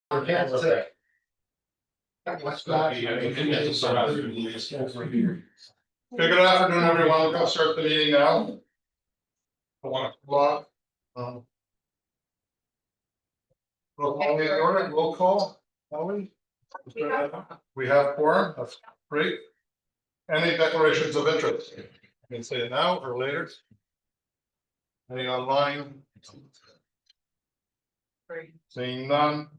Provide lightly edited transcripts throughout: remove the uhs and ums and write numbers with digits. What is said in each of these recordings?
Okay, good afternoon, everyone. We're gonna start the meeting now. I want to block. Roll call. Holly? We have quorum. That's great. Any declarations of interest? You can say it now or later. Any online? Seeing none.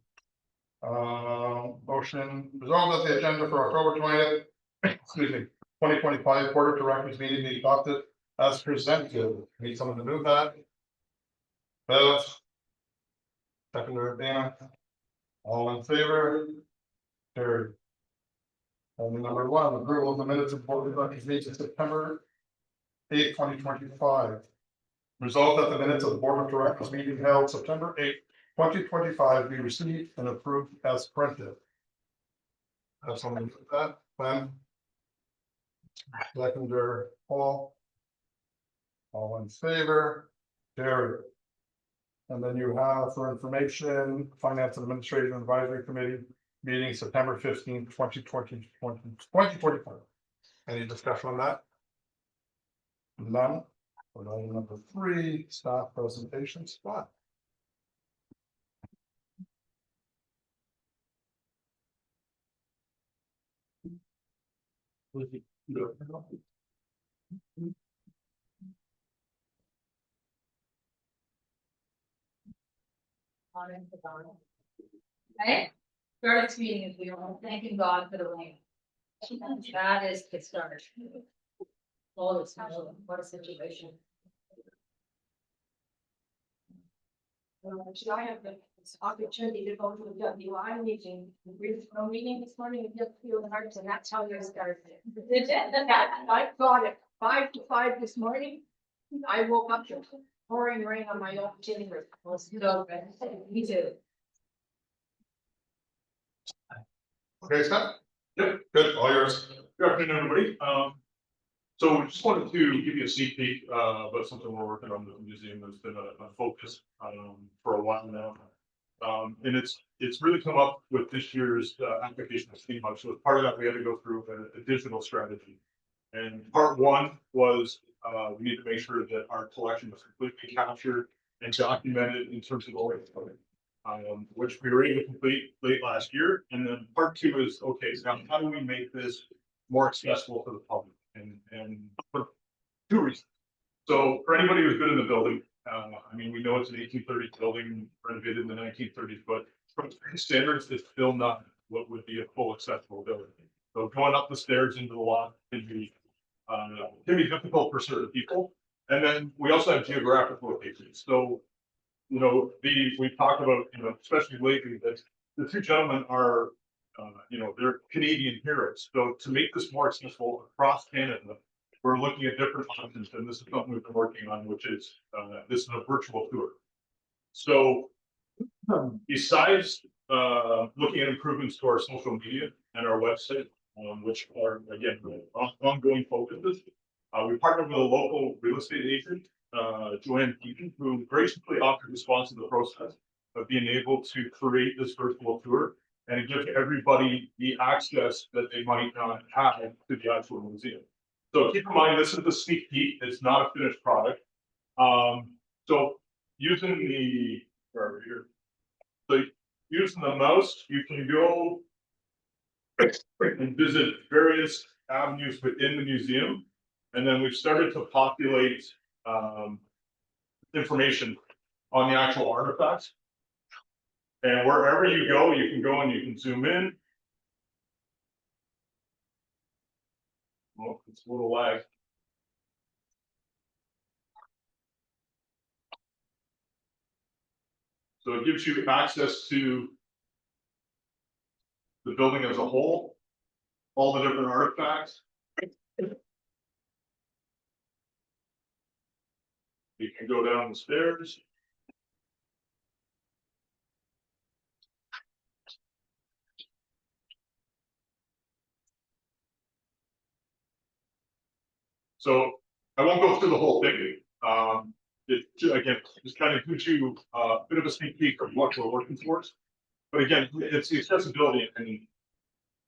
Motion resolved that the agenda for October 20th, excuse me, 2025 Board of Directors meeting be adopted as presented. Need someone to move that? Bev? Seconder Dana? All in favor? Carried. And number one, approval of the minutes of Board of Directors meeting September 8th, 2025. Result that the minutes of the Board of Directors meeting held September 8th, 2025 be received and approved as printed. Have someone do that, Glenn? Seconder Paul. All in favor? Carried. And then you have for information, Finance and Administrative Advisory Committee meeting September 15th, 2025. Any discussion on that? None. Item number 3, staff presentation spot. Right? Start its meeting as we all thanking God for the rain. That is the start. Oh, it's what a situation. Should I have the opportunity to go to the WI meeting, meeting this morning of Field Hearts, and that's how they started. I got it 5 to 5 this morning. I woke up to pouring rain on my own tin roof. Me too. Okay, Scott? Yep, good, all yours. Good afternoon, everybody. So just wanted to give you a sneak peek about something we're working on with the museum that's been a focus for a while now. And it's really come up with this year's application of theme hub. So as part of that, we had to go through a digital strategy. And part one was we need to make sure that our collection was completely captured and documented in terms of the way which we were able to complete late last year. And then part two is, okay, so how do we make this more accessible to the public? And for 2 reasons. So for anybody who's been in the building, I mean, we know it's an 1830s building renovated in the 1930s, but from standards, it's still not what would be a full accessible building. So going up the stairs into the lot can be difficult for certain people. And then we also have geographic locations. So, you know, we've talked about, you know, especially lately, that the 2 gentlemen are they're Canadian heroes. So to make this more accessible across Canada, we're looking at different options, and this is something we've been working on, which is this is a virtual tour. So besides looking at improvements to our social media and our website, which are again ongoing focuses, we partnered with a local real estate agent, Joanne Keaton, who graciously offered to sponsor the process of being able to create this virtual tour and give everybody the access that they might not have to the actual museum. So keep in mind, this is the sneak peek. It's not a finished product. So using the using the mouse, you can go and visit various avenues within the museum, and then we've started to populate information on the actual artifacts. And wherever you go, you can go and you can zoom in. Oh, it's a little lag. So it gives you access to the building as a whole, all the different artifacts. You can go down the stairs. So I won't go through the whole thing. It again just kind of gives you a bit of a sneak peek of what we're working towards. But again, it's the accessibility and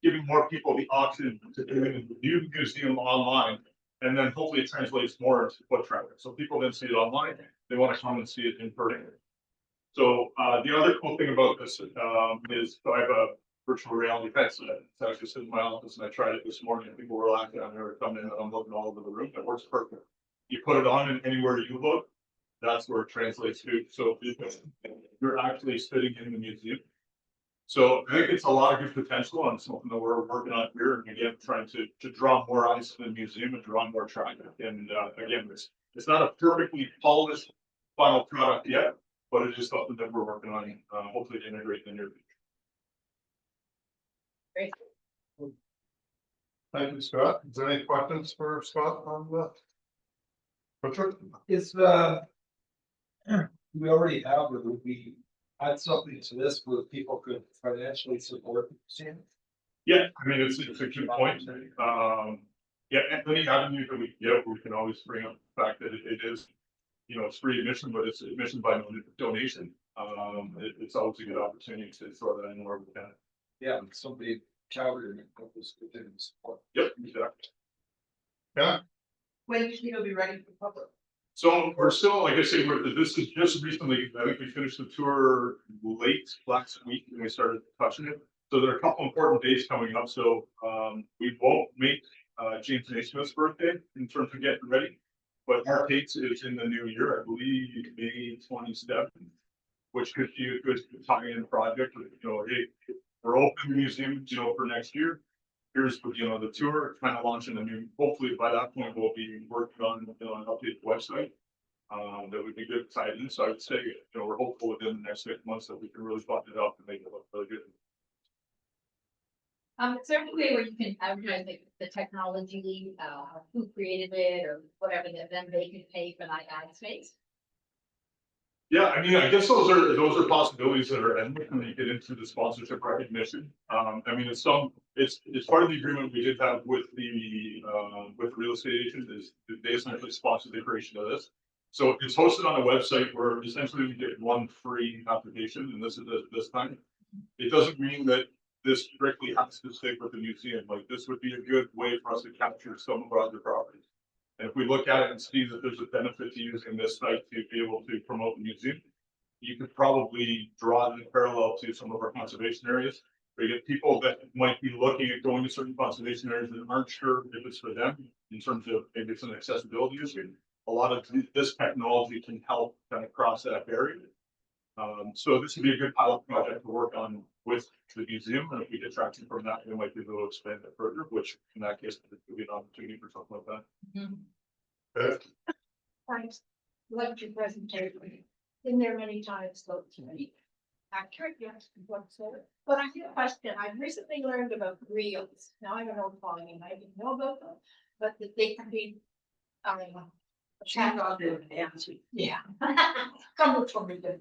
giving more people the option to view the museum online. And then hopefully it translates more into foot traffic. So people then see it online, they want to come and see it in person. So the other cool thing about this is so I have a virtual reality headset. It's actually sitting in my office and I tried it this morning. People were laughing. I never come in and I'm looking all over the room. It works perfect. You put it on and anywhere you look, that's where it translates to. So you're actually sitting in the museum. So I think it's a lot of good potential on something that we're working on here, and again, trying to draw more eyes to the museum and draw more traffic. And again, it's not a perfectly polished final product yet, but it is something that we're working on, hopefully to integrate in the near future. Great. Thank you, Scott. Is there any questions for Scott on that? Richard? Is we already have, or would we add something to this where people could financially support the museum? Yeah, I mean, it's a good point. Yeah, and any avenue that we can always bring up the fact that it is, it's free admission, but it's admission by donation. It's always a good opportunity to throw that in where we can. Yeah, somebody countered and what was within support. Yep, exactly. Yeah, When you think it'll be ready for public? So we're still, like I say, this is just recently, I think we finished the tour late last week and we started touching it. So there are a couple important dates coming up. So we won't make James Naismith's birthday in terms of getting ready, but our dates is in the new year, I believe May 27th, which could be a good tie-in project. Hey, we're opening the museum, for next year. Here's the tour, kind of launching a new. Hopefully by that point we'll be working on an updated website. That would be good tied in. So I would say we're hopeful within the next 6 months that we can really button it up and make it look really good. Is there any way where you can advertise the technology, who created it or whatever, that then they can pay for that ad space? Yeah, I mean, I guess those are possibilities that are endless when you get into the sponsorship recognition. I mean, it's part of the agreement we did have with the real estate agent is they essentially sponsor the creation of this. So it's hosted on a website where essentially we get one free application, and this is this time. It doesn't mean that this strictly has to stick with the museum. Like this would be a good way for us to capture some of our other properties. And if we look at it and see that there's a benefit to using this site to be able to promote the museum, you could probably draw the parallel to some of our conservation areas. We get people that might be looking at going to certain conservation areas that aren't sure if it's for them in terms of maybe it's an accessibility issue. A lot of this technology can help kind of cross that barrier. So this would be a good pilot project to work on with the museum, and if we get traction from that, we might be able to expand it further, which in that case could be an opportunity for something like that. okay. Thanks. Loved your presentation. Been there many times, so it's very accurate, yes, whatsoever. But I have a question. I've recently learned about reels. Now I don't know if I didn't know about them, but that they can be, chat on the answer. Yeah. Come from me, that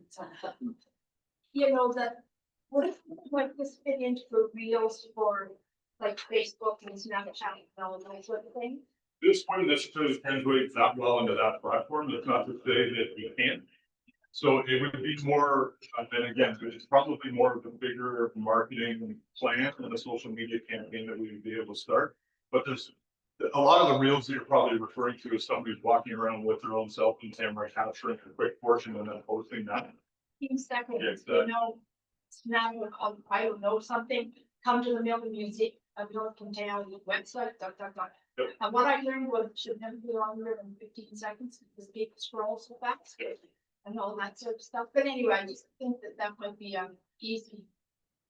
what if like this fit into the reels for like Facebook and Snapchat and all that sort of thing? This wouldn't necessarily translate that well into that platform. That's not to say that we can't. So it would be more, then again, it's probably more of a bigger marketing plan and a social media campaign that we would be able to start. But there's a lot of the reels that you're probably referring to is somebody walking around with their own cell phone camera, capturing a quick portion and then posting that. 15 seconds, Yeah, snap, I don't know something, come to the Milton Museum of North Town website, Yep. And what I learned was it should never be longer than 15 seconds because people scroll so fast and all that sort of stuff. But anyway, I just think that might be an easy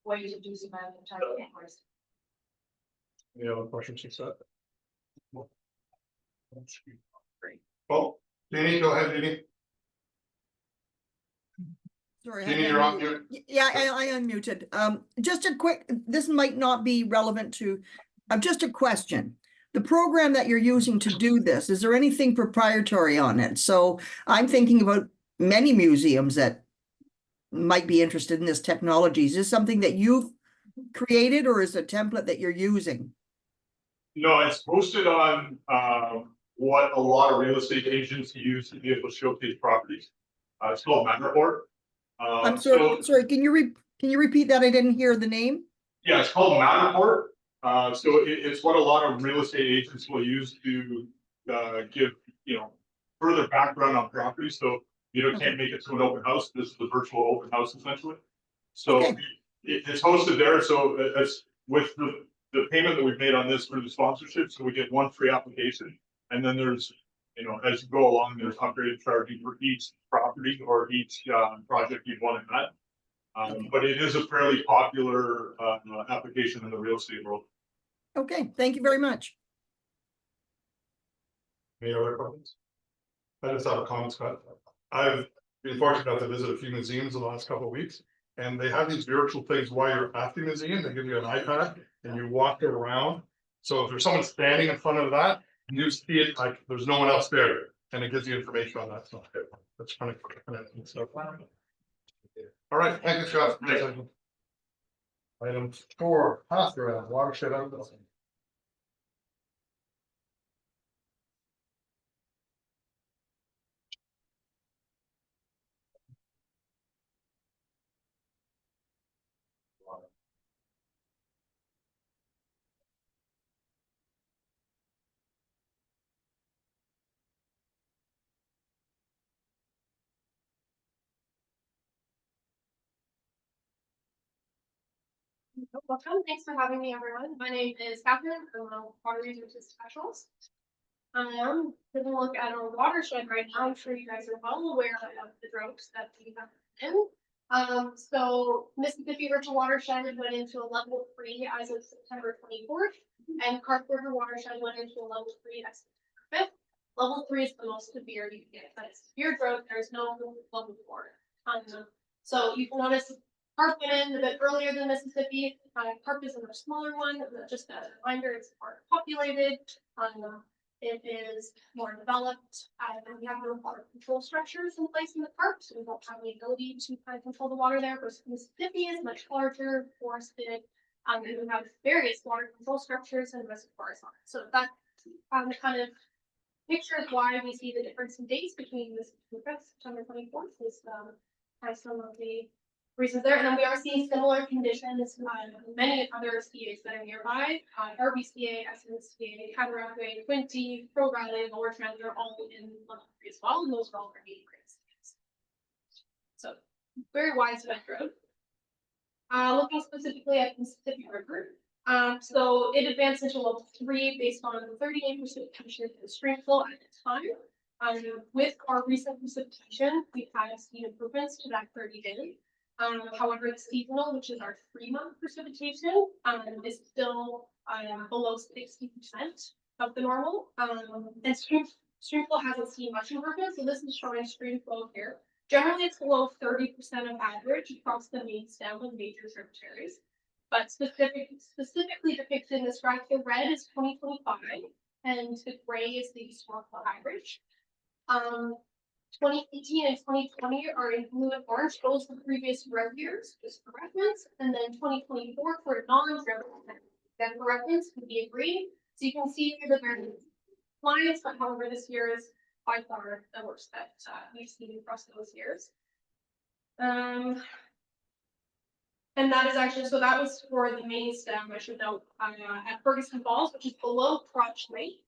way to do some advertising for us. Any other questions, you said? Well, Jeannie, go ahead, Jeannie. Sorry, Jeannie, you're on mute. Yeah, I unmuted. Just a quick, this might not be relevant to, just a question. The program that you're using to do this, is there anything proprietary on it? So I'm thinking about many museums that might be interested in this technology. Is this something that you've created or is it a template that you're using? No, it's posted on what a lot of real estate agents use to be able to showcase properties. It's called Matterport. I'm sorry, can you Can you repeat that? I didn't hear the name. Yeah, it's called Matterport. So it's what a lot of real estate agents will use to give, further background on property. So can't make it to an open house. This is the virtual open house essentially. So Okay. it's hosted there. So it's with the payment that we've made on this through the sponsorship. So we get one free application, and then there's, as you go along, there's upgraded charging for each property or each project you want to add. But it is a fairly popular application in the real estate world. Okay, thank you very much. Any other questions? I just have a comment, Scott. I've been fortunate enough to visit a few museums in the last couple of weeks, and they have these virtual things while you're at the museum. They give you an iPad and you walk around. So if there's someone standing in front of that, you see it like there's no one else there, and it gives you information on that stuff. That's kind of stuff. All right, thank you, Scott. Item 4, pass around watershed outlook. Welcome. Thanks for having me, everyone. My name is Catherine. I'm a water resources specialist. Taking a look at our watershed right now. I'm sure you guys are well aware of the droughts that we have in. So Mississippi River watershed went into a level 3 as of September 24th, and Carp River watershed went into a level 3 as of September 5th. Level 3 is the most severe you can get. That's severe drought. There's no level 4. So you can notice Carp went in a bit earlier than Mississippi. Carp is a much smaller one. Just as a reminder, it's more populated. It is more developed. And we have no water control structures in place in the Carp, so we don't have the ability to kind of control the water there. Versus Mississippi is much larger, forested, and we have various water control structures and reservoirs on it. So that kind of pictures why we see the difference in dates between this September 24th is some of the reasons there. And then we are seeing similar conditions in many other CAs that are nearby. RBCA, SNCA, Cataraqui, Quinty, Pro Valley, Lower Trends are all in level 3 as well, and those are all our 80 grade CAs. So very widespread drought. Looking specifically at the Mississippi River. So it advanced into level 3 based on the 38% precipitation and stream flow at the time. With our recent precipitation, we have seen improvements to that 30 days. However, the seasonal, which is our 3-month precipitation, is still below 60% of the normal. And stream flow hasn't seen much improvement. So this is showing stream flow here. Generally, it's below 30% of average across the main stem and major tributaries. But specifically depicted in this graph, the red is 2025, and the gray is the historical average. 2018 and 2020 are in blue and orange. Those are the previous drought years, just for reference. And then 2024 for non-drought, then for reference would be in green. So you can see here the various lines, but however, this year is by far the worst that we've seen across those years. And that is actually, so that was for the main stem, I should note, at Ferguson Falls, which is below Crotch Lake.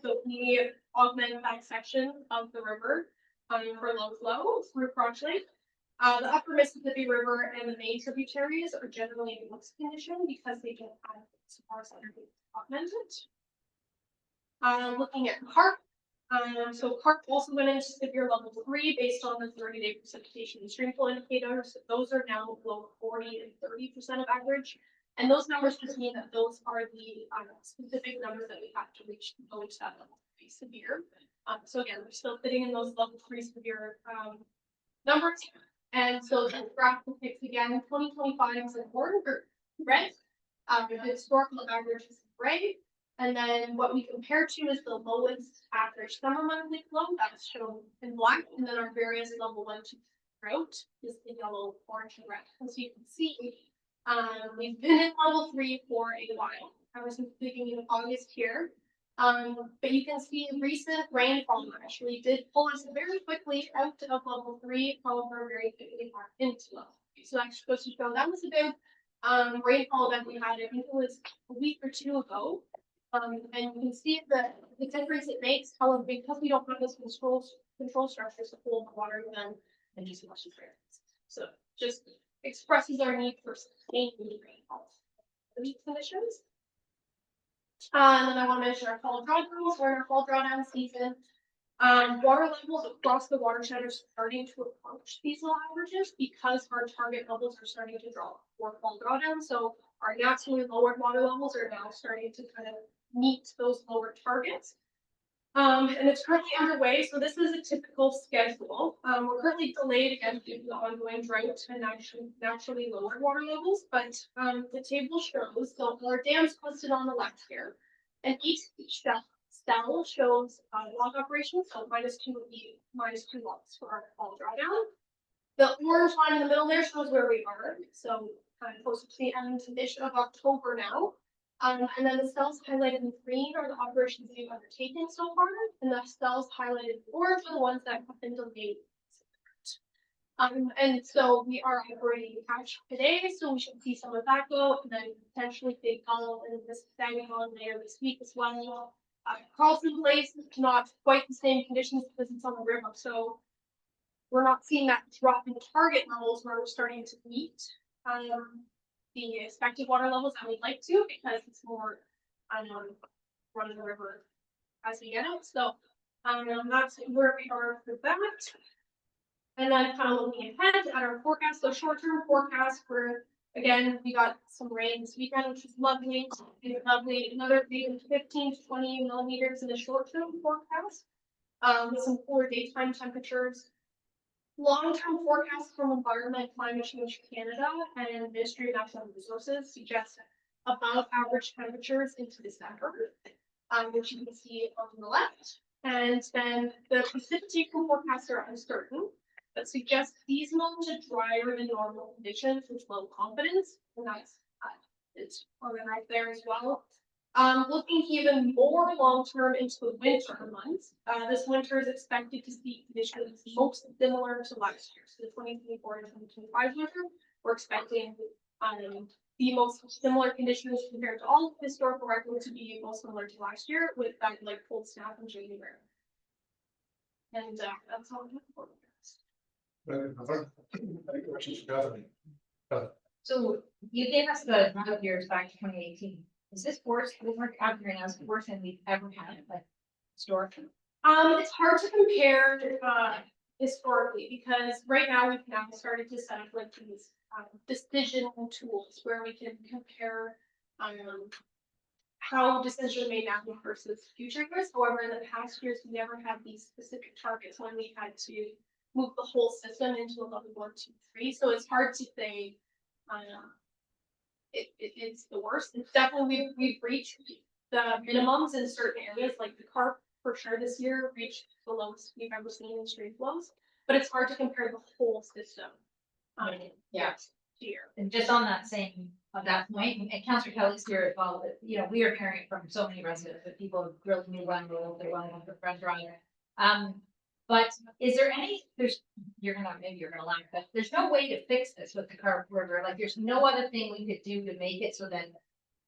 So we augment that section of the river for low flow through Crotch Lake. The upper Mississippi River and the main tributaries are generally in mixed condition because they don't have supports that are augmented. Looking at Carp. So Carp also went into severe level 3 based on the 30-day precipitation and streamflow indicators. So those are now below 40 and 30% of average. And those numbers just mean that those are the specific numbers that we have to reach to go to that level 3 severe. So again, we're still fitting in those level 3 severe numbers. And so the graph depicts again 2025 is in orange or red. The historical average is gray. And then what we compare to is the lowest average summer monthly flow that's shown in black, and then our various level 1 to drought is the yellow, orange, and red. And so you can see we've been in level 3 for a while. I was beginning of August here. But you can see recent rainfall actually did pull us very quickly out of level 3, however, very quickly back into level 3. So that's supposed to go, that was a big rainfall that we had, I think it was a week or two ago. And you can see the difference it makes, how because we don't have those control structures to hold the water then and just flushes there. So just expresses our need for sustained rainfall. These conditions. And then I want to mention our fall drawdowns. We're in our fall drawdown season. Water levels across the watershed are starting to approach seasonal averages because our target levels are starting to drop for fall drawdown. So our naturally lowered water levels are now starting to kind of meet those lower targets. And it's currently underway. So this is a typical schedule. We're currently delayed again due to the ongoing drought and naturally lower water levels. But the table shows, so our dams listed on the left here, and each cell shows log operations. So -2 would be -2 logs for our fall drawdown. The orange line in the middle there shows where we are. So kind of close to the end-ish of October now. And then the cells highlighted in green are the operations we've undertaken so far, and the cells highlighted in orange are the ones that have been delayed. And so we are operating cash today, so we should see some of that go, and then potentially Big Hollow and this Sagging on later this week as well. Carlson Place is not quite the same conditions because it's on the river, so we're not seeing that drop in target levels where we're starting to meet the expected water levels that we'd like to, because it's more running the river as we get out. So that's where we are for that. And then kind of looking ahead at our forecast, so short-term forecast for, again, we got some rain this weekend, which was lovely. It's lovely. Another 15 to 20 millimeters in the short-term forecast. With some cooler daytime temperatures. Long-term forecasts from Environment Climate Change Canada and Ministry of Natural Resources suggest above average temperatures into December, which you can see on the left. And then the precipitation forecasts are uncertain, but suggest seasonal to drier than normal conditions with low confidence. And that's it's on the right there as well. Looking even more long-term into the winter months, this winter is expected to see conditions most similar to last year. So the 2024 and 2025 winter, we're expecting the most similar conditions compared to all historical records to be most similar to last year, with that like cold snap in January. And that's all I have. So you gave us the number of years back to 2018. Is this worse? What we're capturing as worse than we've ever had, like historically? It's hard to compare historically, because right now we've now started to set up like these decision tools where we can compare how decision made now versus future years. However, in the past years, we never had these specific targets when we had to move the whole system into a level 1, 2, 3. So it's hard to say. It's the worst. It's definitely we've reached the minimums in certain areas, like the carp for sure this year reached the lowest we've ever seen in stream flows. But it's hard to compare the whole system. Yeah. Year. And just on that point, and Councillor Kelly's here as well, you know, we are hearing from so many residents that people really need one rule, they're running on the front dryer. But is there any, you're gonna laugh, but there's no way to fix this with the carp river. Like there's no other thing we could do to make it so that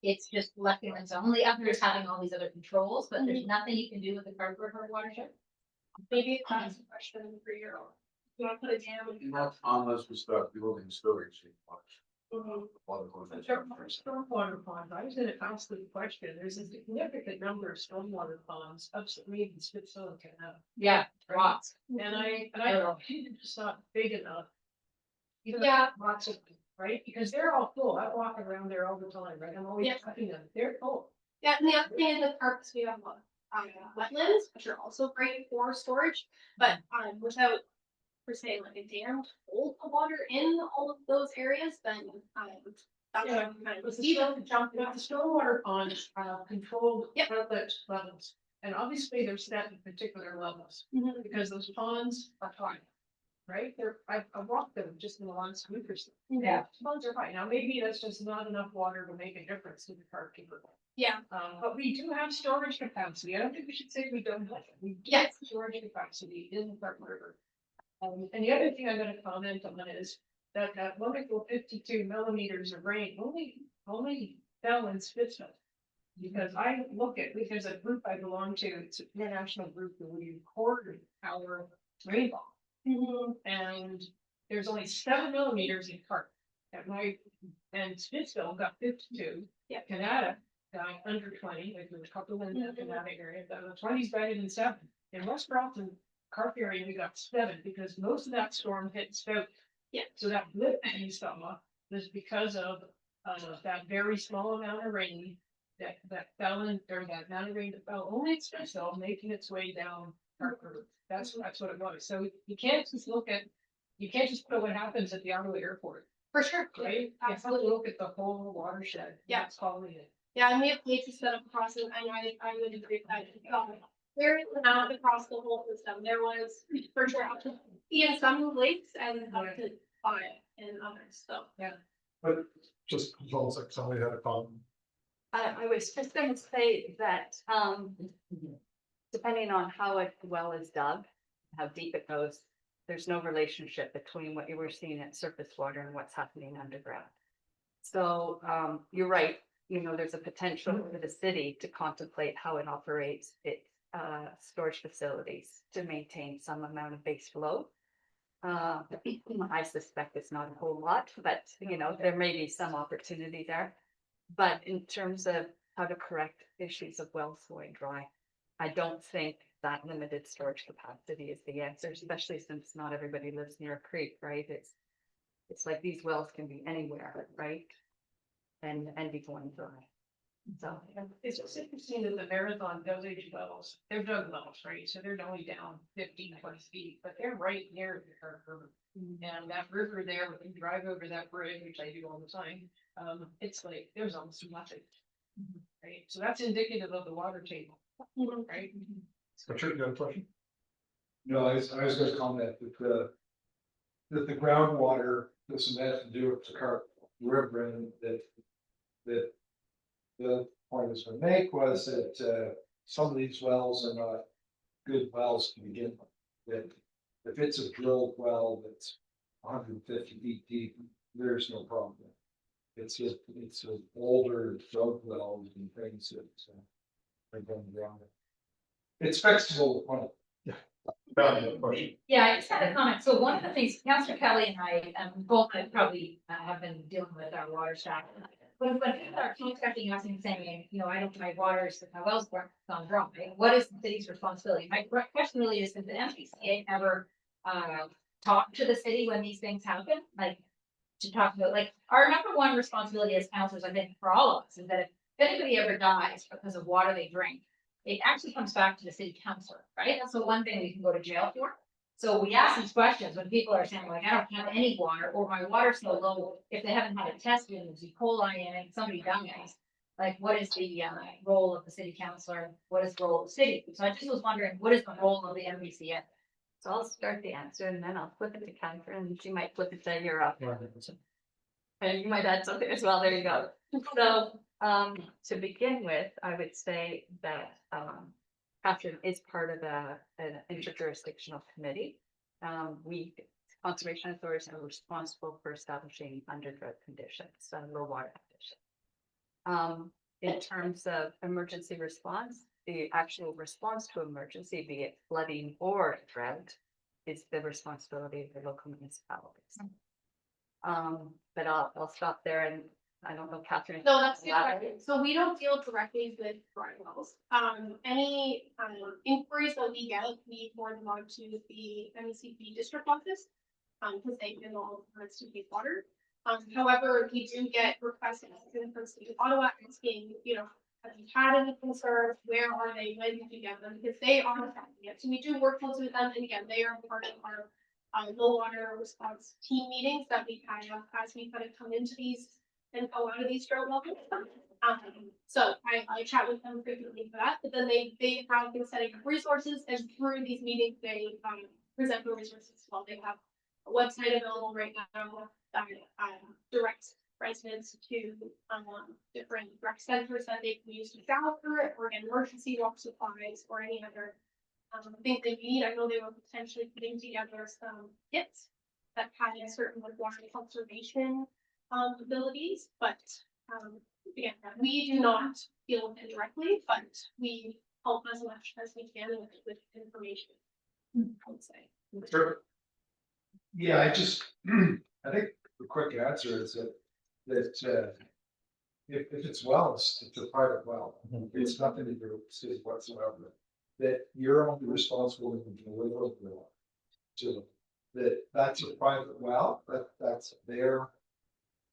it's just left in its own. The other is having all these other controls, but there's nothing you can do with the carp river watershed. Maybe that's a question for your own. You want to put a dam in? Not unless we start building storage. Stormwater ponds, I was gonna ask the question, there's a significant number of stormwater ponds upstream in Smithsonian Canal. Yeah, lots. And I think it's just not big enough. Yeah. Lots of them, right? Because they're all full, I walk around there all the time, right? I'm always cutting them, they're full. Yeah, and the other thing is the carps, we have wetlands, which are also great for storage, but without per se like a dam to hold the water in all of those areas, then that's Yeah, kind of But the easy. stormwater ponds controlled Yep. outlet levels. And obviously they're set at particular levels Mhm. because those ponds are high. Right? I walked them just in the last week or so. Yeah. Ponds are high. Now, maybe that's just not enough water to make a difference to the carp keeper. Yeah, But we do have storage capacity. I don't think we should say we don't have it. We do Yes. have storage capacity in the Carp River. And the other thing I'm gonna comment on is, that wonderful 52 millimeters of rain only fell in Spitzville. Because I look at, there's a group I belong to, it's an international group that we record our rainfall. And there's only 7 millimeters in Carp. And Spitzville got 52. Yeah. Canada got under 20, like there's a couple in the Canada area, but the 20's better than 7. In West Broughton, Carp area, we got 7 because most of that storm hit Stout. Yeah. So that blip that you saw was because of that very small amount of rain that fell in, or that amount of rain that fell only at Spitzville, making its way down Carp River. That's what it was. So you can't just put what happens at the Ottawa airport, For sure. right? You have to look at the whole watershed. Yeah. That's calling it. Yeah, and we have places set up across it, I know, I would agree with that. There is an out across the whole system, there was for sure up to, in some lakes and up to 5 in others, so. But just, almost like somebody had a problem. I was just gonna say that, depending on how a well is dug, how deep it goes, there's no relationship between what you were seeing at surface water and what's happening underground. So, you're right, there's a potential for the city to contemplate how it operates its, storage facilities to maintain some amount of base flow. I suspect it's not a whole lot, but, there may be some opportunity there. But in terms of how to correct issues of wells going dry, I don't think that limited storage capacity is the answer, especially since not everybody lives near a creek, right? It's like these wells can be anywhere, right? And be going dry. So It's just interesting that the Marathon dosage wells, they're dug wells, right? So they're only down 15, 20 feet, but they're right near the Carp River. And that river there, when you drive over that bridge, which I do all the time, it's like, there's almost nothing. Right? So that's indicative of the water table, right? Richard, you got a question? No, I was gonna comment that the groundwater doesn't have to do with the Carp River, and that the point I was gonna make was that some of these wells are not good wells to begin with. That if it's a drilled well that's 150 feet deep, there's no problem. It's a older drug wells and things that are going down. It's fixable when Val, you have a question? Yeah, I just had a comment. So one of the things, Councillor Kelly and I, both have probably have been dealing with our water staff. When people are contacting us and saying, I don't, my water's, my well's gone dry, what is the city's responsibility? My question really is, does the MVCA ever talk to the city when these things happen? Like, to talk about, like, our number one responsibility as councillors, I think, for all of us, is that if anybody ever dies because of water they drink, it actually comes back to the city councillor, right? That's the one thing we can go to jail for. So we ask these questions when people are saying, like, I don't have any water, or my water's so low, if they haven't had it tested and there's E. coli in it, somebody dies. Like, what is the role of the city councillor? What is the role of the city? So I just was wondering, what is the role of the MVCA? So I'll start the answer and then I'll flip it to Catherine and she might flip it to Europe. And you might add something as well, there you go. So, to begin with, I would say that, Catherine is part of an interjurisdictional committee. We, conservation authorities are responsible for establishing underdrift conditions, low water conditions. In terms of emergency response, the actual response to emergency, be it flooding or drought, is the responsibility of the local municipalities. But I'll stop there, and I don't know, Catherine. No, that's the question. So we don't deal directly with dry wells. Any inquiries that we get, we forward them on to the MVCA district office. Because they handle all the permits to take water. However, we do get requests from the city of Ottawa asking, have you had any concerns? Where are they? When did you get them? Because they are affecting it. So we do work closely with them, and again, they are part of our low water response team meetings that we have as we kind of come into these and go out of these drought levels. So I chat with them frequently for that, but then they have been setting up resources, and through these meetings, they present the resources as well. They have a website available right now that directs residents to different rec centers that they can use to gather or get emergency water supplies or any other things they need. I know they were potentially putting together some kits that had certain like water conservation abilities, but again, we do not deal with it directly, but we help as much as we can with information. I would say. Sure. Yeah, I think the quick answer is that if it's wells, it's a private well, it's nothing to do with the city whatsoever. That you're only responsible to deliver the water to them. That's a private well, that's their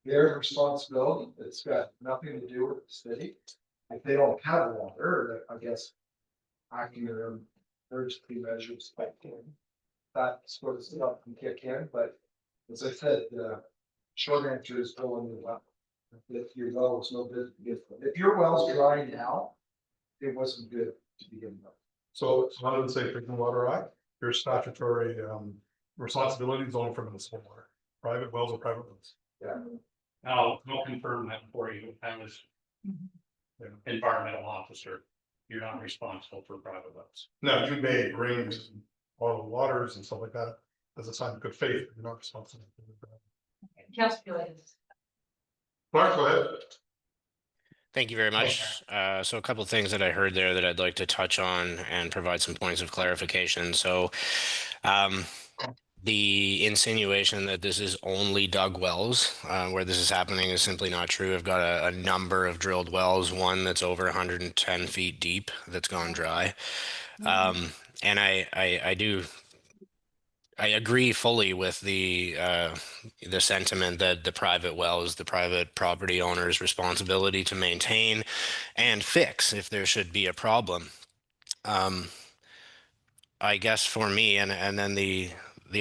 responsibility, it's got nothing to do with the city. If they don't have water, I guess acting in emergency measures, like that sort of stuff can kick in, but as I said, the short answer is go in the well. If your well was no good, if your well's dry now, it wasn't good to begin with. So under the Safe Drinking Water Act, your statutory responsibility is only for municipal water. Private wells are private wells. I'll confirm that for you. I was environmental officer. You're not responsible for private wells. Now, you may bring all the waters and stuff like that as a sign of good faith. You're not responsible. Councillor Kelly. Clark, go ahead. Thank you very much. So a couple of things that I heard there that I'd like to touch on and provide some points of clarification. So the insinuation that this is only dug wells, where this is happening is simply not true. I've got a number of drilled wells, one that's over 110 feet deep that's gone dry. And I agree fully with the sentiment that the private well is the private property owner's responsibility to maintain and fix if there should be a problem. I guess for me, and then the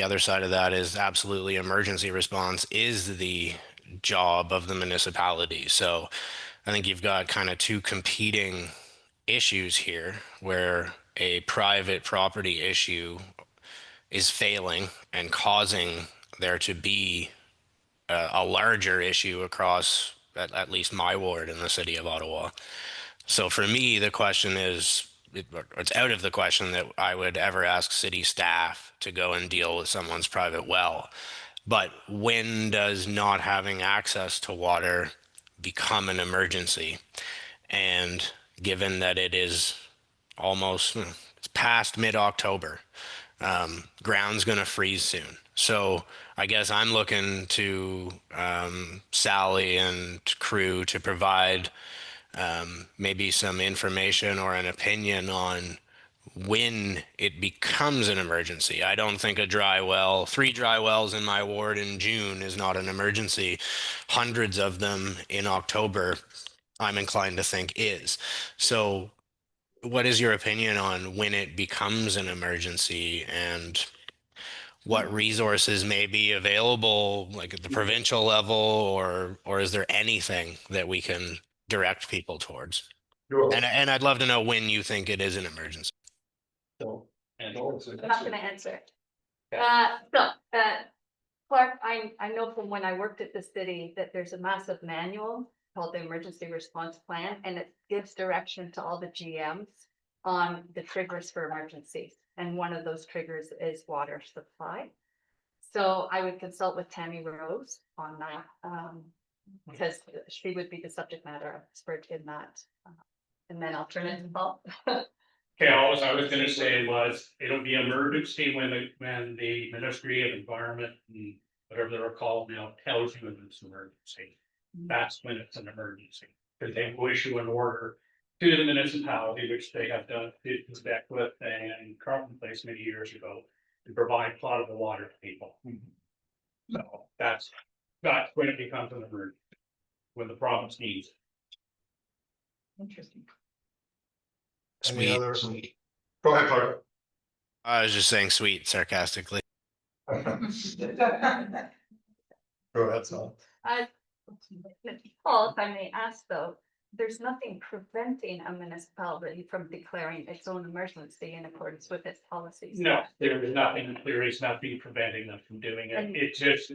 other side of that is absolutely emergency response is the job of the municipality. So I think you've got kind of two competing issues here where a private property issue is failing and causing there to be a larger issue across at least my ward in the city of Ottawa. So for me, the question is, it's out of the question that I would ever ask city staff to go and deal with someone's private well. But when does not having access to water become an emergency? And given that it is almost, it's past mid-October, ground's going to freeze soon. So I guess I'm looking to Sally and crew to provide maybe some information or an opinion on when it becomes an emergency. I don't think a dry well, 3 dry wells in my ward in June is not an emergency. Hundreds of them in October, I'm inclined to think is. So what is your opinion on when it becomes an emergency and what resources may be available, like at the provincial level, or is there anything that we can direct people towards? And I'd love to know when you think it is an emergency. I'm not gonna answer. Clark, I know from when I worked at the city that there's a massive manual called the Emergency Response Plan, and it gives direction to all the GMs on the triggers for emergencies. And one of those triggers is water supply. So I would consult with Tammy Rose on that, because she would be the subject matter expert in that. And then I'll turn it to Paul. Okay, all I was gonna say was, it'll be emergency when the Ministry of Environment and whatever they're called now tells you it's an emergency. That's when it's an emergency, because they will issue an order to the municipality, which they have done, did Beckwith and Carlton Place many years ago, to provide potable water to people. So that's when it becomes an emergency, when the province needs it. Interesting. Any other? Go ahead, Clark. I was just saying sweet sarcastically. Go ahead, Sal. Paul, if I may ask though, there's nothing preventing a municipality from declaring its own emergency in accordance with its policies. No, there is nothing, there is nothing preventing them from doing it. It's just,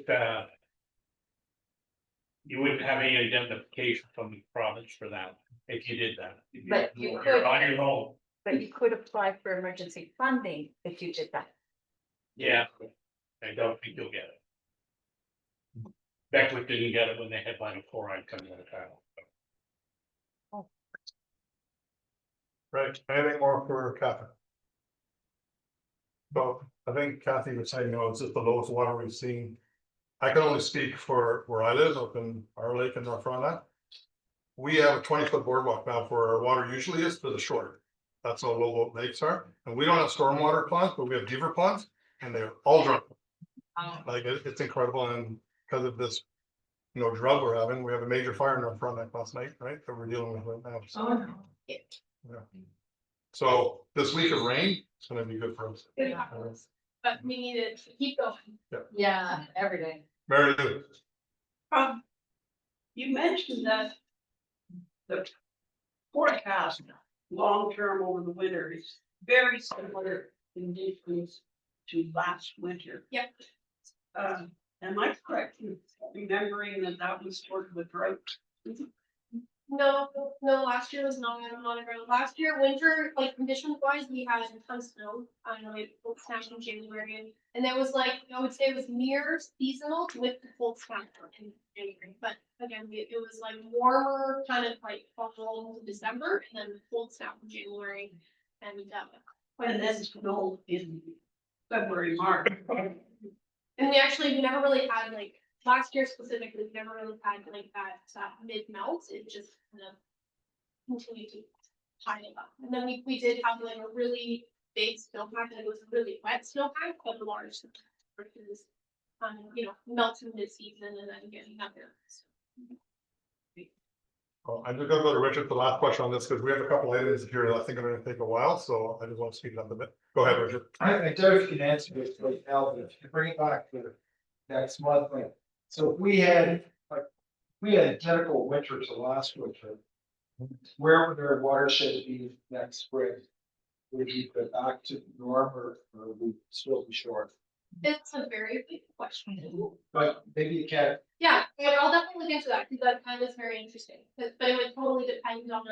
you wouldn't have any identification from the province for that if you did that. But you You're could. on your own. But you could apply for emergency funding if you did that. Yeah, I don't think you'll get it. Beckwith didn't get it when they had vinyl chloride coming out of tile. Right, anything more for Kathy? So I think Kathy was saying, it's just the lowest water we've seen. I can only speak for where I live up in our lake in North Frontenac. We have a 20-foot boardwalk now for our water usually is to the shore. That's how low lakes are. And we don't have stormwater ponds, but we have beaver ponds and they're all drunk. Like it's incredible. And because of this, drought we're having, we have a major fire in North Frontenac last night, right? That we're dealing with right now. So, Oh, no. yeah. So this week of rain, it's gonna be good for us. Good hours. But we need to keep going. Yeah, every day. Mary Lou, You mentioned that the forecast, long-term over the winter is very similar conditions to last winter. Yep. Am I correct in remembering that that was sort of a drought? No, last year was not on a ground. Last year, winter, like conditions wise, we had a ton of snow. I know it was snap in January. And there was like, I would say it was near seasonal with the cold snap in January. But again, it was like warmer, kind of like fall into December, and then the cold snap in January. And then snow in February, March. And we never really had like, last year specifically, we never really had like that mid melt. It just kind of continued to pile up. And then we did have like a really big snowpack, and it was a really wet snowpack, but the large versus melting this season and then getting another. well, I'm just gonna go to Richard for the last question on this because we have a couple items here that I think are gonna take a while, so I just want to speed it up a bit. Go ahead, Richard. I doubt if you can answer this right now, but if you bring it back to next month, like, so if we had identical winter to last winter, where would our watershed be next spring? Would we go back to norm or would we still be short? It's a very big question. But maybe you can't. Yeah, I'll definitely look into that because that kind of is very interesting. But it would totally depend on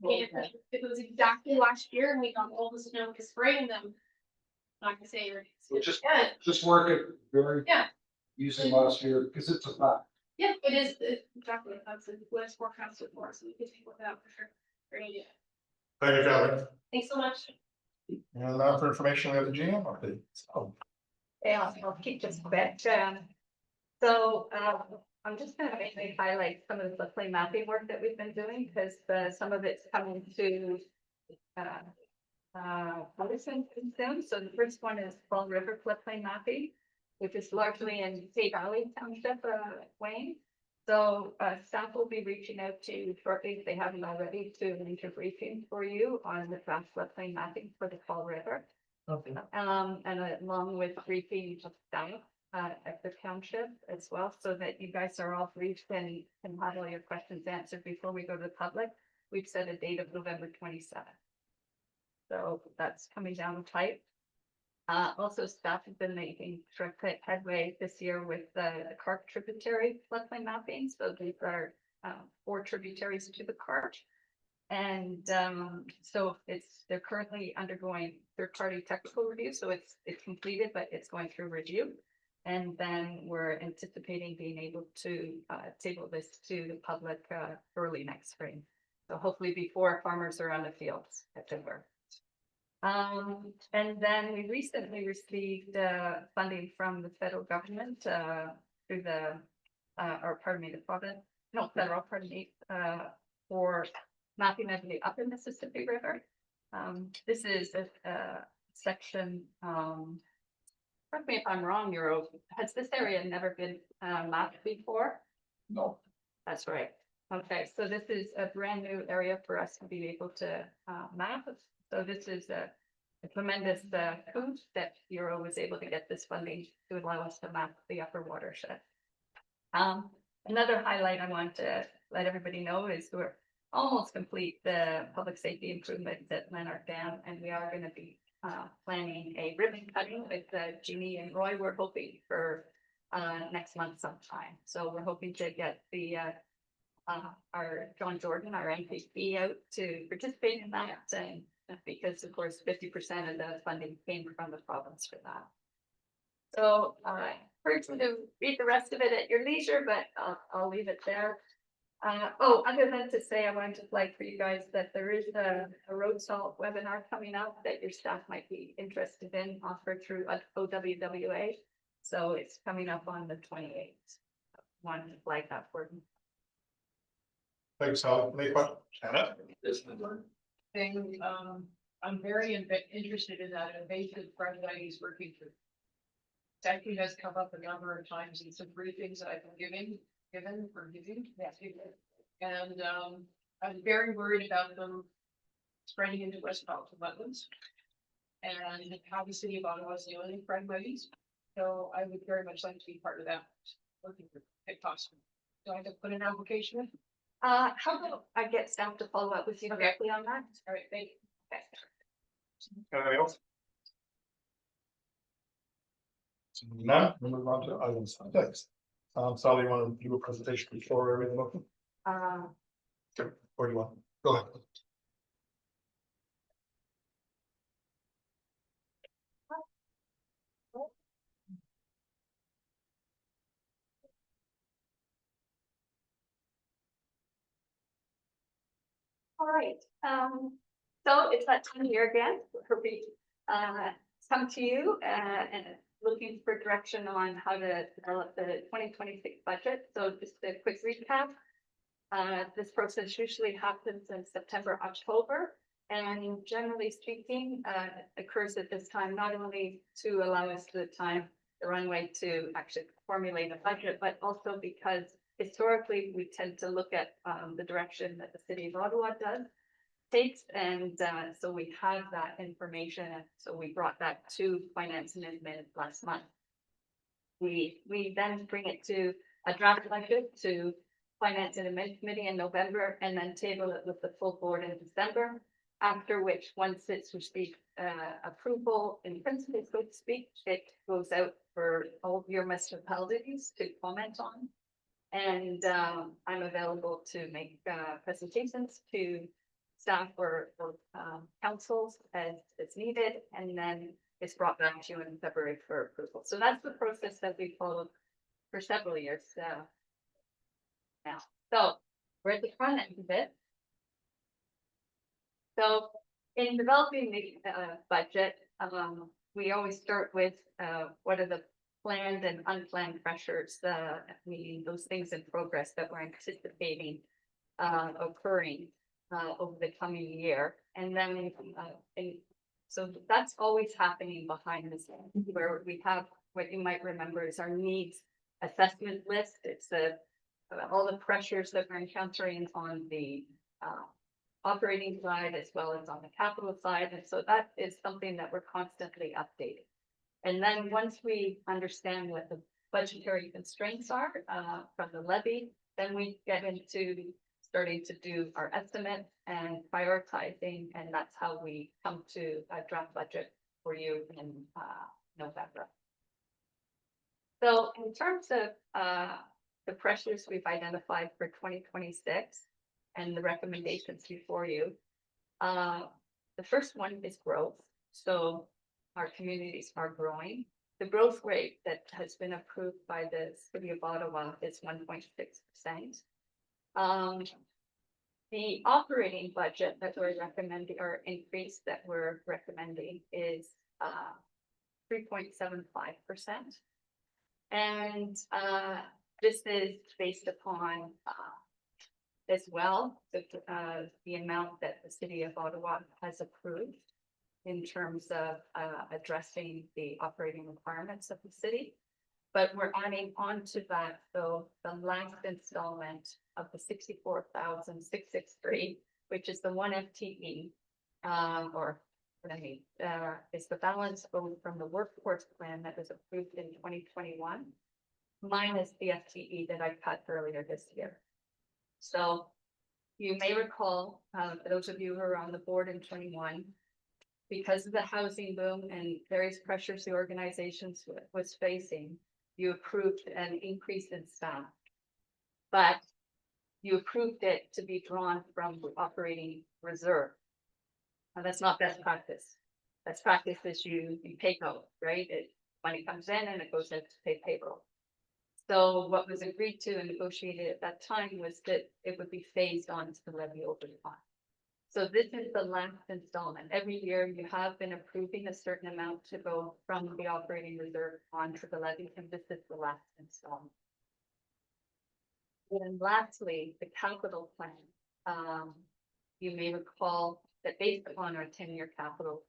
if it was exactly last year and we got all the snow in the spring, then I'm not gonna say So it's just good. just work it very. Yeah. Using last year, because it's a fact. Yeah, it is exactly. That's the last forecast for us, so we can take a look at that for sure. Great idea. Thank you, Kathy. Thanks so much. And now for information, we have the GM update. Oh, Yeah, I'll keep this quick. I'm just gonna mainly highlight some of the floodplain mapping work that we've been doing, because some of it's coming to Madison soon. So the first one is Fall River floodplain mapping, which is largely in Bay Valley Township, Wayne. So staff will be reaching out to you shortly, if they haven't already, to arrange a briefing for you on the draft floodplain mapping for the Fall River. Okay. And along with briefing of staff at the township as well, so that you guys are all briefed and can have all your questions answered before we go to the public. We've set a date of November 27th. So that's coming down the pipe. Also, staff have been making terrific headway this year with the Cart tributary floodplain mapping. So these are 4 tributaries to the Cart. And so they're currently undergoing third-party technical review. So it's completed, but it's going through review. And then we're anticipating being able to table this to the public early next spring. So hopefully before farmers are on the fields, as it were. And then we recently received funding from the federal government through the for mapping of the upper Mississippi River. This is a section, correct me if I'm wrong, Euro, has this area never been mapped before? No. That's right. Okay, so this is a brand new area for us to be able to map. So this is a tremendous coup that Euro was able to get this funding to allow us to map the upper watershed. Another highlight I want to let everybody know is we're almost complete the public safety improvements at Lanark Dam, and we are going to be planning a ribbon cutting with Jeannie and Roy. We're hoping for next month sometime. So we're hoping to get the our John Jordan, our MVCA, out to participate in that, and because of course 50% of the funding came from the province for that. So encourage you to read the rest of it at your leisure, but I'll leave it there. Other than to say, I wanted to flag for you guys that there is a road salt webinar coming up that your staff might be interested in, offered through OWWA. So it's coming up on the 28th. Wanted to flag that for you. Thanks, Helen. Any questions? Hannah? Thing, I'm very interested in that invasive he's working through. That thing has come up a number of times in some briefings that I've been given. And, I'm very worried about them spreading into West Carlton wetlands. And how the city of Ottawa is dealing with fragmites. So I would very much like to be part of that, working with, if possible. Do I have to put an application in? How about I get staff to follow up with you directly on that? All right, thank you. Anything else? None, we'll move on to items next. Sally, you want to do a presentation before we read the motion? Sure. Or do you want? Go ahead. All right, so it's that time of year again, where we come to you and looking for direction on how to develop the 2026 budget. So just a quick recap. This process usually happens in September, October, and generally speaking, occurs at this time, not only to allow us the runway to actually formulate a budget, but also because historically, we tend to look at the direction that the city of Ottawa takes, and so we have that information. So we brought that to Finance and Admin last month. We then bring it to a draft budget to Finance and Admin Committee in November, and then table it with the full board in December. After which, once it's received approval in principle, so to speak, it goes out for all of your municipalities to comment on. And I'm available to make presentations to staff or councils as it's needed, and then it's brought back to you in February for approval. So that's the process that we followed for several years now. So we're at the front end of it. So in developing the budget, we always start with what are the planned and unplanned pressures, meaning those things in progress that we're anticipating occurring over the coming year. And then, so that's always happening behind the scenes, where we have what you might remember is our needs assessment list. It's all the pressures that we're encountering on the operating side as well as on the capital side. And so that is something that we're constantly updating. And then once we understand what the budgetary constraints are from the levy, then we get into starting to do our estimate and prioritizing, and that's how we come to a draft budget for you in November. So in terms of the pressures we've identified for 2026 and the recommendations before you, the first one is growth. So our communities are growing. The growth rate that has been approved by the city of Ottawa is 1.6%. The operating budget that we're recommending, or increase that we're recommending, is 3.75%. And this is based upon as well the amount that the city of Ottawa has approved in terms of addressing the operating requirements of the city. But we're adding on to that, so the last installment of the 64,663, which is the 1 FTE, is the balance owed from the workforce plan that was approved in 2021, minus the FTE that I cut earlier this year. So you may recall, for those of you who are on the board in 21, because of the housing boom and various pressures the organizations was facing, you approved an increase in staff, but you approved it to be drawn from the operating reserve. Now that's not best practice. Best practice is you take out, right? money comes in and it goes in to pay payroll. So what was agreed to and negotiated at that time was that it would be phased on to the levy over time. So this is the last installment. Every year you have been approving a certain amount to go from the operating reserve onto the levy, and this is the last installment. And lastly, the capital plan. You may recall that based upon our 10-year capital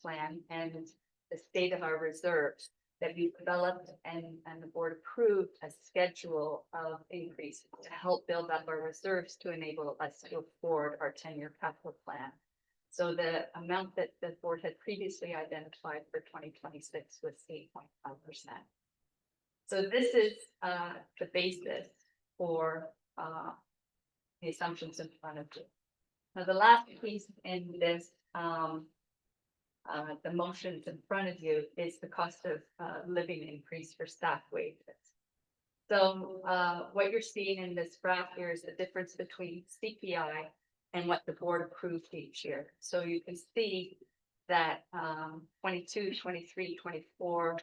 plan and the state of our reserves, that we developed and the board approved a schedule of increase to help build up our reserves to enable us to afford our 10-year capital plan. So the amount that the board had previously identified for 2026 was 8.5%. So this is the basis for the assumptions in front of you. Now, the last piece in this, the motions in front of you is the cost of living increase for staff wages. So what you're seeing in this graph here is the difference between CPI and what the board approved each year. So you can see that 22, 23, 24,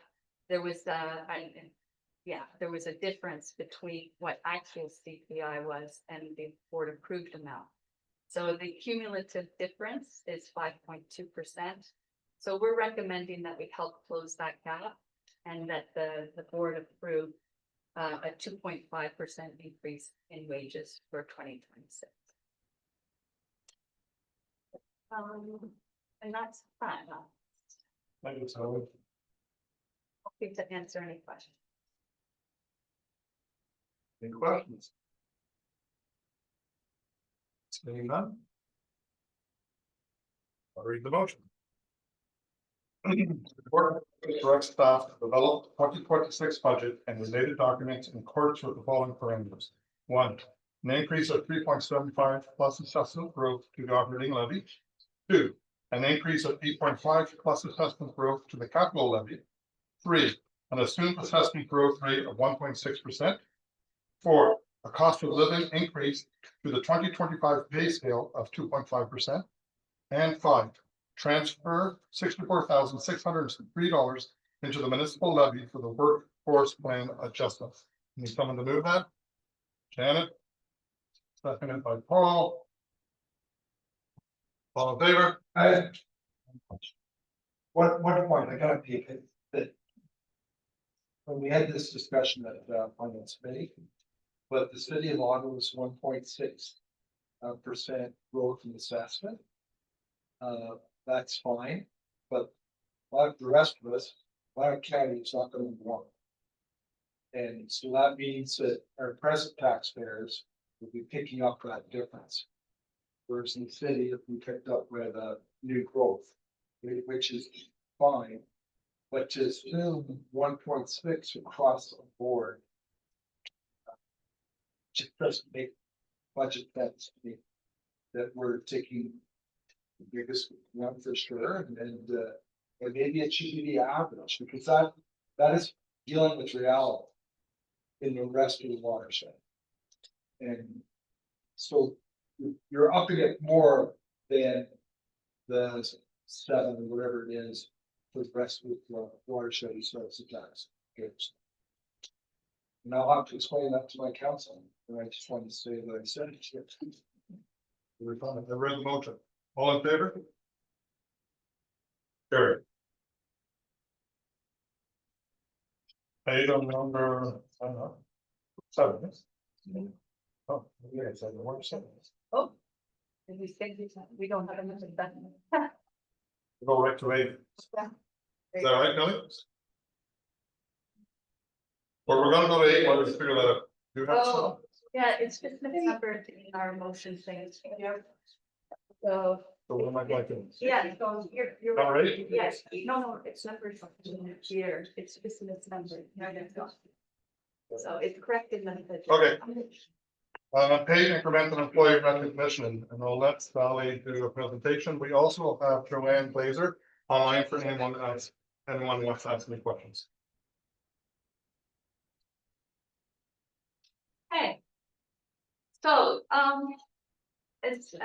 there was there was a difference between what actual CPI was and the board approved amount. So the cumulative difference is 5.2%. So we're recommending that we help close that gap and that the board approve a 2.5% increase in wages for 2026. And that's fine. Thank you, Sally. Happy to answer any questions. Any questions? Seeing none? I'll read the motion. The board directs staff to develop 2026 budget and related documents in accordance with the following parameters. 1. An increase of 3.75 plus assessment growth to the operating levy. 2. An increase of 8.5 plus assessment growth to the capital levy. 3. An assumed assessment growth rate of 1.6%. 4. A cost of living increase to the 2025 pay scale of 2.5%. And 5. Transfer $64,603 into the municipal levy for the workforce plan adjustment. Need someone to move that? Janet? Seconded by Paul. All in favor? One point, I gotta make it that. When we had this discussion at finance committee, but the city of Ottawa was 1.6% growth in assessment. That's fine, but like the rest of us, our county is not going to want. And so that means that our present taxpayers will be picking up that difference. Whereas in the city, if we picked up with new growth, which is fine, but to assume 1.6 across the board just doesn't make budget sense to me. That we're taking the biggest one for sure, and maybe it should be the average, because that is dealing with reality in the rest of the watershed. And so you're upping it more than the 7 or whatever it is for the rest of the watershed subsidized. And I'll have to explain that to my council, and I just wanted to say that I said it. We're done. I read the motion. All in favor? Carried. Item number 7. Oh, yeah, it's like the work 7. Oh, and we don't have enough of that. Go right to 8. Is that right, Kelly? Or we're gonna go to 8 while we figure that out. Do you have Oh, some? yeah, it's just misnumbered in our motion things. So, So what am I going to? yeah, so you're. All right. Yes, no, it's numbered here, it's just misnumbered. So it's corrected. Okay. Paid incremental employee recognition, and I'll let Sally do a presentation. We also have Joanne Glazer online for anyone else, anyone who wants to ask any questions. Hey. So, as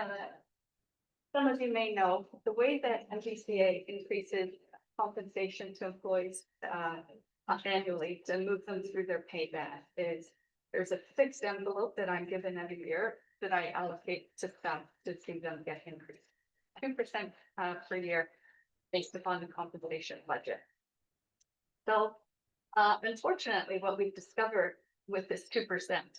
some of you may know, the way that MVCA increases compensation to employees annually to move them through their pay band is there's a fixed envelope that I'm given every year that I allocate to staff to see them get increased. 2% per year based upon the compensation budget. So unfortunately, what we've discovered with this 2%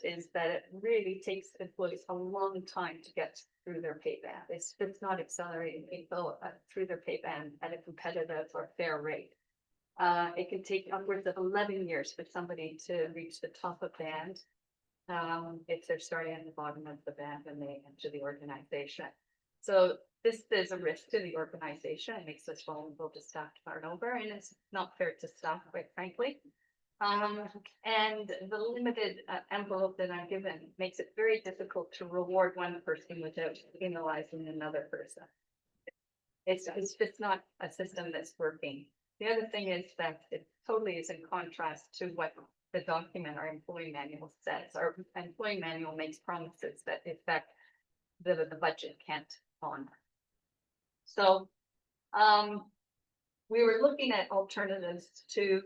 is that it really takes employees a long time to get through their pay band. It's not accelerating people through their pay band at a competitive or fair rate. It can take upwards of 11 years for somebody to reach the top of band if they're starting at the bottom of the band when they enter the organization. So this is a risk to the organization. It makes us vulnerable to staff turnover, and it's not fair to staff, quite frankly. And the limited envelope that I'm given makes it very difficult to reward one person without penalizing another person. It's just not a system that's working. The other thing is that it totally is in contrast to what the document, our employee manual says. Our employee manual makes promises that in fact the budget can't honor. So we were looking at alternatives to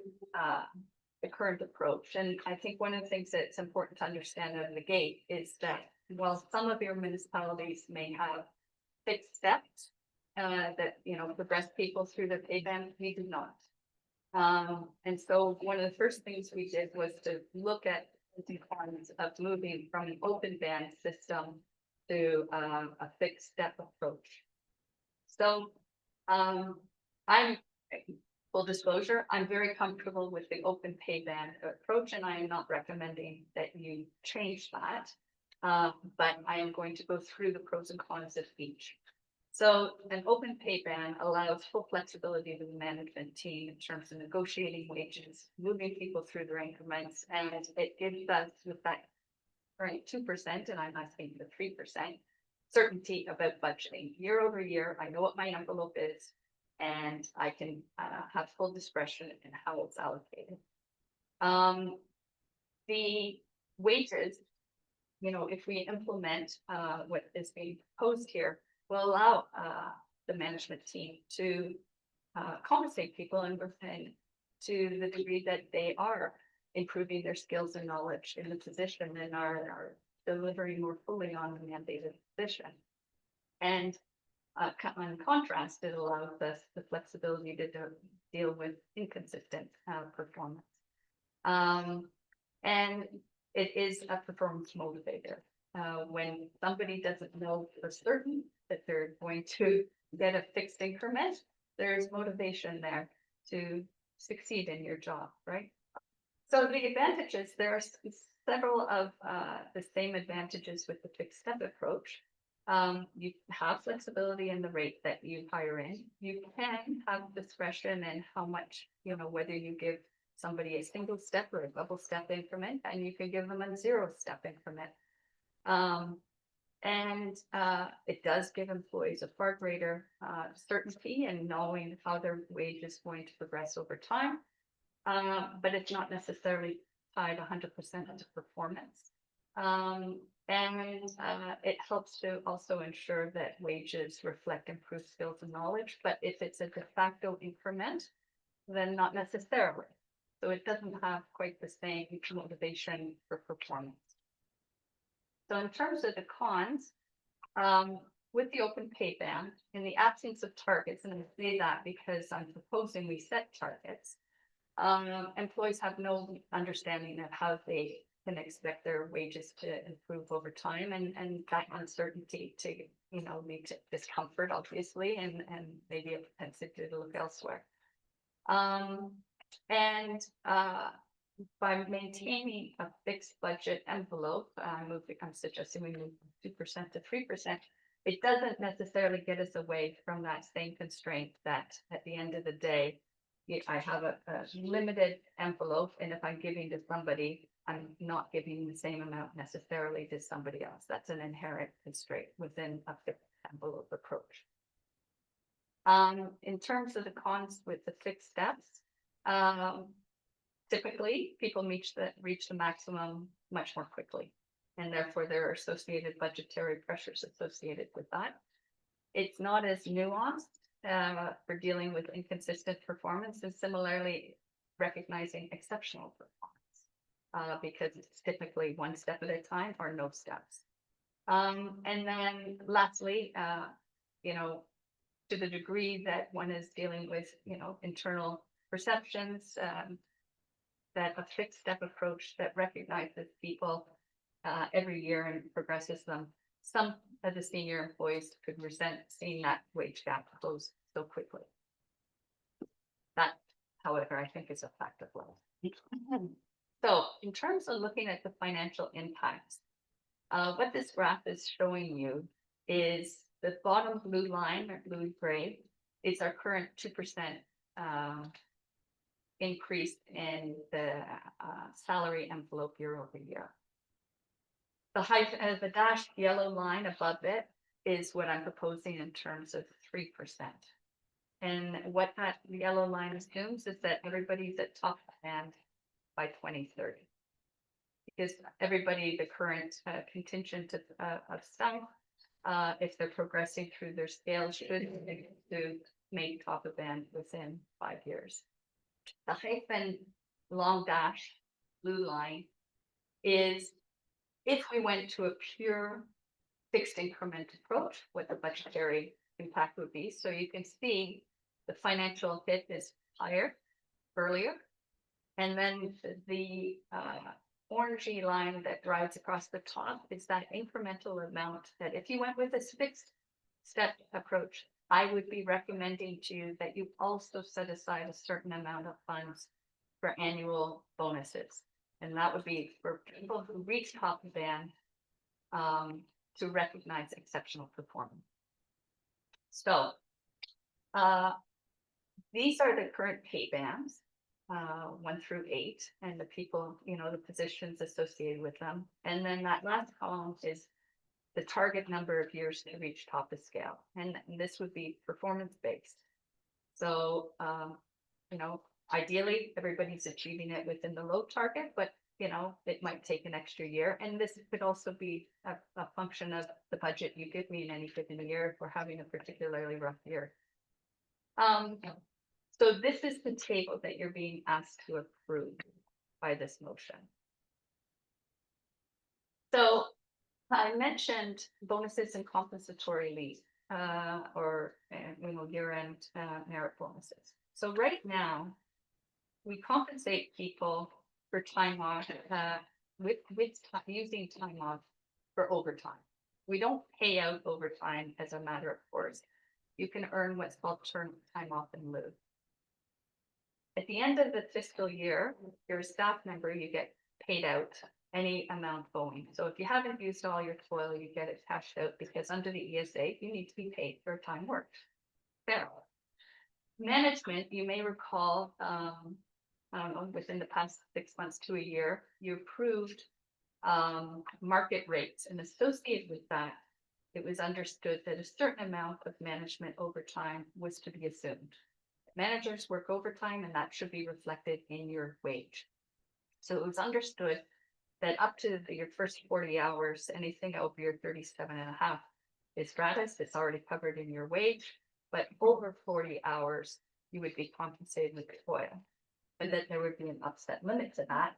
the current approach. And I think one of the things that's important to understand out of the gate is that while some of your municipalities may have fixed steps that, you know, progress people through their pay band, we do not. And so one of the first things we did was to look at the requirements of moving from an open band system to a fixed step approach. So I'm, full disclosure, I'm very comfortable with the open pay band approach, and I am not recommending that you change that. But I am going to go through the pros and cons of each. So an open pay band allows full flexibility to the management team in terms of negotiating wages, moving people through their increments, and it gives us with that current 2%, and I'm asking for 3%, certainty about budgeting. Year over year, I know what my envelope is, and I can have full discretion in how it's allocated. The wages, you know, if we implement what is being proposed here, will allow the management team to compensate people and to the degree that they are improving their skills and knowledge in the position and are delivering more fully on the mandated position. And in contrast, it allows us the flexibility to deal with inconsistent performance. And it is a performance motivator. When somebody doesn't know for certain that they're going to get a fixed increment, there's motivation there to succeed in your job, right? So the advantages, there are several of the same advantages with the fixed step approach. You have flexibility in the rate that you hire in. You can have discretion in how much, you know, whether you give somebody a single step or a double step increment, and you can give them a 0 step increment. It does give employees a far greater certainty in knowing how their wage is going to progress over time. But it's not necessarily tied 100% to performance. It helps to also ensure that wages reflect improved skills and knowledge, but if it's a de facto increment, then not necessarily. So it doesn't have quite the same motivation for performance. So in terms of the cons, with the open pay band, in the absence of targets, and I say that because I'm proposing we set targets, employees have no understanding of how they can expect their wages to improve over time, and that uncertainty to, you know, lead to discomfort, obviously, and maybe a propensity to look elsewhere. By maintaining a fixed budget envelope, I'm suggesting we move from 2% to 3%. It doesn't necessarily get us away from that same constraint that at the end of the day, I have a limited envelope, and if I'm giving to somebody, I'm not giving the same amount necessarily to somebody else. That's an inherent constraint within a fixed envelope approach. In terms of the cons with the fixed steps, typically people reach the maximum much more quickly, and therefore there are associated budgetary pressures associated with that. It's not as nuanced for dealing with inconsistent performance and similarly recognizing exceptional performance. Because it's typically one step at a time or no steps. And then lastly, you know, to the degree that one is dealing with, you know, internal perceptions, that a fixed step approach that recognizes people every year and progresses them. Some of the senior employees could resent seeing that wage gap close so quickly. That, however, I think is a fact of life. So in terms of looking at the financial impacts, what this graph is showing you is the bottom blue line or blue gray is our current 2% increase in the salary envelope year over year. The dashed yellow line above it is what I'm proposing in terms of 3%. And what that yellow line assumes is that everybody's at top band by 2030. Because everybody, the current contingent of staff, if they're progressing through their scale, should to make top of band within 5 years. The hyphen long dash blue line is if we went to a pure fixed increment approach, what the budgetary impact would be. So you can see the financial hit is higher earlier. And then the orangey line that rides across the top is that incremental amount that if you went with this fixed step approach, I would be recommending to you that you also set aside a certain amount of funds for annual bonuses. And that would be for people who reach top of band to recognize exceptional performance. So these are the current pay bands. 1 through 8, and the people, you know, the positions associated with them. And then that last column is the target number of years to reach top of scale. And this would be performance based. So, you know, ideally everybody's achieving it within the low target, but you know, it might take an extra year. And this could also be a function of the budget you give me in any given year if we're having a particularly rough year. So this is the table that you're being asked to approve by this motion. So I mentioned bonuses and compensatory leave, or you know, year-end merit bonuses. So right now, we compensate people for time off using time off for overtime. We don't pay out overtime as a matter of course. You can earn what's called time off in lieu. At the end of the fiscal year, you're a staff member, you get paid out any amount owing. So if you haven't used all your toil, you get it cashed out because under the ESA, you need to be paid for time worked. Fair. Management, you may recall, I don't know, within the past 6 months to a year, you approved market rates, and associated with that, it was understood that a certain amount of management overtime was to be assumed. Managers work overtime and that should be reflected in your wage. So it was understood that up to your first 40 hours, anything over your 37.5 is gratis, it's already covered in your wage, but over 40 hours, you would be compensated with toil. And that there would be an upset limit to that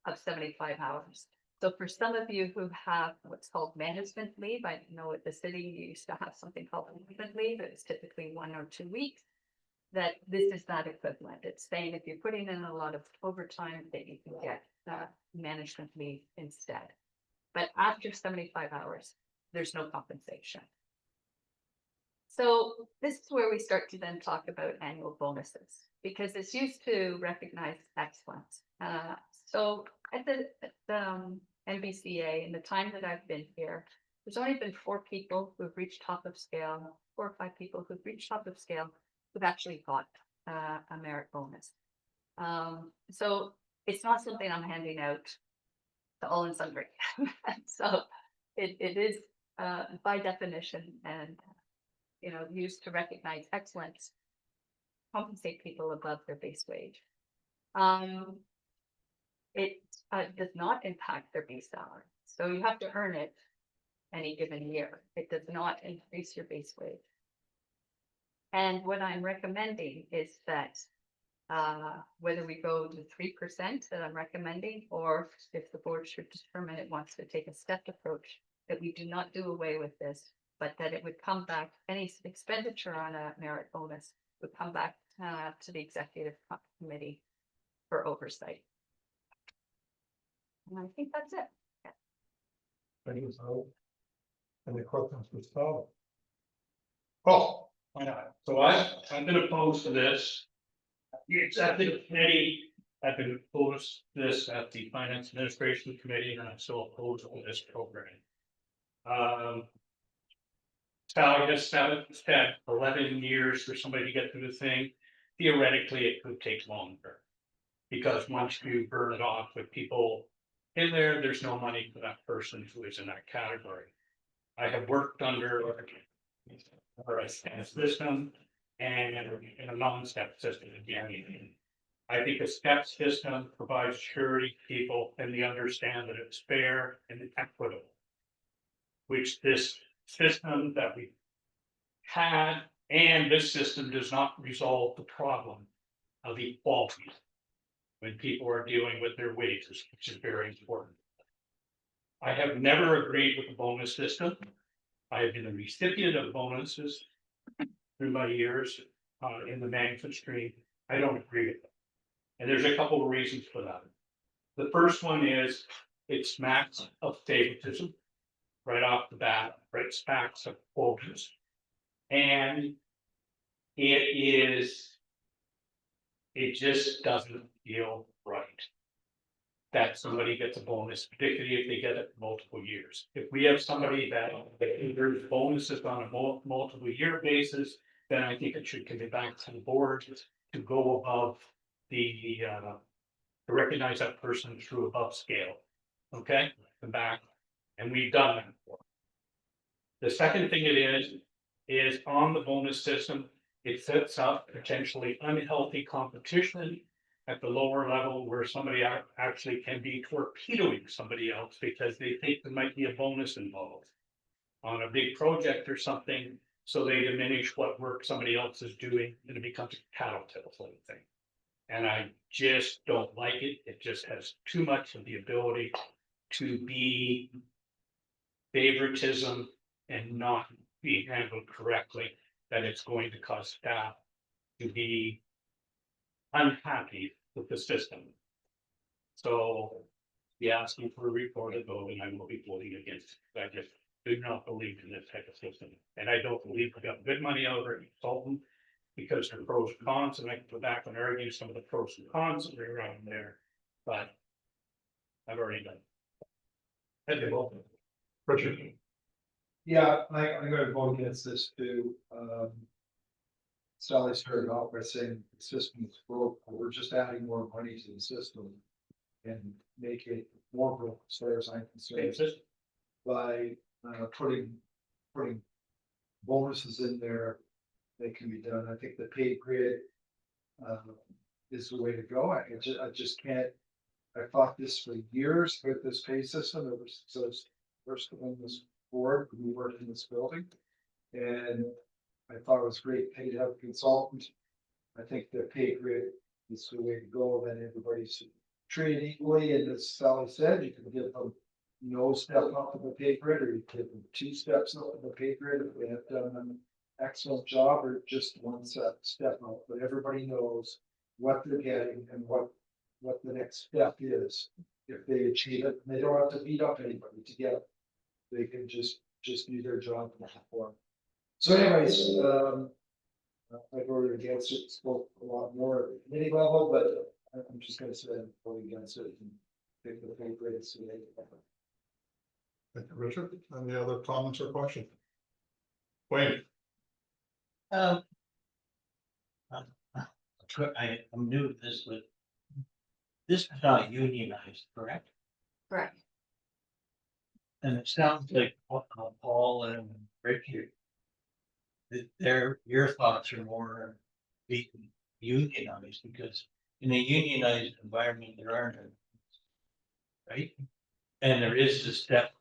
of 75 hours. So for some of you who have what's called management leave, I know at the city you used to have something called management leave, it's typically 1 or 2 weeks, that this is not equivalent. It's saying if you're putting in a lot of overtime that you can get management leave instead. But after 75 hours, there's no compensation. So this is where we start to then talk about annual bonuses, because it's used to recognize excellence. So at the MVCA, in the time that I've been here, there's only been 4 people who've reached top of scale, 4 or 5 people who've reached top of scale who've actually got a merit bonus. So it's not something I'm handing out to all and sundry. So it is by definition and you know used to recognize excellence, compensate people above their base wage. It does not impact their base salary. So you have to earn it any given year. It does not increase your base wage. And what I'm recommending is that whether we go to 3% that I'm recommending, or if the board should determine it wants to take a stepped approach, that we do not do away with this, but that it would come back, any expenditure on a merit bonus would come back to the executive committee for oversight. And I think that's it. Any questions for Scott? Oh, Why not? So I've been opposed to this. The executive committee, I've been opposed to this at the finance administration committee, and I'm still opposed to this program. Sally just said it's had 11 years for somebody to get through the thing. Theoretically, it could take longer. Because once you burn it off with people in there, there's no money for that person who is in that category. I have worked under a step system and in a non-step system again. I think a step system provides surety to people and they understand that it's fair and equitable. Which this system that we had and this system does not resolve the problem of equality. When people are dealing with their wages, which is very important. I have never agreed with the bonus system. I have been a recipient of bonuses through my years in the management stream. I don't agree with them. And there's a couple of reasons for that. The first one is it smacks of favoritism right off the bat, right? Smacks of quotas. And it just doesn't feel right that somebody gets a bonus, particularly if they get it multiple years. If we have somebody that there's bonuses on a multiple year basis, then I think it should come back to the board to go above the to recognize that person through above scale. Okay, come back, and we've done that before. The second thing it is on the bonus system. It sets up potentially unhealthy competition at the lower level where somebody actually can be torpedoing somebody else because they think there might be a bonus involved on a big project or something. So they diminish what work somebody else is doing and it becomes a tattletale sort of thing. And I just don't like it. It just has too much of the ability to be favoritism and not be handled correctly. That it's going to cause staff to be unhappy with the system. So be asking for a recorded vote and I will be voting against it. I just do not believe in this type of system. And I don't believe we got good money out of it consultant because there are pros and cons, and I can go back and argue some of the pros and cons that are around there. But I've already done. Richard. Yeah, I'm gonna vote against this too. Sally started off by saying the system is broke, but we're just adding more money to the system. And make it more broke as far as I'm concerned. By putting bonuses in there, they can be done. I think the pay grid is the way to go. I just can't. I fought this for years with this pay system. It was first on this board when we worked in this building, and I thought it was great pay to have a consultant. I think the pay grid is the way to go. Then everybody's treated equally, and as Sally said, you can give them no step up in the pay grid, or you give them 2 steps up in the pay grid if they have done an excellent job, or just 1 step up. But everybody knows what they're getting and what the next step is. If they achieve it, they don't have to beat up anybody to get it. They can just do their job and perform. So anyways, I voted against it, spoke a lot more at the committee level, but I'm just gonna say I'm voting against it and pick the pay grades. Thank you, Richard. Any other comments or questions? Wayne. I'm new to this, but this is not unionized, correct? Correct. And it sounds like Paul and Richard, your thoughts are more being unionized, because in a unionized environment, there aren't, right? And there is the step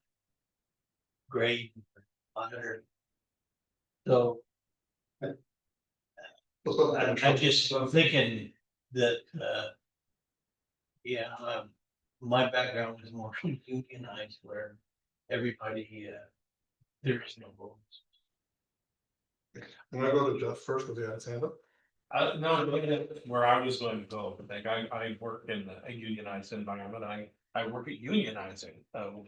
grade under. So I'm just thinking that, yeah, my background is more unionized where everybody, there is no votes. I'm gonna go to Jeff first, because he had his hand up. No, I'm looking at where I was going to go, but like I work in a unionized environment, I work at unionizing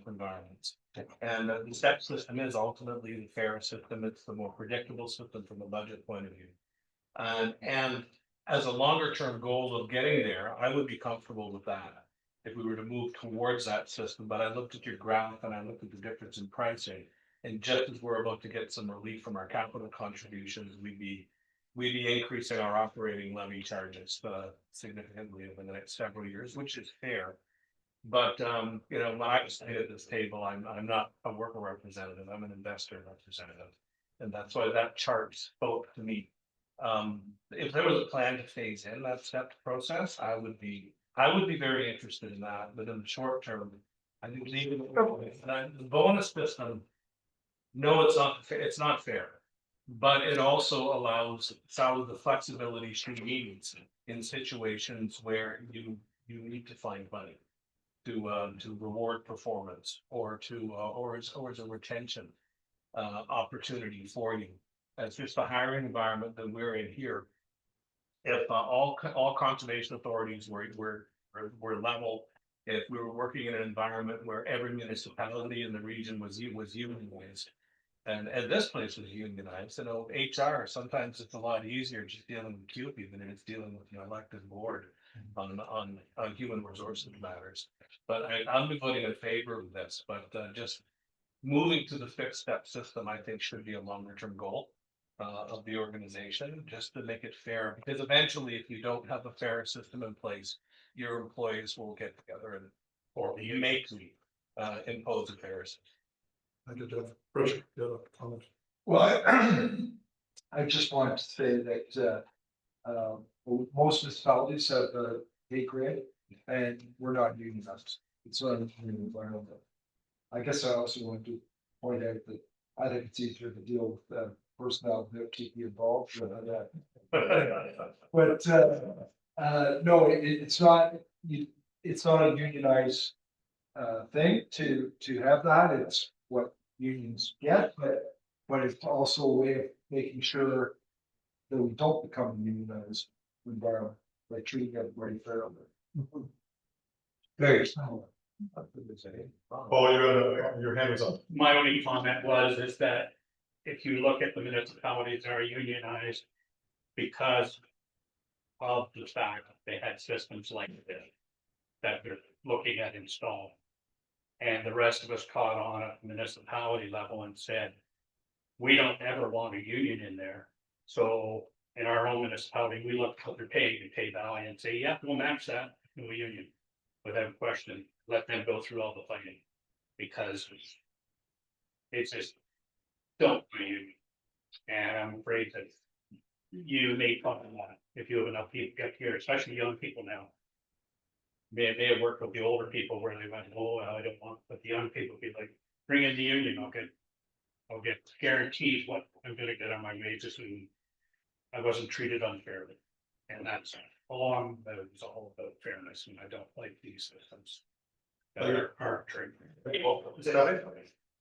environments. And the step system is ultimately the fair system, it's the more predictable system from a budget point of view. And as a longer term goal of getting there, I would be comfortable with that. If we were to move towards that system, but I looked at your graph and I looked at the difference in pricing. And just as we're about to get some relief from our capital contributions, we'd be increasing our operating levy charges significantly over the next several years, which is fair. But you know, when I was sitting at this table, I'm not a worker representative, I'm an investor representative. And that's why that chart spoke to me. If there was a plan to phase in that step process, I would be very interested in that, but in the short term, I think leaving the bonus system. No, it's not fair. But it also allows Sally the flexibility she needs in situations where you need to find money. To reward performance or as a retention opportunity for you. It's just the hiring environment that we're in here. If all conservation authorities were level, if we were working in an environment where every municipality in the region was unionized, and this place was unionized, you know, HR, sometimes it's a lot easier just dealing with QP than it is dealing with the elected board on human resources matters. But I'm voting in favor of this, but just moving to the fixed step system, I think should be a longer term goal of the organization, just to make it fair, because eventually if you don't have a fair system in place, your employees will get together and, or you make me impose a fair system. Thank you, Jeff. Rich, you have a comment? Well, I just wanted to say that, most municipalities have a pay grade and we're not unionized. It's not a union environment. I guess I also want to point out that I think it's easier to deal with personnel that keep you involved than that. But no, it's not a unionized thing to have that. It's what unions get, but it's also a way of making sure that we don't become a unionized environment by treating everybody fairly. Very small. Paul, your hand is up. My only comment is that if you look at the municipalities that are unionized, because of the fact that they had systems like this that they're looking at install. And the rest of us caught on at municipality level and said, we don't ever want a union in there. So in our own municipality, we look at their pay and pay value and say, yeah, we'll match that to a union without question. Let them go through all the fighting, because it's just don't do a union. And I'm afraid that you may find that if you have enough people get here, especially young people now. They have worked with the older people where they went, oh, I don't want, but the young people be like, bring in the union, I'll get guaranteed what I'm gonna get on my wages, and I wasn't treated unfairly. And that's all it's all about fairness, and I don't like these systems that are arbitrary.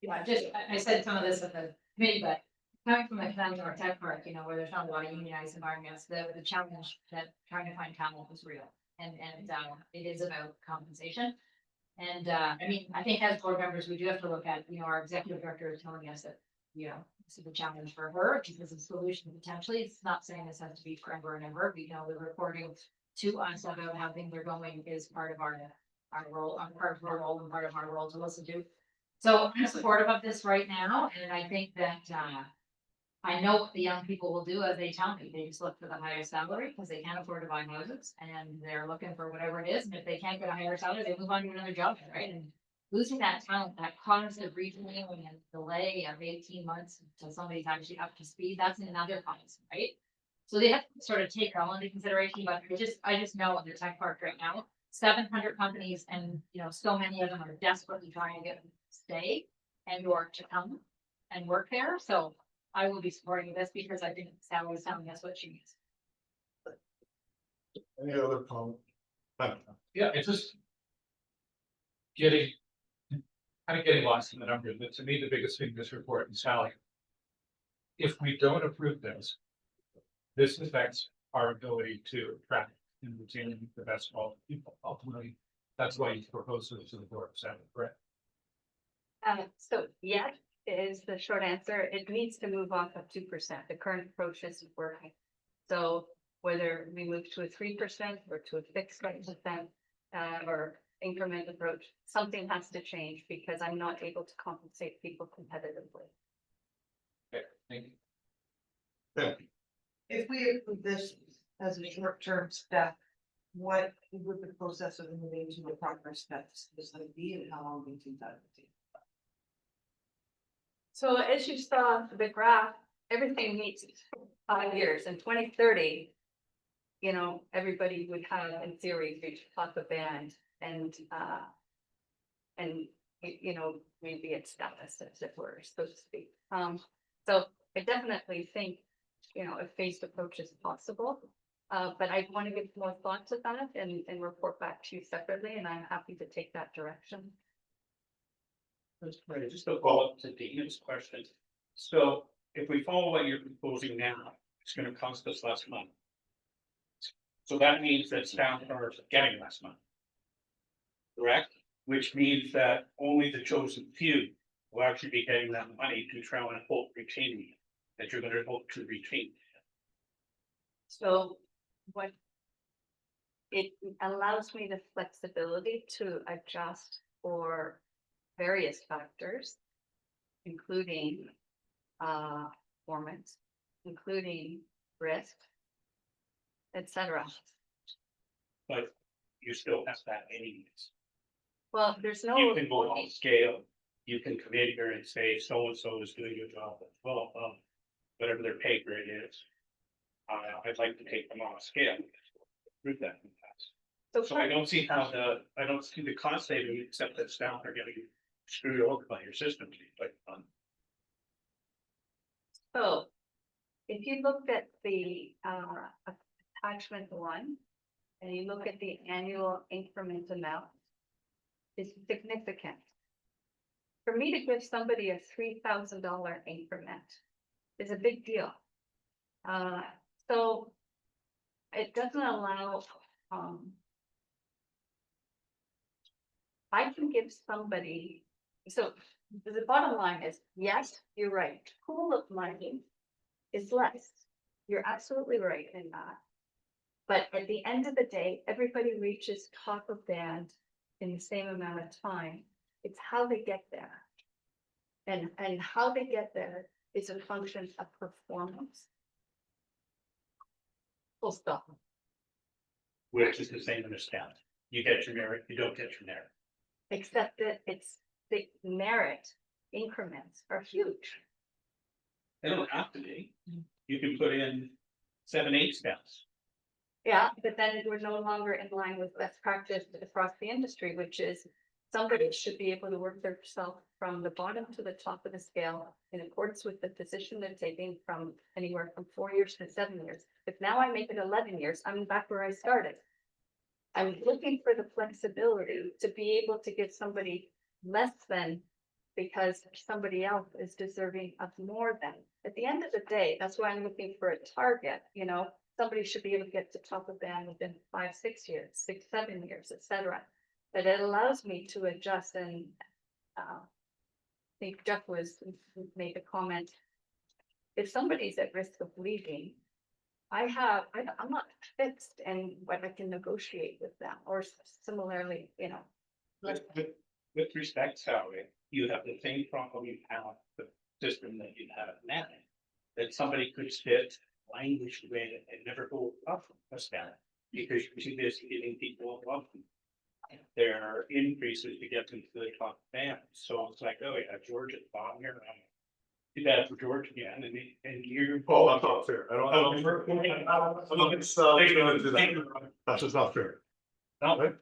Yeah, I said some of this at the committee, but coming from the Canadian or tech park, you know, where there's not a lot of unionized environments, the challenge that trying to find talent is real. And it is about compensation. And I mean, I think as board members, we do have to look at, you know, our executive director is telling us that, you know, this is a challenge for her because of solution potentially. It's not saying this has to be forever and ever. We know the reporting to us about how things are going is part of our role, part of our role and part of our role to listen to. So I'm supportive of this right now, and I think that I know what the young people will do as they tell me. They just look for the highest salary because they can't afford to buy houses and they're looking for whatever it is. And if they can't get a higher salary, they move on to another job, right? And losing that talent, that constant retooling and delay of 18 months until somebody's actually up to speed, that's another cost, right? So they have to sort of take all into consideration, but I just know in the tech park right now, 700 companies and, you know, so many of them are desperately trying to get them to stay and or to come and work there. So I will be supporting this because I think Sally was telling us what she needs. Any other comment? Yeah, it's just. Getting. Kind of getting lost in the numbers, but to me, the biggest thing in this report is how. If we don't approve this. This affects our ability to attract and retain the best quality people, ultimately, that's why you propose this to the board, is that correct? So yes, is the short answer. It needs to move off of 2%. The current approach isn't working. So whether we move to a 3% or to a fixed 5%, or increment approach, something has to change because I'm not able to compensate people competitively. Okay, thank you. Yeah, If we approve this as a short-term step, what would the process of moving to the proper steps is going to be and how long do you think that would take? So as you saw the graph, everything needs 5 years. In 2030, you know, everybody would have in theory reached top of band and you know, maybe it's status as it were, so to speak. So I definitely think, you know, a phased approach is possible. But I want to give more thought to that and report back to you separately, and I'm happy to take that direction. That's great. Just a follow-up to Dana's question. So if we follow what you're proposing now, it's gonna cost us less money. So that means that staff are getting less money. Correct? Which means that only the chosen few will actually be getting that money to try and hope retaining it, that you're gonna hope to retain. So what it allows me the flexibility to adjust for various factors, including performance, including risk, etc. But you still have that anyways. Well, there's no. You can go on scale, you can come in here and say, so-and-so is doing a job as well, whatever their pay grade is. I'd like to take them on a scale. Prove that in the past. So I don't see how I don't see the cost saving, except that staff are getting screwed over by your system. So if you looked at the attachment 1 and you look at the annual increment amount, it's significant. For me to give somebody a $3,000 increment is a big deal. So it doesn't allow, I can give somebody, so the bottom line is, yes, you're right, pool of money is less. You're absolutely right in that. But at the end of the day, everybody reaches top of band in the same amount of time. It's how they get there. And how they get there is a function of performance. Full stop. Which is the same in a staff. You get your merit, you don't get your merit. Except that it's the merit increments are huge. They don't have to be. You can put in 7, 8 steps. Yeah, but then we're no longer in line with best practice across the industry, which is somebody should be able to work themselves from the bottom to the top of the scale in accordance with the position they're taking from anywhere from 4 years to 7 years. If now I make it 11 years, I'm back where I started. I'm looking for the flexibility to be able to give somebody less than because somebody else is deserving of more than. At the end of the day, that's why I'm looking for a target, you know, somebody should be able to get to top of band within 5, 6 years, 6, 7 years, etc. But it allows me to adjust and I think Jeff made a comment. If somebody's at risk of leaving, I'm not fixed in what I can negotiate with them, or similarly, you know. With respect, Sally, you have the same problem you have with the system that you have now. That somebody could sit, languish away and never go up a step because you're too busy getting people above them. There are increases to get them to the top band. So it's like, oh yeah, George at the bottom here. Too bad for George again, and you're. Oh, that's not fair. I don't, that's just not fair. No, Right?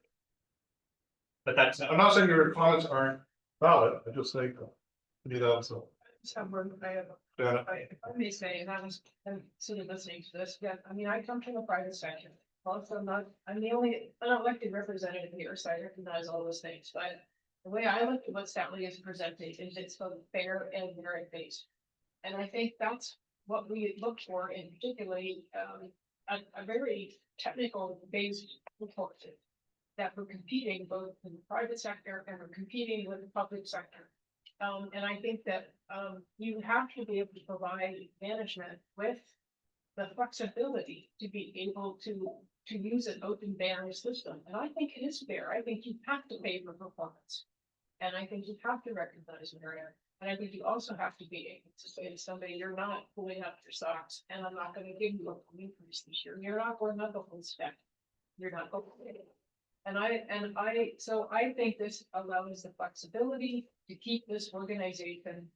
but that's. I'm not saying your comments aren't valid, I just think, you know, so. Yeah. I may say, and I'm sort of listening to this, yeah, I mean, I come from a private sector. Also, I'm the only unelected representative here, so I recognize all those things, but the way I look at what Stanley is presenting is it's both fair and merit based. And I think that's what we look for in particularly, a very technical based report. That we're competing both in the private sector and we're competing with the public sector. And I think that, you have to be able to provide management with the flexibility to be able to use an open banner system. And I think it is fair. I think you have to pay for performance. And I think you have to recognize merit. And I think you also have to be able to say to somebody, you're not pulling up your socks and I'm not gonna give you a full increase this year. You're not going up a full step. You're not going to. So I think this allows the flexibility to keep this organization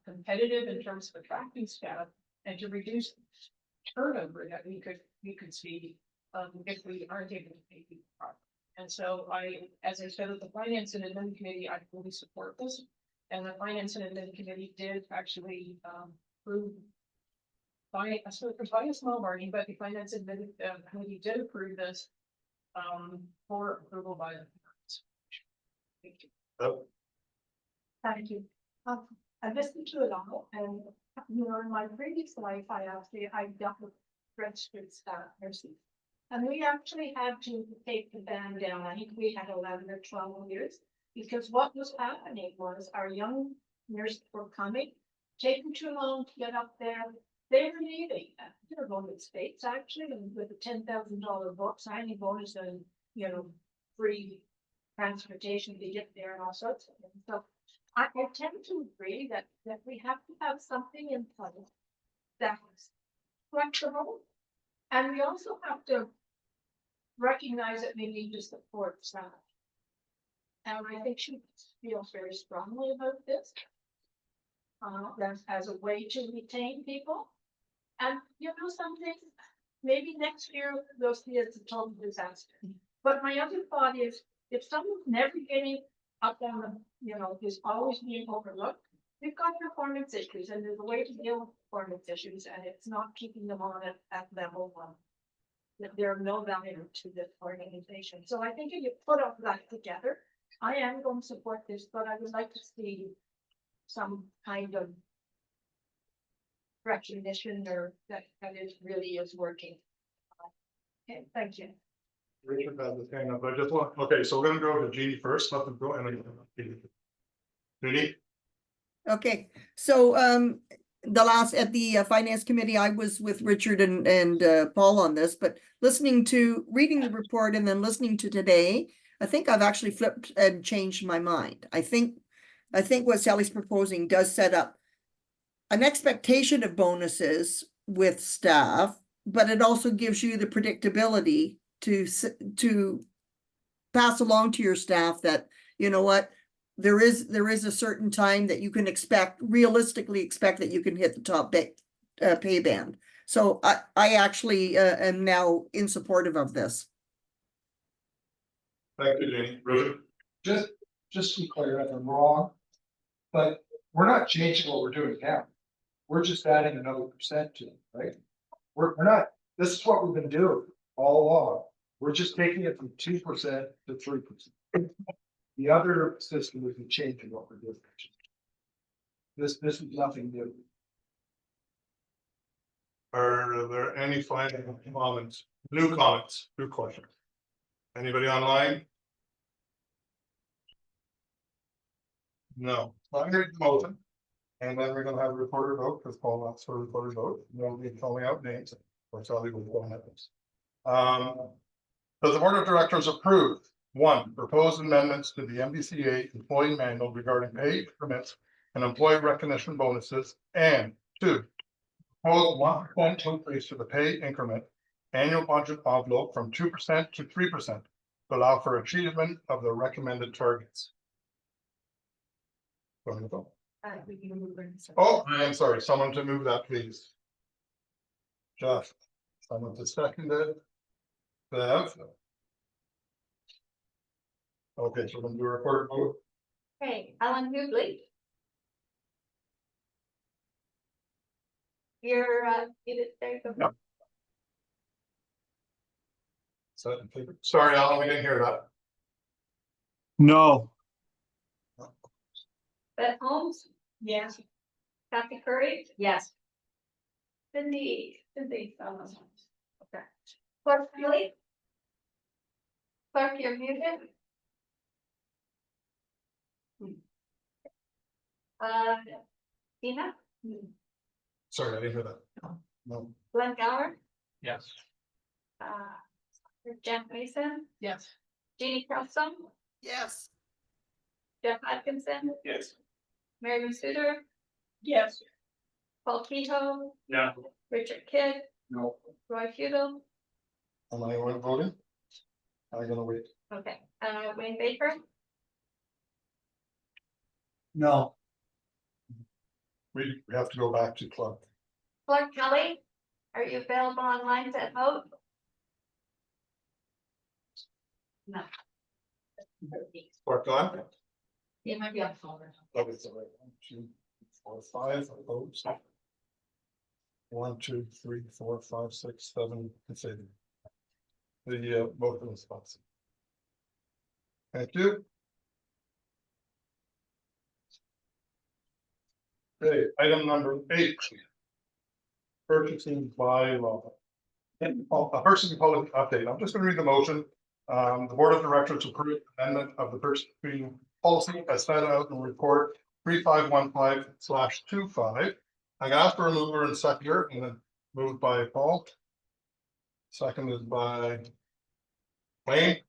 competitive in terms of attracting staff and to reduce turnover that we could see if we aren't able to pay people properly. And so as I said, at the Finance and Admin Committee, I fully support this. And the Finance and Admin Committee did actually approve by a small margin, but the Finance and Admin Committee did approve this for approval by the parents. Thank you. Thank you. I listened to it all and, in my previous life, I dealt with registered staff nurses. And we actually had to take the ban down. I think we had 11 or 12 years because what was happening was our young nurses were coming, taking too long to get up there. They were leaving. They were going to the States actually, and with a $10,000 book signing bonus and, free transportation to get there and all sorts of things. So I tend to agree that we have to have something in place that's flexible. And we also have to recognize that we need to support staff. And I think she feels very strongly about this. As a way to retain people. And something, maybe next year we'll see it's a total disaster. But my other thought is, if someone's never getting up on the, is always being overlooked, we've got performance issues and there's a way to deal with performance issues and it's not keeping them on at level one. That they're no value to this organization. So I think if you put all that together, I am going to support this, but I would like to see some kind of recognition or that it really is working. Okay, thank you. Richard has his hand up, but I just want, okay, so we're gonna go to Jeannie first, let them go and then. Judy? Okay, so at the Finance Committee, I was with Richard and Paul on this, but reading the report and then listening to today, I think I've actually flipped and changed my mind. I think what Sally's proposing does set up an expectation of bonuses with staff, but it also gives you the predictability to pass along to your staff that, there is a certain time that you can realistically expect that you can hit the top pay band. So I actually am now in supportive of this. Thank you, Jeannie. Richard? Just to be clear, if I'm wrong, but we're not changing what we're doing now. We're just adding another percent to it, right? We're not, this is what we've been doing all along. We're just taking it from 2% to 3%. The other system is changing what we're doing. This is nothing new. Are there any final comments, new questions? Anybody online? No, I'm going to motion. And then we're gonna have a reporter vote, because Paul asked for a reporter vote, we'll be calling out names, or Sally will go on this. Does the board of directors approve, 1, proposed amendments to the MVCA employee manual regarding pay increments and employee recognition bonuses, and 2, propose 1% increase to the pay increment annual budget envelope from 2% to 3% to allow for achievement of the recommended targets. Oh, I'm sorry, someone to move that, please. Jeff, someone to second it. Bev. Okay, so we're gonna do a report vote. Hey, Alan Hubley. You're, there you go. Yep. So, sorry, Alan, we didn't hear that. No. Beth Holmes, Yes. Kathy Curry, Yes. Cindy, okay. Clark Kelly. Clark, you're muted. Tina, Sorry, I didn't hear that. No. Glenn Gower, Yes. Jen Mason, Yes. Jeannie Crossom, Yes. Jeff Atkinson, Yes. Mary Suter, Yes. Paul Keto, No. Richard Kidd, No. Roy Feudal, Am I voting? I'm gonna wait. okay, Wayne Baker, No. We have to go back to Clark. Clark Kelly, are you available online to vote? No. Clark gone? It might be on the phone. That is the right one, 2, 4, 5, opposed. 1, 2, 3, 4, 5, 6, 7, in favor. The vote in response. Thank you. Okay, item number 8. Purchasing bylaw. A purchasing policy update. I'm just gonna read the motion. The board of directors approved amendment of the purchasing policy as set out in report 3515/25. I asked for a mover and seconder, and then moved by Paul. Seconded by Wayne.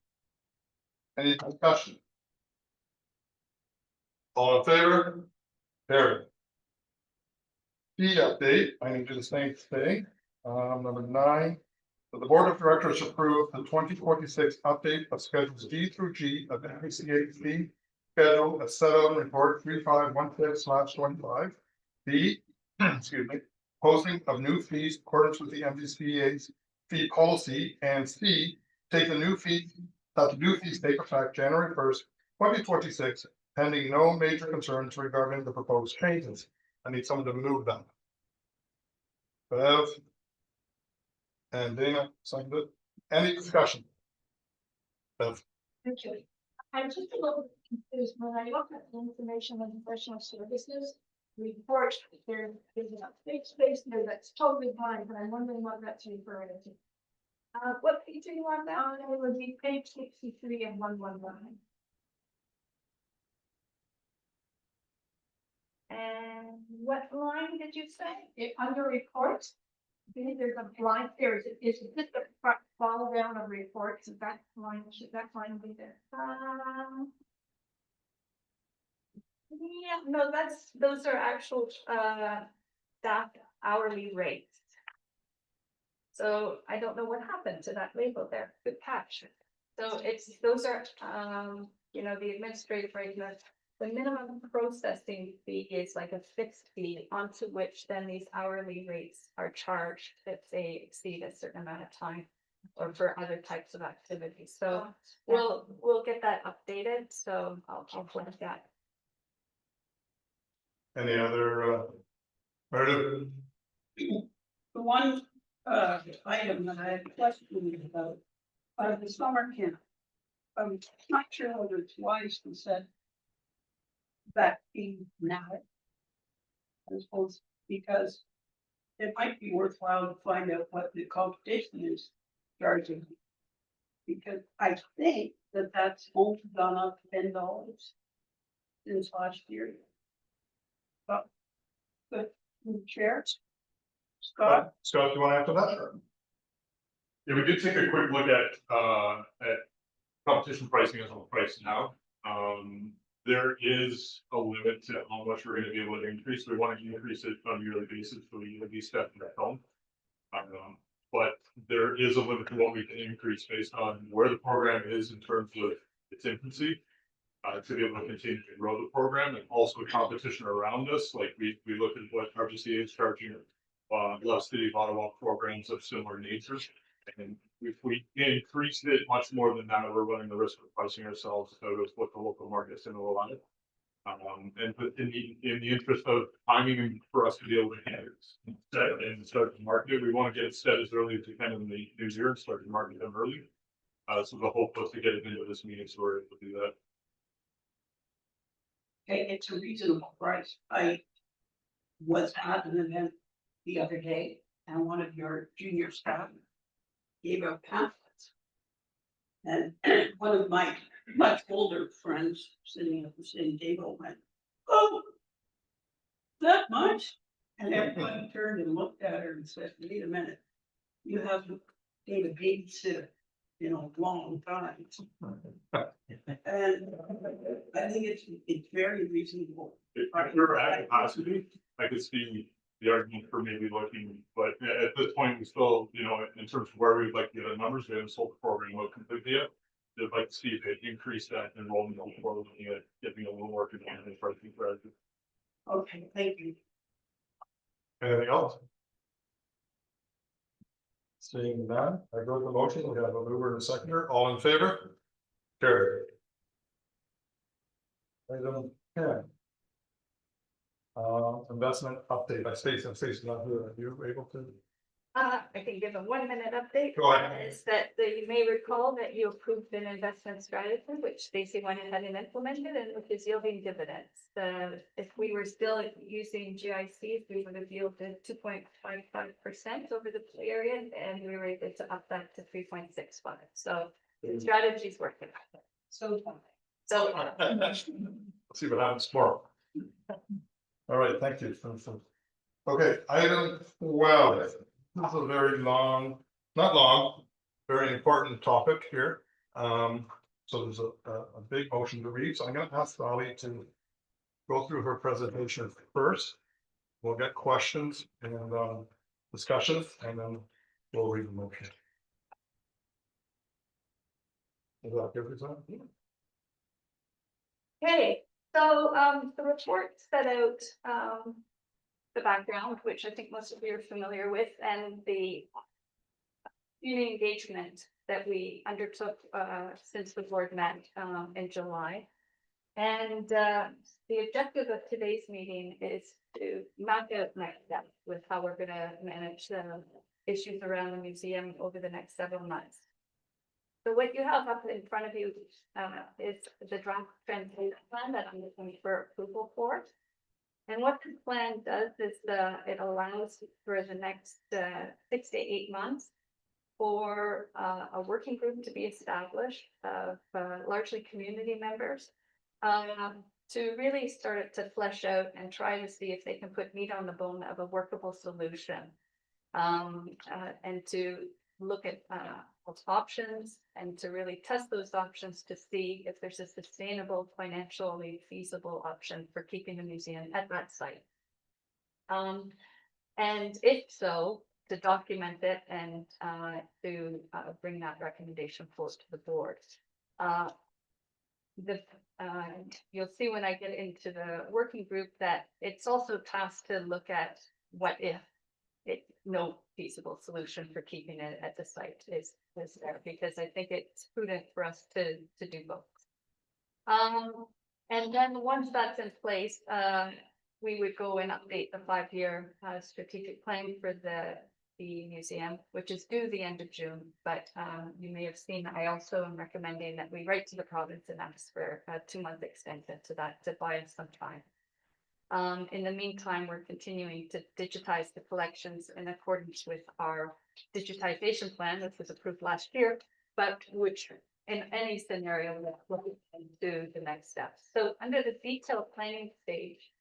Any discussion? All in favor? Carried. Fee update, I need to do the same thing. Number 9. So the board of directors approved the 2026 update of schedules D through G of the MVCA fee schedule as set out in report 3516/25. B, excuse me, posting of new fees in accordance with the MVCA's fee policy, and C, take the new fees take effect January 1st, 2026, pending no major concerns regarding the proposed changes. I need someone to move them. Bev. And Dana, seconded. Any discussion? Bev. Thank you. I'm just a little confused when I look at the information and professional services report, there is a big space there that's totally blank, but I'm wondering what that's referring to. what page are you on now? It would be page 63 and 119. And what line did you say? Under reports, there's a blank there. Is it just a fall down of reports? Is that line, should that line be there? Yeah, no, those are actual, staff hourly rates. So I don't know what happened to that label there, good catch. So those are, the administrative rate, the minimum processing fee is like a fixed fee onto which then these hourly rates are charged if they exceed a certain amount of time or for other types of activities. So we'll get that updated. So I'll put that. Any other, Meredith? The one item that I had questioned about, the summer camp. I'm not sure whether it's wise to set that fee now. I suppose, because it might be worthwhile to find out what the competition is charging. Because I think that that's only gone up $10 since last year. But the chair, Scott. Scott, you want to answer that? Yeah, we did take a quick look at competition pricing as a price now. There is a limit to how much we're gonna be able to increase. We want to increase it on a yearly basis, so we at least have that film. But there is a limit to what we can increase based on where the program is in terms of its infancy. To be able to continue to grow the program, and also competition around us, like we look at what RBCA is charging. Love City of Ottawa programs of similar nature. And if we increased it much more than that, we're running the risk of pricing ourselves out of what the local market's gonna allow. And in the interest of timing for us to be able to set and start to market it, we want to get it set as early as we can in the new year and start to market them early. So the hope was to get it into this meeting, so we're able to do that. Okay, it's a reasonable price. I was at an event the other day and one of your junior staff gave out pamphlets. And one of my much older friends sitting at the same table went, "Oh, that much?" And everyone turned and looked at her and said, "Wait a minute, you haven't paid a babysitter in a long time." And I think it's very reasonable. If we're at capacity, I could see the argument for maybe looking, but at this point, we still, you know, in terms of where we would like to get the numbers, we haven't sold the program out completely yet. I'd like to see if it increase that enrollment before looking at getting a little more competitive pricing strategy. Okay, thank you. Anything else? Seeing none, I go to the motion, we have a mover and a seconder, all in favor? Carried. Item 10. Investment update by Stacy, and Stacy's not here, are you able to? I can give a 1-minute update. Go ahead. Is that you may recall that you approved an investment strategy, which Stacy went ahead and implemented, and which is yielding dividends. If we were still using GICs, we would have yielded 2.55% over the period, and we were able to up that to 3.65. So the strategy's working. So. Let's see what happens tomorrow. All right, thank you. Okay, item 12. This is a very long, not long, very important topic here. So there's a big motion to read, so I'm gonna ask Dolly to go through her presentation first. We'll get questions and discussion, and then we'll read the motion. Is that good with that? Okay, so the report set out the background, which I think most of you are familiar with, and the community engagement that we undertook since the board met in July. And the objective of today's meeting is to map out next steps with how we're going to manage the issues around the museum over the next several months. So what you have up in front of you is the draft transition plan that I'm looking for approval for. And what this plan does is it allows for the next 6 to 8 months for a working group to be established of largely community members to really start to flesh out and try to see if they can put meat on the bone of a workable solution, and to look at options and to really test those options to see if there's a sustainable, financially feasible option for keeping the museum at that site. And if so, to document it and to bring that recommendation forward to the board. You'll see when I get into the working group that it's also tasked to look at what if no feasible solution for keeping it at the site is there, because I think it's prudent for us to do both. And then once that's in place, we would go and update the 5-year strategic plan for the museum, which is due the end of June. But you may have seen, I also am recommending that we write to the province and ask for a 2-month extension to that to buy us some time. In the meantime, we're continuing to digitize the collections in accordance with our digitization plan, which was approved last year, but which in any scenario will do the next steps. So under the detailed planning stage,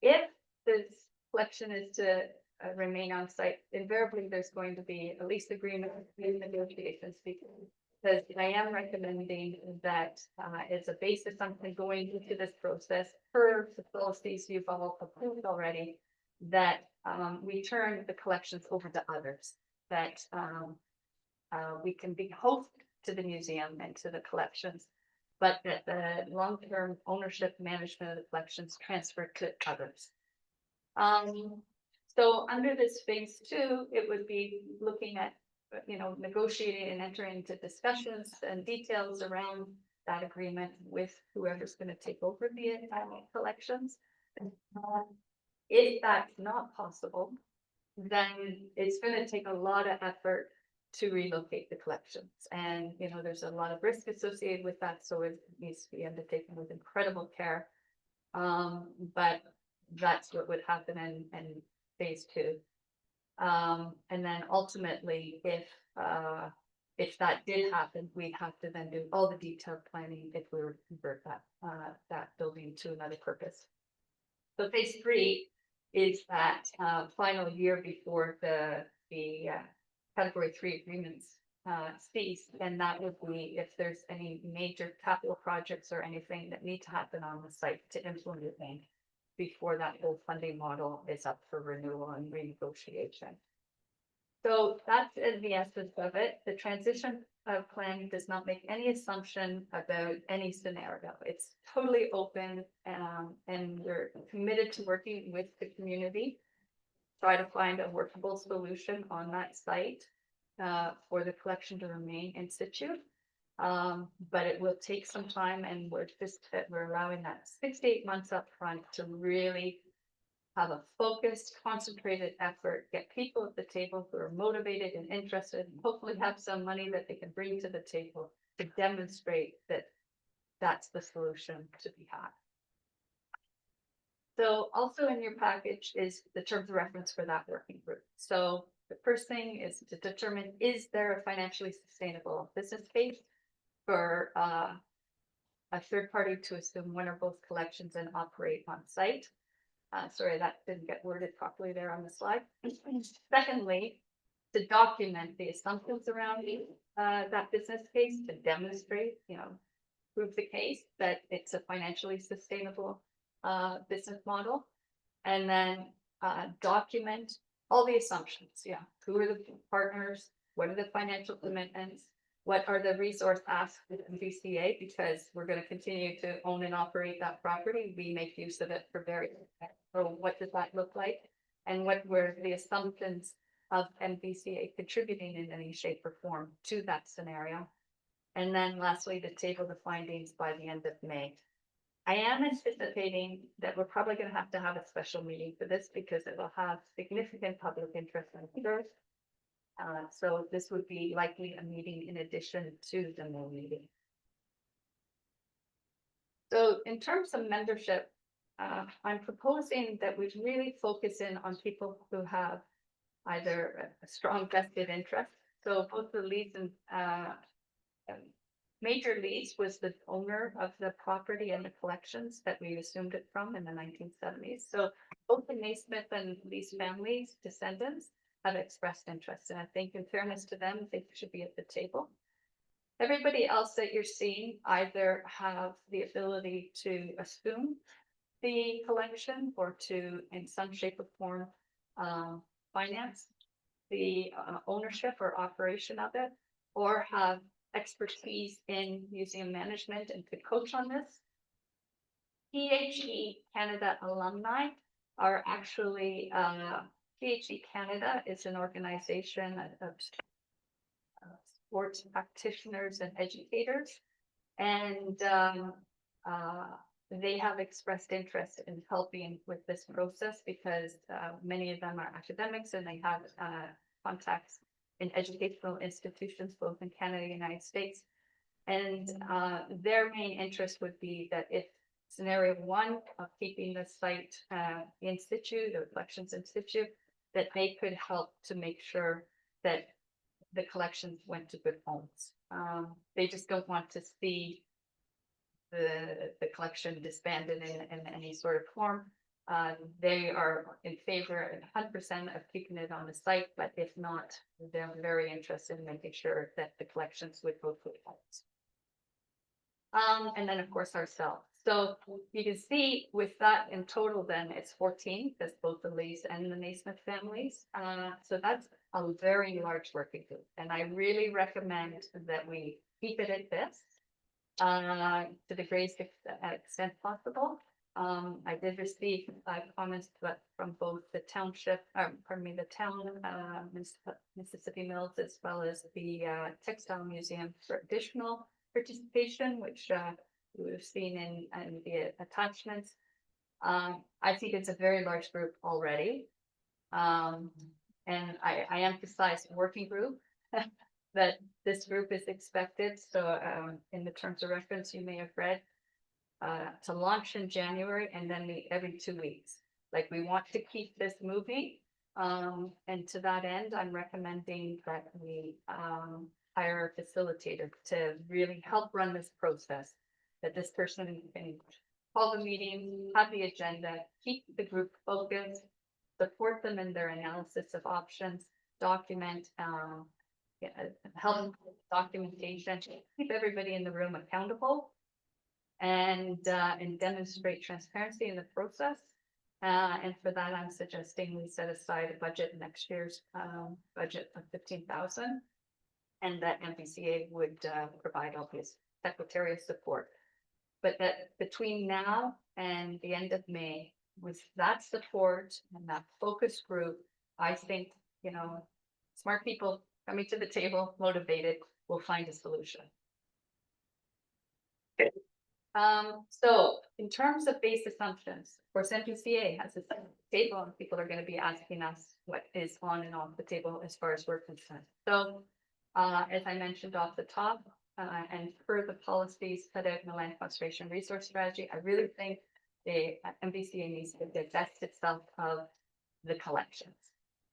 if this collection is to remain on site, invariably there's going to be a lease agreement in negotiations, because I am recommending that as a base assumption going into this process, per the policies you've all approved already, that we turn the collections over to others, that we can be host to the museum and to the collections, but that the long-term ownership management of the collections transferred to others. So under this phase 2, it would be looking at negotiating and entering into discussions and details around that agreement with whoever's going to take over the collections. If that's not possible, then it's going to take a lot of effort to relocate the collections. And, you know, there's a lot of risk associated with that, so it needs to be undertaken with incredible care. But that's what would happen in phase two. And then ultimately, if that did happen, we'd have to then do all the detailed planning if we were to convert that building to another purpose. So phase three is that final year before the category 3 agreements cease, and that would be if there's any major capital projects or anything that need to happen on the site to implement them before that whole funding model is up for renewal and renegotiation. So that's the essence of it. The transition plan does not make any assumption about any scenario. It's totally open, and we're committed to working with the community, try to find a workable solution on that site for the collection to remain in situ. But it will take some time, and we're allowing that 6 to 8 months up front to really have a focused, concentrated effort, get people at the table who are motivated and interested, and hopefully have some money that they can bring to the table to demonstrate that that's the solution to be had. So also in your package is the terms of reference for that working group. So the first thing is to determine, is there a financially sustainable business case for a third party to assume one or both collections and operate on site? Sorry, that didn't get worded properly there on the slide. Secondly, to document the assumptions around that business case to demonstrate, you know, prove the case that it's a financially sustainable business model. And then document all the assumptions. Yeah, who are the partners? What are the financial commitments? What are the resource asks with MVCA? Because we're going to continue to own and operate that property. We make use of it for various. So what does that look like? And what were the assumptions of MVCA contributing in any shape or form to that scenario? And then lastly, to table the findings by the end of May. I am anticipating that we're probably going to have a special meeting for this because it will have significant public interest in it. So this would be likely a meeting in addition to the May meeting. So in terms of membership, I'm proposing that we really focus in on people who have either a strong vested interest. So both the leads and Major Lease was the owner of the property and the collections that we assumed it from in the 1970s. So both the Naismith and Lease families, descendants, have expressed interest. And I think in fairness to them, they should be at the table. Everybody else that you're seeing either have the ability to assume the collection or to, in some shape or form, finance the ownership or operation of it, or have expertise in museum management and could coach on this. PHE Canada alumni are actually, PHE Canada is an organization of sports practitioners and educators, and they have expressed interest in helping with this process because many of them are academics and they have contacts in educational institutions, both in Canada and the United States. And their main interest would be that if scenario one of keeping the site in situ, the collections in situ, that they could help to make sure that the collections went to good homes. They just don't want to see the collection disbanded in any sort of form. They are in favor 100% of keeping it on the site, but if not, they're very interested in making sure that the collections would go to good homes. And then of course ourselves. So you can see with that in total, then it's 14, because both the Lees and the Naismith families. So that's a very large working group. And I really recommend that we keep it at this to the greatest extent possible. I did receive comments from both the township, the town, Mississippi Mills, as well as the Textile Museum for additional participation, which we've seen in the attachments. I think it's a very large group already. And I emphasize working group that this group is expected, so in the terms of reference, you may have read, to launch in January and then meet every 2 weeks. Like, we want to keep this moving. And to that end, I'm recommending that we hire a facilitator to really help run this process. That this person can call the meeting, have the agenda, keep the group focused, support them in their analysis of options, document, help documentation, keep everybody in the room accountable, and demonstrate transparency in the process. And for that, I'm suggesting we set aside a budget, next year's budget of 15,000, and that MVCA would provide obvious secretarial support. But that between now and the end of May, with that support and that focus group, I think, smart people coming to the table, motivated, will find a solution. So in terms of base assumptions, of course, MVCA has a table, and people are going to be asking us what is on and off the table as far as we're concerned. So as I mentioned off the top, and per the policies set out in the land conservation resource strategy, I really think the MVCA needs to divest itself of the collections.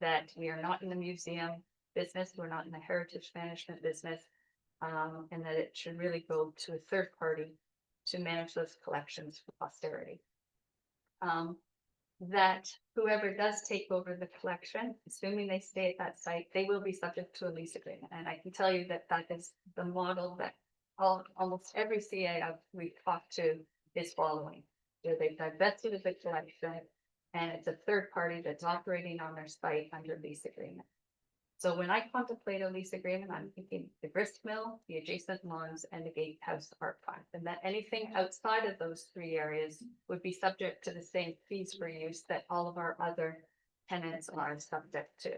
That we are not in the museum business, we're not in the heritage management business, and that it should really go to a third party to manage those collections for posterity. That whoever does take over the collection, assuming they stay at that site, they will be subject to a lease agreement. And I can tell you that that is the model that almost every CA we've talked to is following. Where they've divested of the collection, and it's a third party that's operating on their site under lease agreement. So when I contemplate a lease agreement, I'm thinking the grist mill, the adjacent lawns, and the gatehouse archive, and that anything outside of those 3 areas would be subject to the same fees for use that all of our other tenants are subject to.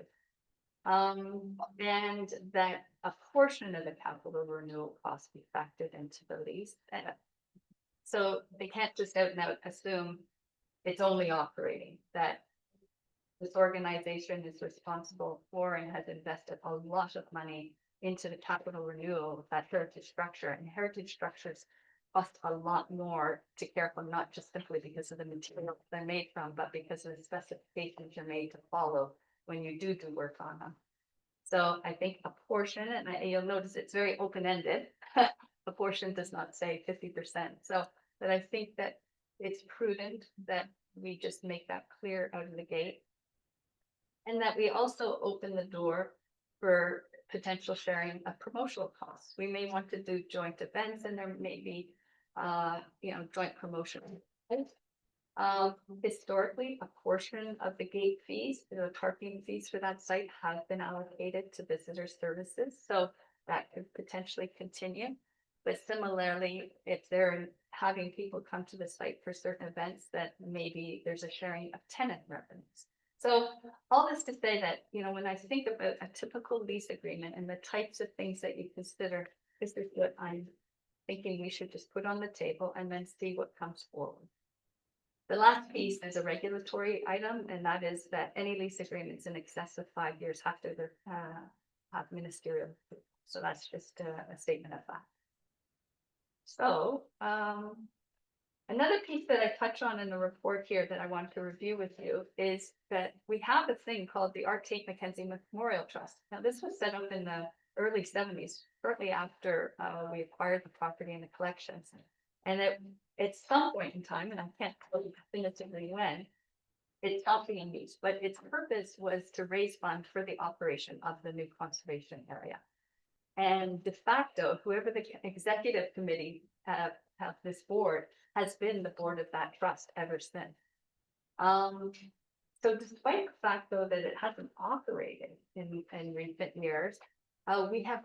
And that a portion of the capital renewal cost be factored into the lease. So they can't just out and out assume it's only operating, that this organization is responsible for and has invested a lot of money into the capital renewal of that heritage structure. And heritage structures cost a lot more to care for, not just simply because of the material they're made from, but because of the specifications you're made to follow when you do work on them. So I think a portion, and you'll notice it's very open-ended. A portion does not say 50%. So, but I think that it's prudent that we just make that clear out of the gate. And that we also open the door for potential sharing of promotional costs. We may want to do joint events, and there may be, joint promotion. Historically, a portion of the gate fees, the parking fees for that site, have been allocated to visitor services, so that could potentially continue. But similarly, if they're having people come to the site for certain events, that maybe there's a sharing of tenant revenues. So all this to say that, when I think about a typical lease agreement and the types of things that you consider, this is what I'm thinking we should just put on the table and then see what comes forward. The last piece is a regulatory item, and that is that any lease agreements in excess of 5 years have to have ministerial approval. So that's just a statement of fact. So another piece that I touch on in the report here that I want to review with you is that we have a thing called the Art Tate Mackenzie Memorial Trust. Now, this was set up in the early 70s, shortly after we acquired the property and the collections. And at some point in time, and I can't tell you definitively when, it stopped being used, but its purpose was to raise funds for the operation of the new conservation area. And de facto, whoever the executive committee of this board has been the board of that trust ever since. So despite the fact, though, that it hasn't operated in recent years, we have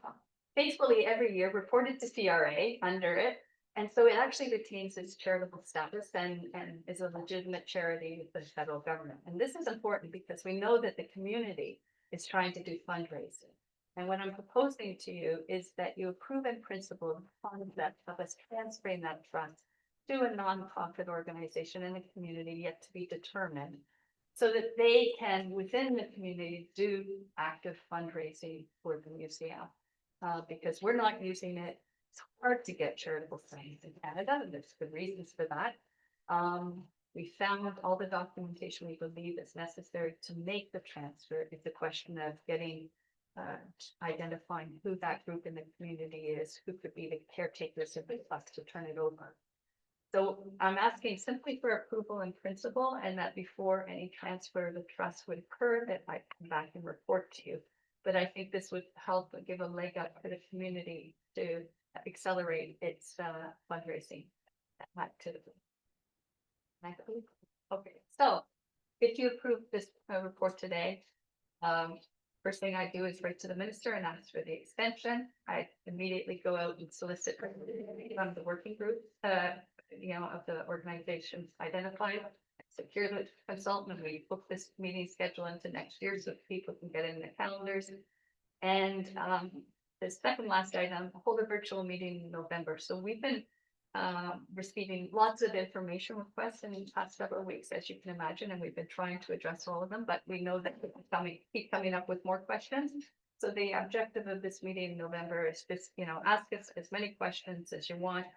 faithfully every year reported to CRA under it. And so it actually retains its charitable status and is a legitimate charity with the federal government. And this is important because we know that the community is trying to do fundraising. And what I'm proposing to you is that you approve in principle the concept of us transferring that trust to a nonprofit organization in the community yet to be determined, so that they can, within the community, do active fundraising for the museum. because we're not using it. It's hard to get charitable signs in Canada, and there's good reasons for that. We found all the documentation we believe is necessary to make the transfer. It's a question of getting, identifying who that group in the community is, who could be the caretakers of the trust to turn it over. So I'm asking simply for approval in principle, and that before any transfer of the trust would occur, that I come back and report to you. But I think this would help give a leg up to the community to accelerate its fundraising activity. Okay, so if you approve this report today, first thing I do is write to the minister and ask for the extension. I immediately go out and solicit from the working group, you know, of the organizations identified, secure the consultant, and we book this meeting schedule into next year so people can get in the calendars. And the second last item, hold a virtual meeting in November. So we've been receiving lots of information requests in the past several weeks, as you can imagine, and we've been trying to address all of them, but we know that people keep coming up with more questions. So the objective of this meeting in November is just, you know, ask us as many questions as you want.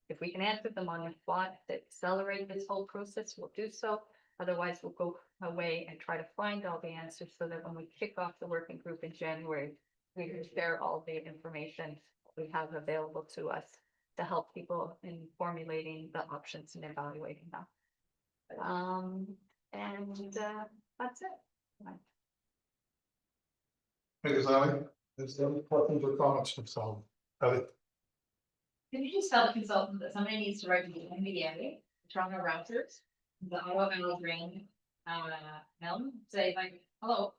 If we can answer them on the spot to accelerate this whole process, we'll do so. Otherwise, we'll go away and try to find all the answers so that when we kick off the working group in January, we can share all the information we have available to us to help people in formulating the options and evaluating them. That's it. Thank you, Sally. Is there any questions or comments from Sally? Ellie? Can you just tell the consultant that somebody needs to write the MVCA, Toronto routers, the Ottawa Valley Drain, Melton, say like, hello.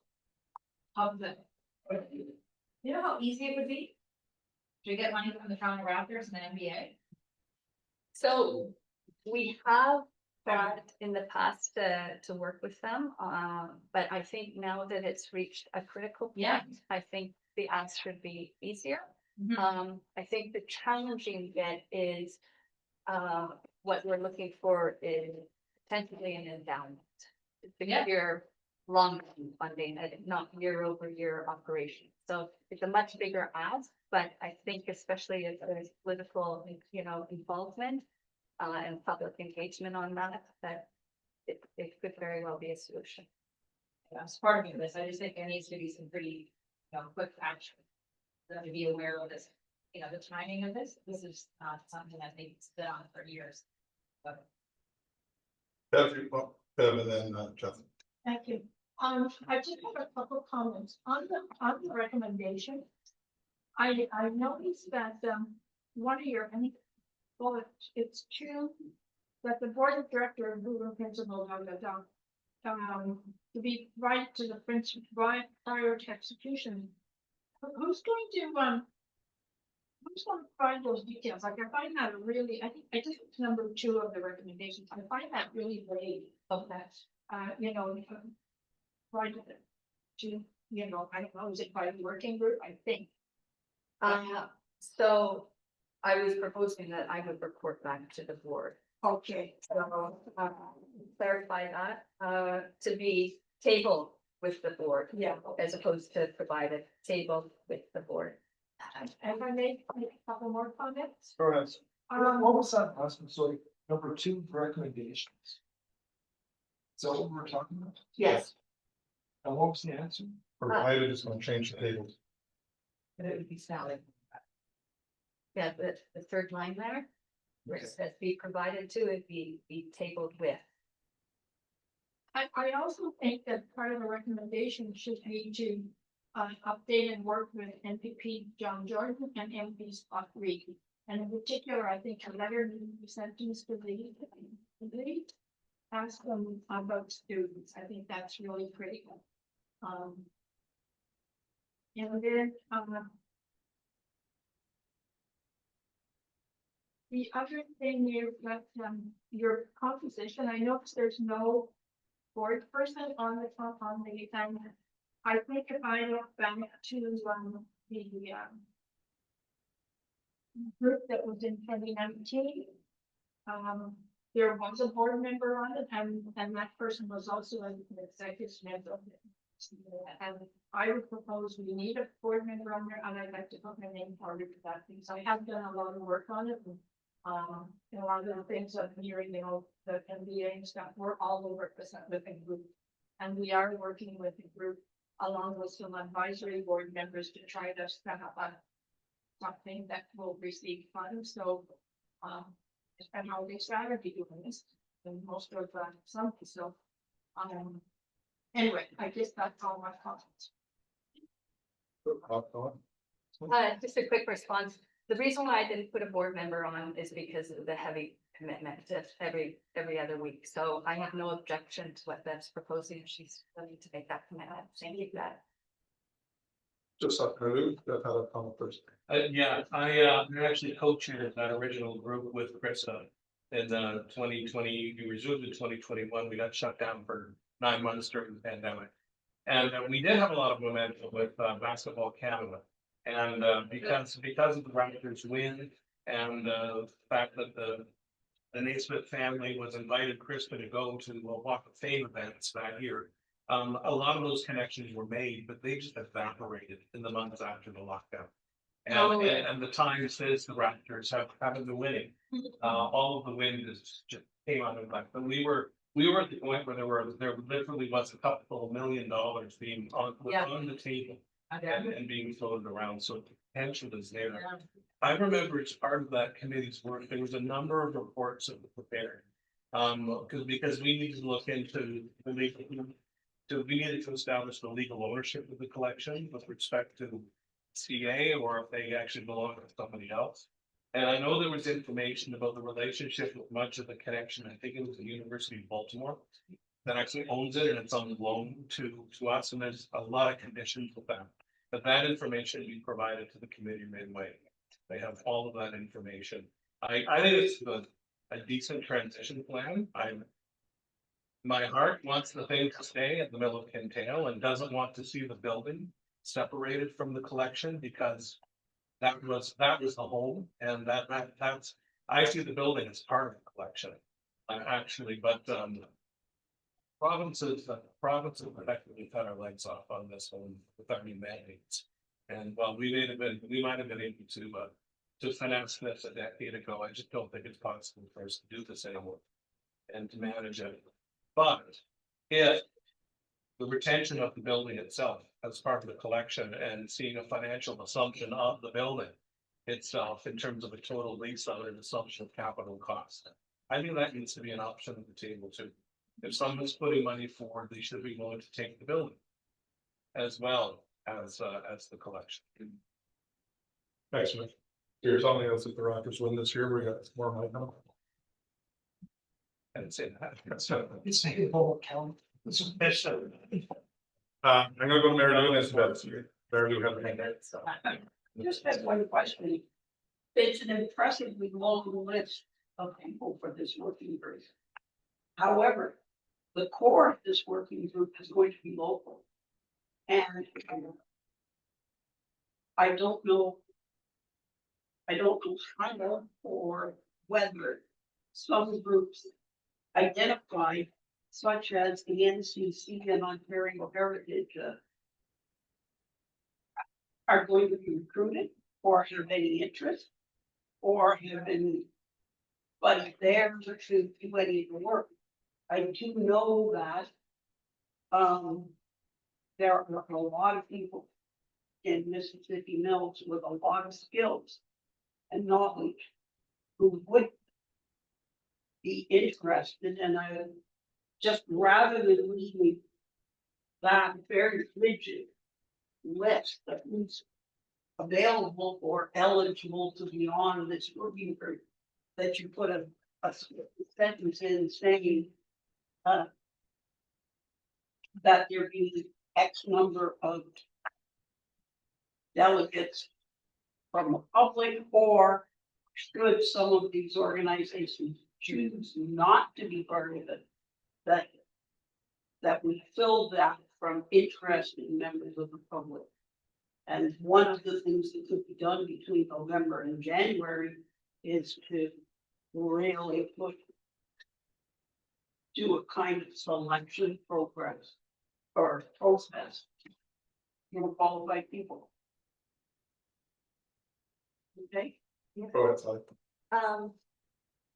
You know how easy it would be to get money from the Toronto Raptors and the NBA? So we have tried in the past to work with them, but I think now that it's reached a critical point, I think the ask should be easier. I think the challenging bit is what we're looking for is potentially an endowment. To get your long-term funding and not year-over-year operation. So it's a much bigger ask, but I think especially if there's political, you know, involvement and public engagement on that, that it could very well be a solution. Yeah, as part of this, I just think there needs to be some pretty, you know, quick action. To be aware of this, you know, the timing of this. This is not something I think it's been on for years. But And then Jeff. Thank you. I just have a couple comments on the recommendation. I noticed that, one of your, I think, well, it's two, that the board of directors, who principal, to be right to the principal, right prior to execution. Who's going to provide those details? Like, I find that really, I think it's number 2 of the recommendations. I find that really vague of that, you know, right to, you know, I don't know, is it by the working group? I think. So I was proposing that I would report back to the board. Okay. So clarify that to be tabled with the board. Yeah. As opposed to provided table with the board. And I make a couple more comments. Go ahead. What was that last one? So number 2 recommendations. So what we're talking about? Yes. And what was the answer? Provided it's gonna change the tables. But it would be salad. Yeah, the third line there, where it says be provided to, it'd be tabled with. I also think that part of the recommendation should be to update and work with NPP John Jordan and MP Scott Reed. And in particular, I think a letter needs to be sent to Mr. Lee. Ask them about students. I think that's really critical. And then the other thing is that your composition, I noticed there's no board person on the I think if I look back to the group that was in 2019, there was a board member on it, and that person was also an executive member. And I would propose we need a board member on there, and I'd like to put my name forward for that, because I have done a lot of work on it. And, a lot of the things I'm hearing, you know, the MBA and stuff, we're all over with a group. And we are working with a group along with some advisory board members to try to set up something that will receive funds, so, and how they started doing this, and most of some, so, anyway, I guess that's all my comments. Just a quick response. The reason why I didn't put a board member on is because of the heavy commitment to every other week. So I have no objection to what Bev's proposing. She's willing to make that commitment. Thank you for that. Just approved, that had a comment first. Yeah, I actually co-chaired that original group with Krista. In 2020, we resumed in 2021, we got shut down for 9 months during the pandemic. And we did have a lot of momentum with Basketball Canada. And because of the Raptors win and the fact that the Naismith family was invited Krista to go to Walk of Fame events that year. A lot of those connections were made, but they just evaporated in the months after the lockdown. And the Times says the Raptors haven't been winning. All of the wind is just came out of that. But we were at the point where there literally was a couple of $1 million being on the table and being floated around. So the potential is there. I remember as part of that committee's work, there was a number of reports that were prepared. Because we needed to look into the legal. We needed to establish the legal ownership of the collection with respect to CA, or if they actually belong to somebody else. And I know there was information about the relationship with much of the connection. I think it was the University of Baltimore that actually owns it, and it's on loan to us. And there's a lot of conditions with that. But that information we provided to the committee midway. They have all of that information. I think it's a decent transition plan. My heart wants the thing to stay at the Mill of Kintail and doesn't want to see the building separated from the collection, because that was the home, and that's I see the building as part of the collection. Actually, but provinces effectively cut our legs off on this one with our new mandates. And while we might have been able to finance this a decade ago, I just don't think it's possible for us to do this anymore and to manage it. But if the retention of the building itself as part of the collection and seeing a financial assumption of the building itself in terms of a total lease on an assumption of capital cost, I think that needs to be an option at the table too. If someone's putting money forward, they should be willing to take the building as well as the collection. Thanks, Mitch. Here's something else that the Raptors win this year, we got more money coming. I didn't say that. It's a whole count. I'm gonna go to Mary Lou and then Beth. Mary Lou had her hand up. I just have one question. It's an impressively long list of people for this working group. However, the core of this working group is going to be local. And I don't know how or whether some groups identified, such as the NCC and Ontario Heritage, are going to be recruited or have any interest or have been there to do any of the work. I do know that there are a lot of people in Mississippi Mills with a lot of skills and knowledge who would be interested, and I just, rather than leaving that very rigid list of who's available or eligible to be on this working group, that you put a sentence in saying that there be X number of delegates from the public, or should some of these organizations choose not to be part of it, that we fill that from interested members of the public. And one of the things that could be done between November and January is to really do a kind of selection program or process. You know, qualified people. Okay, Go ahead, Sally.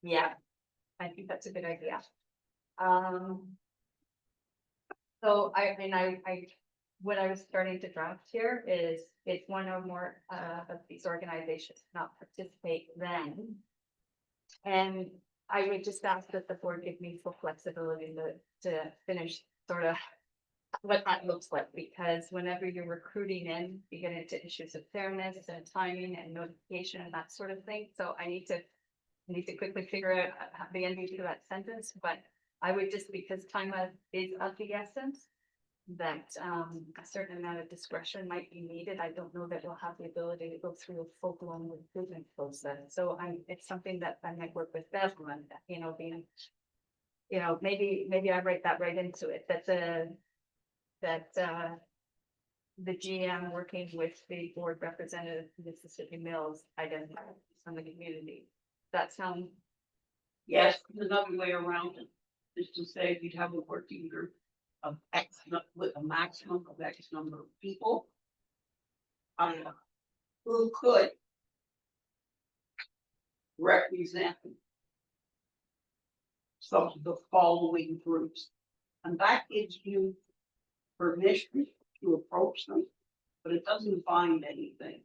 Yeah, I think that's a good idea. So what I was starting to draft here is if one or more of these organizations not participate then. And I would just ask that the board give me full flexibility to finish sort of what that looks like, because whenever you're recruiting in, you get into issues of fairness and timing and notification and that sort of thing. So I need to quickly figure out the ending to that sentence, but I would just, because time is of the essence, that a certain amount of discretion might be needed. I don't know that we'll have the ability to go through a full-blown recruitment process. So it's something that I might work with Bev on, you know, being, you know, maybe I write that right into it, that the GM working with the board representative of Mississippi Mills identify from the community. That sound, yes, another way around it is to say you'd have a working group of X with a maximum of X number of people. Who could represent some of the following groups. And that gives you permission to approach them, but it doesn't bind anything.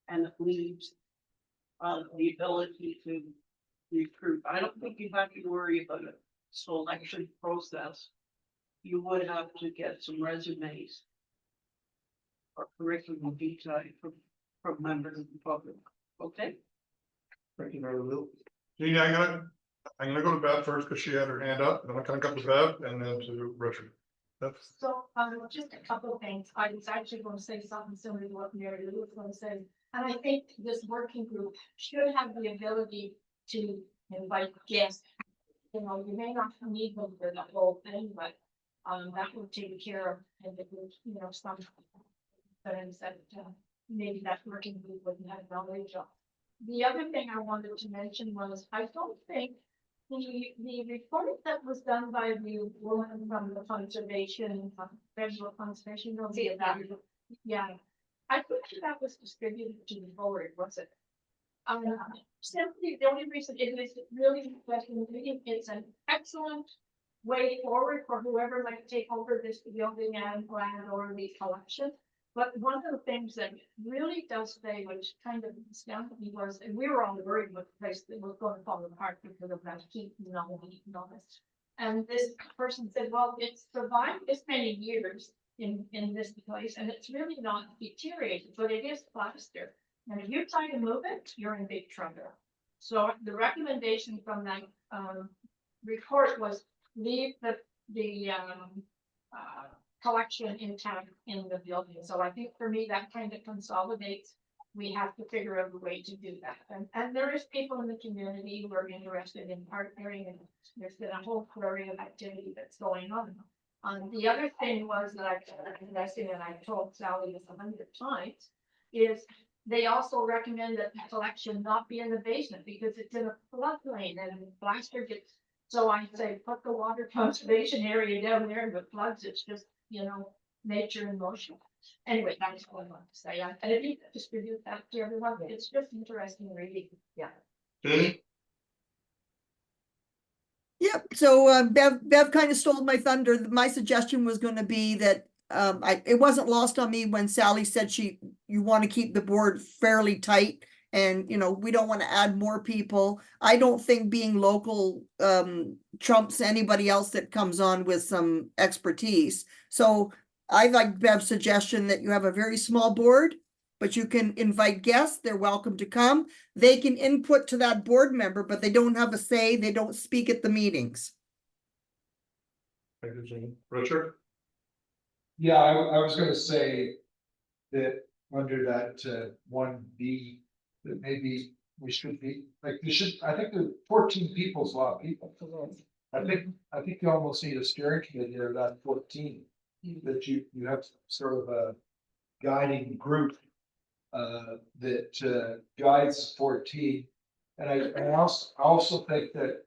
And it leaves the ability to recruit. I don't think you have to worry about a selection process. You would have to get some resumes or curriculum detail from members of the public. Okay? Thank you, Mary Lou. Jeannie, I'm gonna go to Bev first because she had her hand up, and then I'm gonna come to Bev and then to Richard. That's, So, just a couple of things. I was actually going to say something similar to what Mary Lou was going to say. And I think this working group should have the ability to invite guests. You know, you may not need them for the whole thing, but, that will take care of, and it would, you know, some. Things that, maybe that working group wouldn't have knowledge of. The other thing I wanted to mention was, I don't think the report that was done by the woman from the conservation, federal conservation, no, yeah. I think that was distributed to the board, was it? Simply, the only reason it is really interesting, it's an excellent way forward for whoever might take over this building and land or the collection. But one of the things that really does say, which kind of astounded me, was, and we were all worried about the place that was going to fall apart because of that heat and all this. And this person said, well, it's survived this many years in this place, and it's really not deteriorated, but it is plaster. And if you try to move it, you're in big trouble. So the recommendation from that report was leave the collection intact in the building. So I think for me, that kind of consolidates. We have to figure out a way to do that. And there is people in the community who are interested in partnering, and there's been a whole flurry of activity that's going on. The other thing was that I've invested, and I told Sally this 100 times, is they also recommend that the collection not be in the basement because it's in a floodplain and plaster gets. So I say, put the water conservation area down there, and if it floods, it's just, you know, nature in motion. Anyway, that's what I want to say. I didn't distribute that to everyone. It's just interesting reading. Yeah. Jeannie? Yep, so Bev kind of stole my thunder. My suggestion was gonna be that it wasn't lost on me when Sally said you want to keep the board fairly tight. And, you know, we don't want to add more people. I don't think being local trumps anybody else that comes on with some expertise. So I like Bev's suggestion that you have a very small board, but you can invite guests. They're welcome to come. They can input to that board member, but they don't have a say. They don't speak at the meetings. Thank you, Jeannie. Richard? Yeah, I was gonna say that under that 1B, that maybe we should be, like, I think the 14 people is a lot of people. I think you almost need a steering committee of that 14, that you have sort of a guiding group that guides 14. And I also think that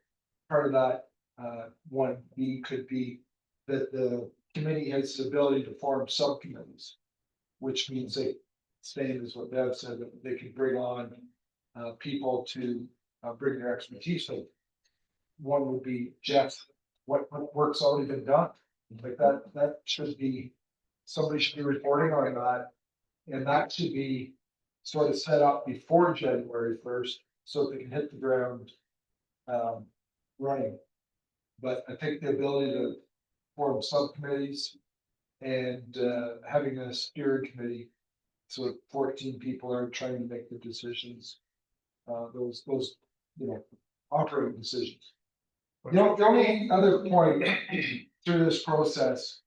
part of that 1B could be that the committee has the ability to form subcommittees. Which means they, same as what Bev said, that they can bring on people to bring their expertise. So one would be Jeff, what work's already been done? Like that should be, somebody should be reporting on that. And that should be sort of set up before January 1st, so they can hit the ground running. But I think the ability to form subcommittees and having a steering committee, so 14 people are trying to make the decisions. Those, you know, operating decisions. The only other point through this process,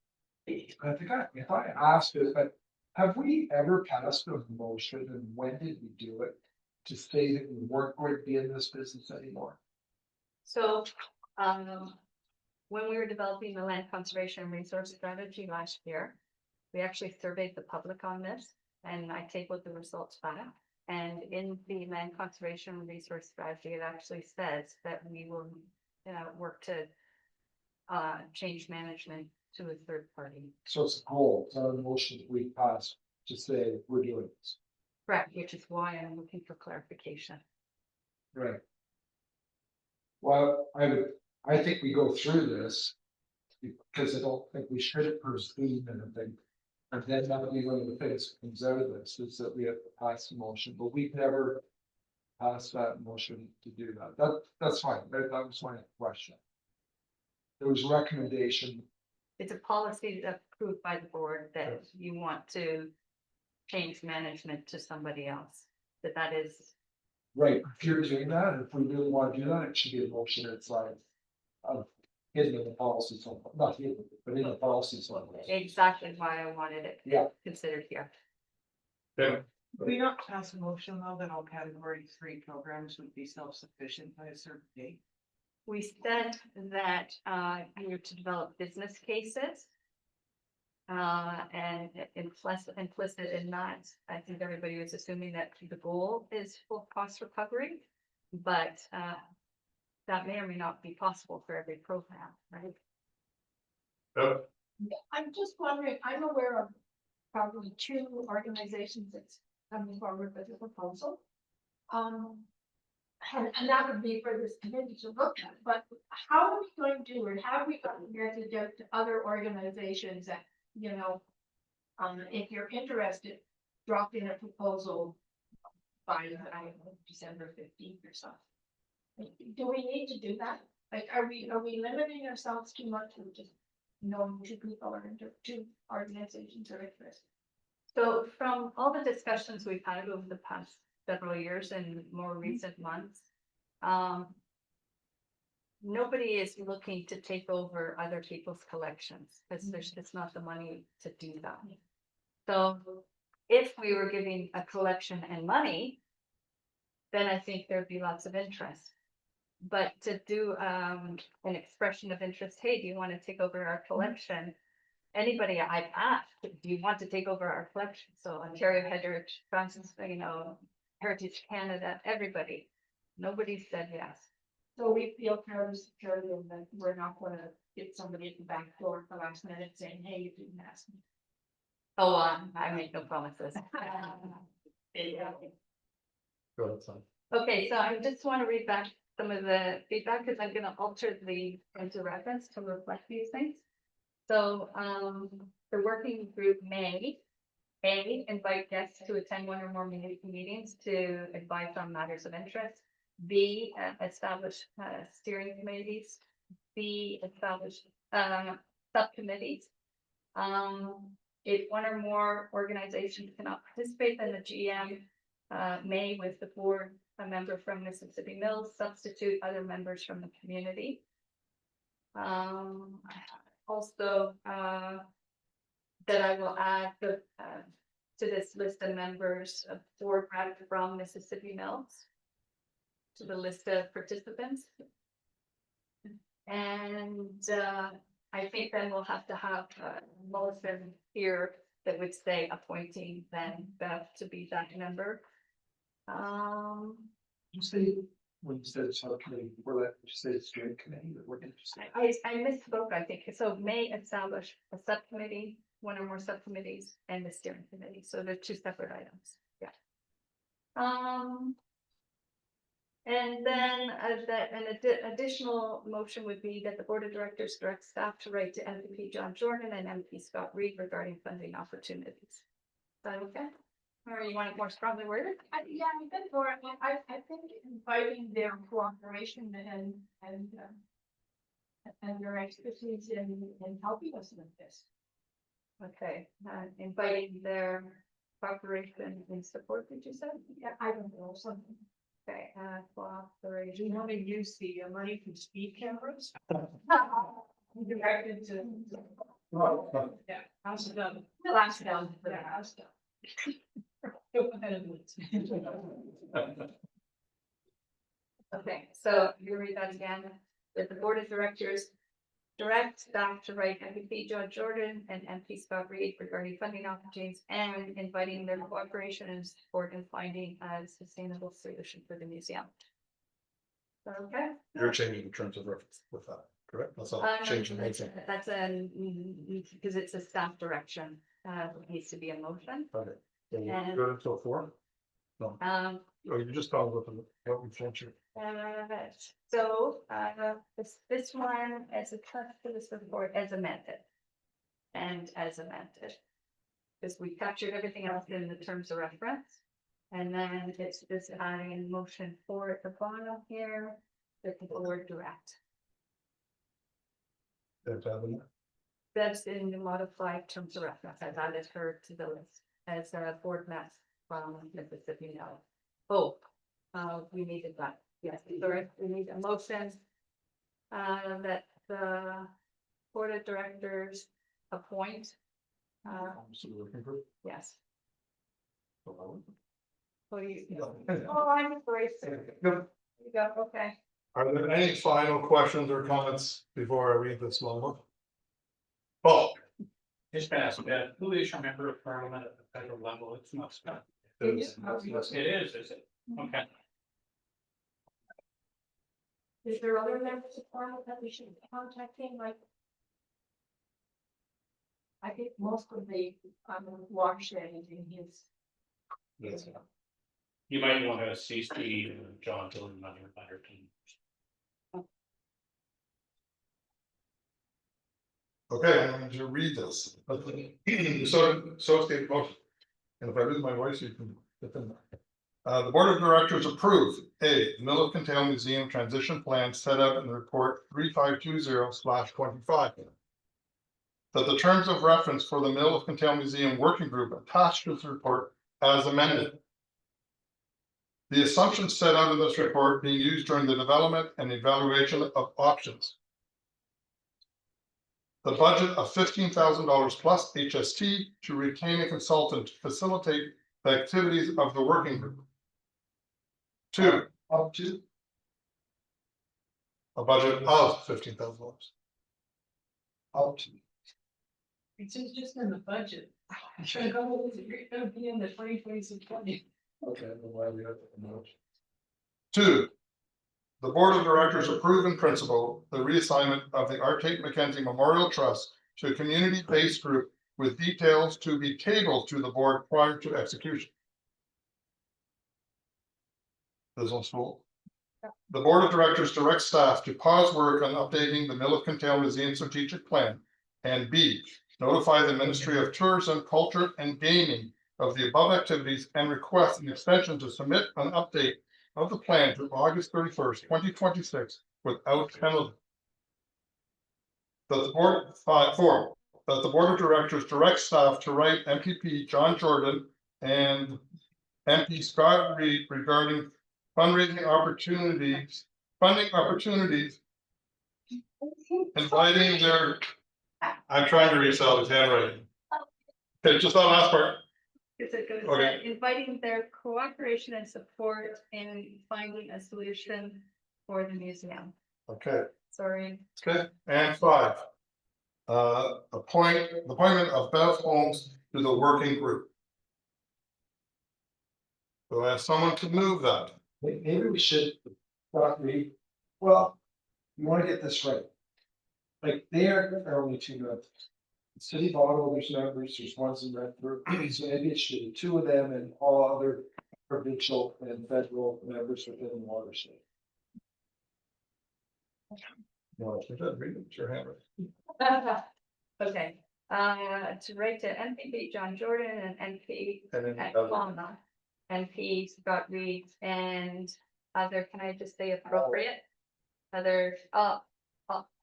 I think if I asked it, but have we ever passed a motion and when did we do it to say that we weren't going to be in this business anymore? So, when we were developing the land conservation and resource strategy last year, we actually surveyed the public on this, and I tabled the results back. And in the land conservation and resource strategy, it actually says that we will work to change management to a third party. So it's a goal, it's not a motion that we passed to say we're doing this. Correct, which is why I'm looking for clarification. Right. Well, I think we go through this because I don't think we should pursue anything. And then that would be one of the things that comes out of this is that we have to pass a motion, but we've never passed that motion to do that. That's fine. That was my question. There was a recommendation. It's a policy approved by the board that you want to change management to somebody else, that is. Right, if you're doing that, if we really want to do that, it should be a motion that's like. Hidden in the policy, so not hidden, but in the policy. Exactly why I wanted it Yeah. considered here. Yeah. We not pass a motion though that all category 3 programs would be self-sufficient by a certain date? We said that you're to develop business cases. And implicit in that, I think everybody was assuming that the goal is full cost recovery, but that may or may not be possible for every program, right? I'm just wondering, I'm aware of probably 2 organizations that's coming forward with a proposal. And that would be for this committee to look at, but how are we going to do it? How are we going to get to other organizations that, if you're interested, drop in a proposal by, I don't know, December 15th or something. Do we need to do that? Like, are we limiting ourselves too much with just knowing 2 people or 2 organizations are interested? So from all the discussions we've had over the past several years and more recent months, nobody is looking to take over other people's collections because there's just not the money to do that. So if we were giving a collection and money, then I think there'd be lots of interest. But to do an expression of interest, hey, do you want to take over our collection? Anybody I've asked, do you want to take over our collection? So Ontario Heritage, Francis, Heritage Canada, everybody, nobody said yes. So we feel kind of secure that we're not going to get somebody at the back door at the last minute saying, hey, you didn't ask me. Oh, I make no promises. Okay, so I just want to read back some of the feedback because I'm going to alter the points of reference to reflect these things. So the working group may A, invite guests to attend 1 or more meetings to advise on matters of interest. B, establish steering committees. B, establish subcommittees. If 1 or more organizations cannot participate, then the GM may, with the board, a member from Mississippi Mills, substitute other members from the community. Also, that I will add to this list of members of board rep from Mississippi Mills to the list of participants. And I think then we'll have to have Melissa here that would say appointing then Beth to be that member. You say when you said subcommittee, before that, you said steering committee, or what did you say? I misspoke, I think. So may establish a subcommittee, one or more subcommittees, and the steering committee. So they're two separate items. Yeah. And then additional motion would be that the board of directors direct staff to write to MVP John Jordan and MP Scott Reed regarding funding opportunities. Is that okay? Or you want it more strongly worded? Yeah, I'm good for it. I think inviting their cooperation and their expertise in helping us with this. Okay, inviting their cooperation and support, did you say? Yeah, I don't know, something. Okay, cooperation. Do you want to use the money from speed cameras? Directed to. Yeah, how's it done? Last down. Yeah, how's it done? Okay, so you read that again, that the board of directors direct staff to write MVP John Jordan and MP Scott Reed regarding funding opportunities and inviting their cooperation and support in finding a sustainable solution for the museum. Okay? You're changing the terms of reference with that, correct? That's all No, changing. that's because it's a staff direction, it needs to be a motion. Okay. And- Good until 4? No, oh, you just talked about what we changed. So, this one as a trust for this report as amended. And as amended. Because we captured everything else in the terms of reference. And then it's just adding in motion 4 at the bottom here, that the board direct. That's in the modified terms of reference. I've added her to the list as a board met from Mississippi now. Oh, we needed that. Yes, sorry, we need a motion. That the board of directors appoint. Yes. Oh, you, oh, I'm sorry. You go, okay. Are there any final questions or comments before I read this long one? Oh, Just ask, who is your member of parliament at the federal level? It's not Scott. it is. Is it? Okay. Is there other members of parliament that we should be contacting, like? I think most of the, watershed is in his. Yes. You might want to CC John Jordan on your letter team. Okay, I'm going to read this. So state motion. And if I lose my voice, you can get in there. The board of directors approve the Mill of Kintail Museum transition plan set out in the report 3520/25. That the terms of reference for the Mill of Kintail Museum working group attached to this report as amended. The assumptions set out in this report being used during the development and evaluation of options. The budget of $15,000 plus HST to retain a consultant to facilitate the activities of the working group. 2. Up to, A budget of $15,000. up to. It's just in the budget. You're gonna be in the 2026 budget. Okay, then why we have to note. 2. The board of directors approve in principle the reassignment of the R. Tate McKenzie Memorial Trust to a community-based group with details to be tabled to the board prior to execution. This one's full. The board of directors directs staff to pause work on updating the Mill of Kintail Museum strategic plan. And B, notify the Ministry of Tourism, Culture and Gaming of the above activities and request an extension to submit an update of the plan to August 31st, 2026 without penalty. That the board, 4, that the board of directors directs staff to write MPP John Jordan and MP Scott Reed regarding fundraising opportunities, funding opportunities, inviting their, I'm trying to read Sally's handwriting. Okay, just that last part. It goes, Okay. inviting their cooperation and support in finding a solution for the museum. Okay, Sorry. okay, and 5. Appointment of Bev Holmes to the working group. So I have someone to move that. Maybe we should property, well, you wanna get this right. Like, they're only two members. City of Ottawa, there's members, there's ones in Redford, so maybe it should be two of them and all other provincial and federal members within the watershed. No, it's good, read it, it's your hand. Okay, to write to NPP John Jordan and NP And then, at Fauna, NP Scott Reed, and other, can I just say appropriate? Other,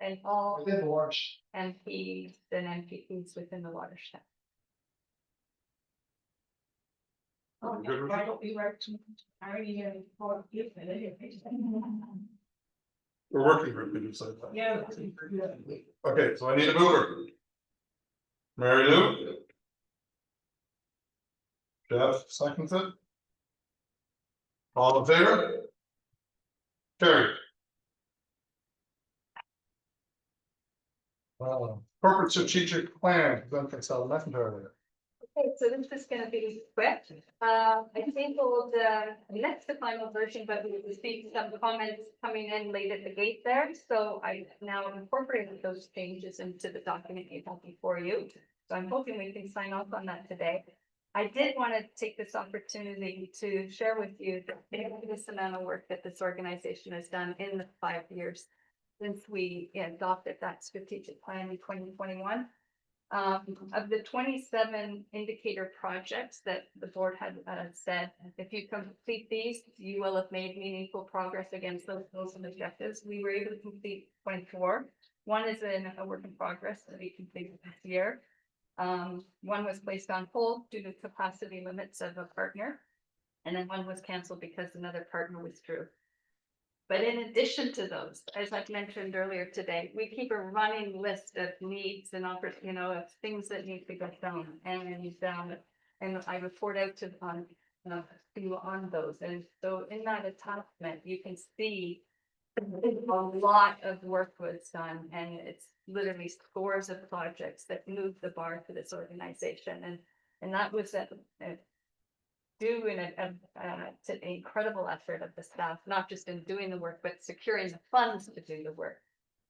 and all Within the watershed. MPs and NPPs within the watershed. Oh, Good. why don't we write to, I already have it for you, but anyway. We're working group, we decide that. Yeah. Okay, so I need a mover. Mary Lou? Jeff seconds it. All in favor? Carry. Corporate strategic plan, presented by McIntyre. Okay, so this is gonna be quick. I tabled next to final version, but we received some comments coming in late at the gate there. So I now incorporated those changes into the document you have before you. So I'm hoping we can sign off on that today. I did want to take this opportunity to share with you the tremendous amount of work that this organization has done in the 5 years since we adopted that strategic plan in 2021. Of the 27 indicator projects that the board had said, if you complete these, you will have made meaningful progress against those goals and objectives. We were able to complete 24. One is in a work in progress to be completed this year. One was placed on hold due to capacity limits of a partner, and then one was canceled because another partner withdrew. But in addition to those, as I've mentioned earlier today, we keep a running list of needs and of things that need to get done. And I report out to you on those. And so in that attachment, you can see a lot of work was done, and it's literally scores of projects that move the bar for this organization. And that was due in to the incredible effort of the staff, not just in doing the work, but securing the funds to do the work.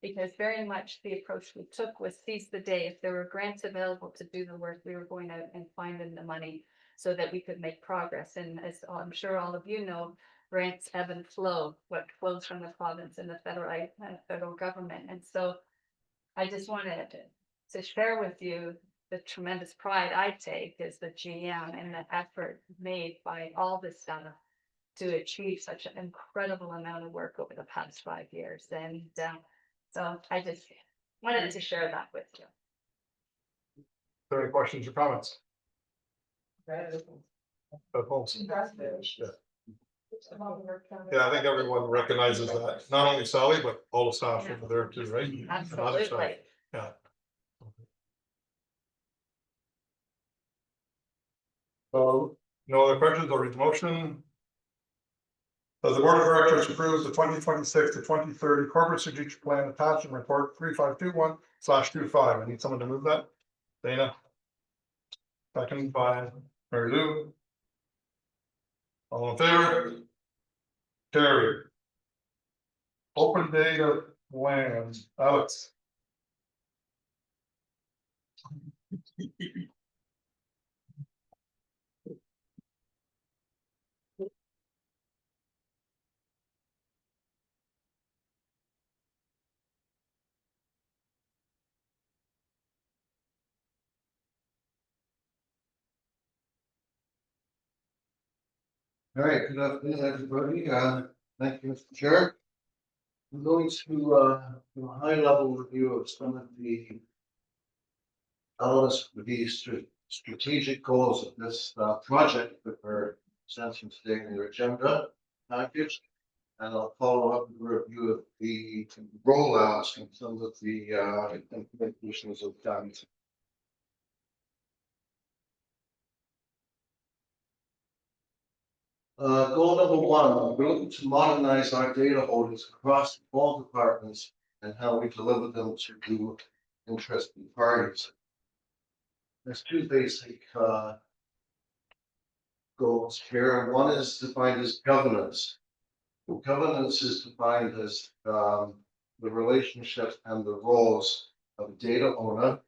Because very much the approach we took was seize the day. If there were grants available to do the work, we were going out and finding the money so that we could make progress. And as I'm sure all of you know, grants ebb and flow, what flows from the province and the federal government. And so I just wanted to share with you the tremendous pride I take as the GM and the effort made by all the staff to achieve such an incredible amount of work over the past 5 years. And so I just wanted to share that with you. Are there any questions or comments? Yeah, I think everyone recognizes that, not only Sally, but all the staff over there too, right? And other staff. Absolutely. Yeah. So, no other questions, I'll read the motion. The board of directors approves the 2026 to 2030 corporate strategic plan attachment report 3521/25. I need someone to move that. Dana. Second by Mary Lou. All in favor? Carried. Open data land, Alex. All right, good afternoon, everybody. Thank you, Mr. Chair. I'm going to do a high level review of some of the elements of the strategic goals of this project that we're presenting today in your agenda package. And I'll follow up with a review of the rollouts and some of the implementations of done. Goal number one, we're looking to modernize our data holdings across all departments and how we deliver them to interested parties. There's two basic goals here. One is defined as governance, Governance is defined as the relationships and the roles of data owner,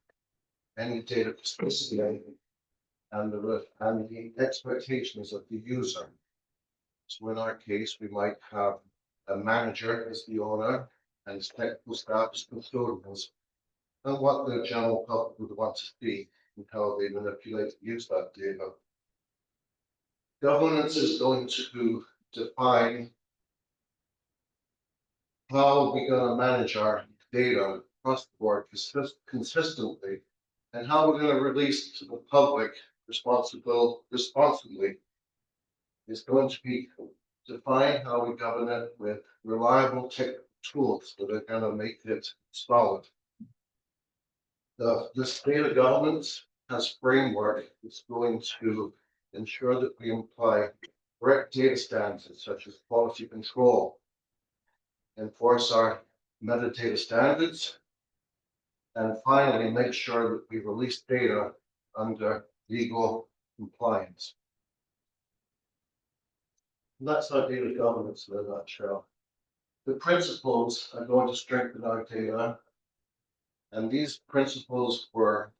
any data custodian, and the expectations of the user. So in our case, we might have a manager as the owner and his technical staff as custodians, and what the general public would want to see and how they manipulate and use that data. Governance is going to define how we're going to manage our data across the board consistently, and how we're going to release to the public responsibly is going to be define how we govern it with reliable technical tools that are going to make it solid. This data governance has framework that's going to ensure that we apply correct data standards such as quality control, enforce our metadata standards, and finally make sure that we release data under legal compliance. And that's our data governance in a nutshell. The principles are going to strengthen our data, and these principles were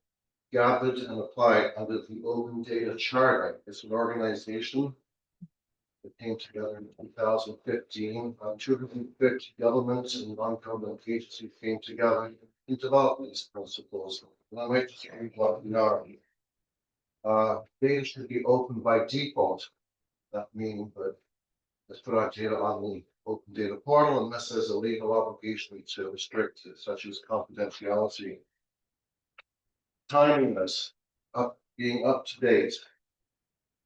gathered and applied under the Open Data Charter. It's an organization that came together in 2015. 250 governments and non-government agencies came together and developed these principles. And I might just read what they are. Data should be open by default. That means that let's put our data on the Open Data Portal unless there's a legal obligation to restrict it, such as confidentiality. Timeliness, being up to date.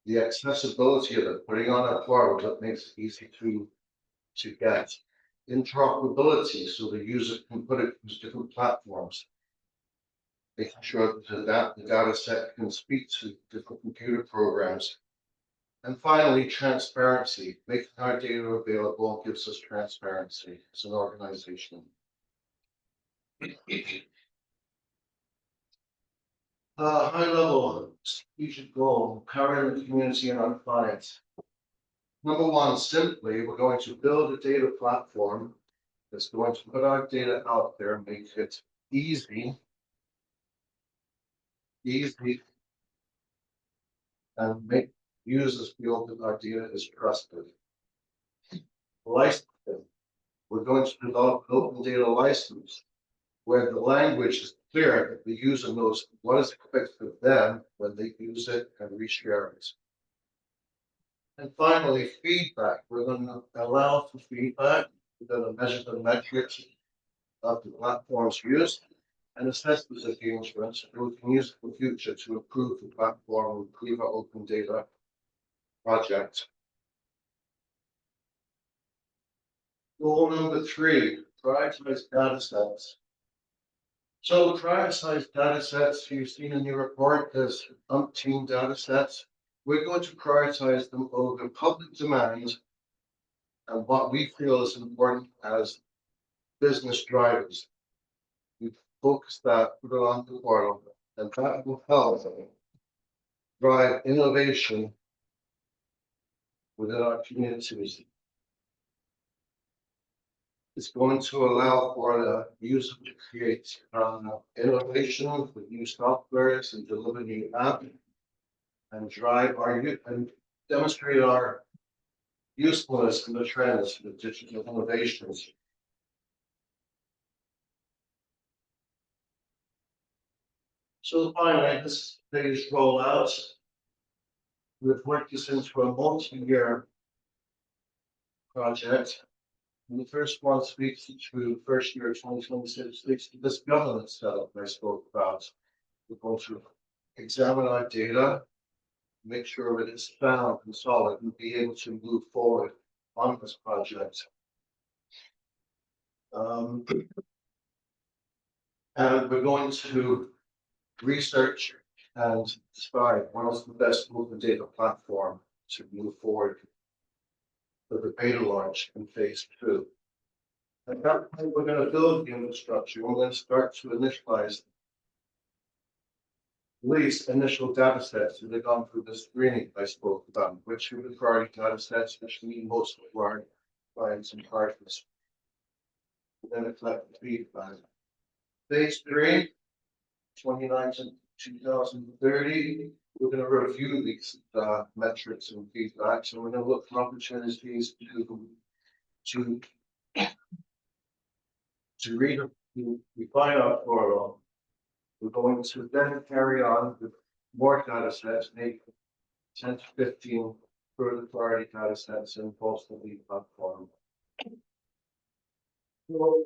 The accessibility of it, putting on a portal that makes it easy to get. Interoperability, so the user can put it to different platforms. Making sure that the data set can speak to different computer programs. And finally, transparency, making our data available gives us transparency as an organization. High level strategic goal, empowering the community and our clients. Number one, simply, we're going to build a data platform that's going to put our data out there, make it easy, and make users feel that our data is trusted. Licensing. We're going to develop an open data license where the language is clear that the user knows what is expected of them when they use it and reshare it. And finally, feedback. We're going to allow for feedback. We're going to measure the metrics of the platforms used and assess the engagement so we can use it in the future to improve the platform and improve our open data project. Goal number 3, prioritize data sets. So prioritize data sets, you've seen in your report, there's umpteen data sets. We're going to prioritize them over public demand and what we feel is important as business drivers. We focus that, put it on the portal, and that will help drive innovation within our communities. It's going to allow for the user to create innovation with new softwares and deliver new apps and drive our and demonstrate our usefulness in the trends of digital innovations. So finally, this phase rollout, we've worked this into a multi-year project. And the first one speaks to first year 2026, speaks to this governance setup I spoke about. We're going to examine our data, make sure that it's sound and solid, and be able to move forward on this project. And we're going to research and decide what is the best open data platform to move forward for the beta launch in phase 2. At that point, we're going to build the infrastructure. We're going to start to initialize at least initial data sets that have gone through the screening I spoke about, which are the priority data sets, which need most of our find some partners. Then it's left to be by phase 3, 29 to 2030. We're going to review these metrics and feedback. So we're going to look for opportunities to refine our portal. We're going to then carry on with more data sets, make 10 to 15 further priority data sets and post the platform. So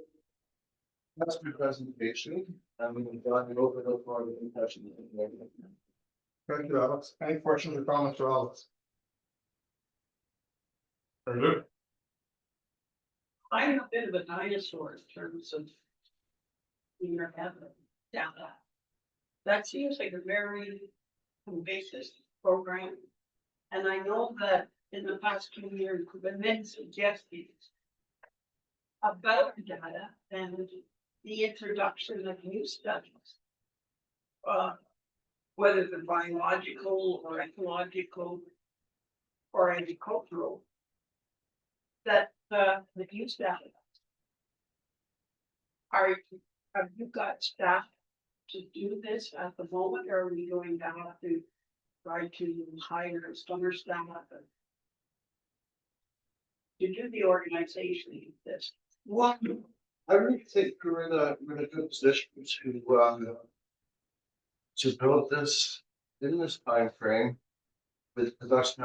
that's my presentation. I'm going to open up for the discussion. Thank you, Alex. Any questions or comments for Alex? Very good. I'm a bit of a dinosaur in terms of your data. That seems like a very ambitious program. And I know that in the past 2 years, we've been suggesting about data and the introduction of new studies. Whether they're biological or ecological or agricultural, that use data. Have you got staff to do this at the moment, or are we going down to try to hire summer staff to do the organization of this? Well, I really think we're in a good position to build this in this time frame with production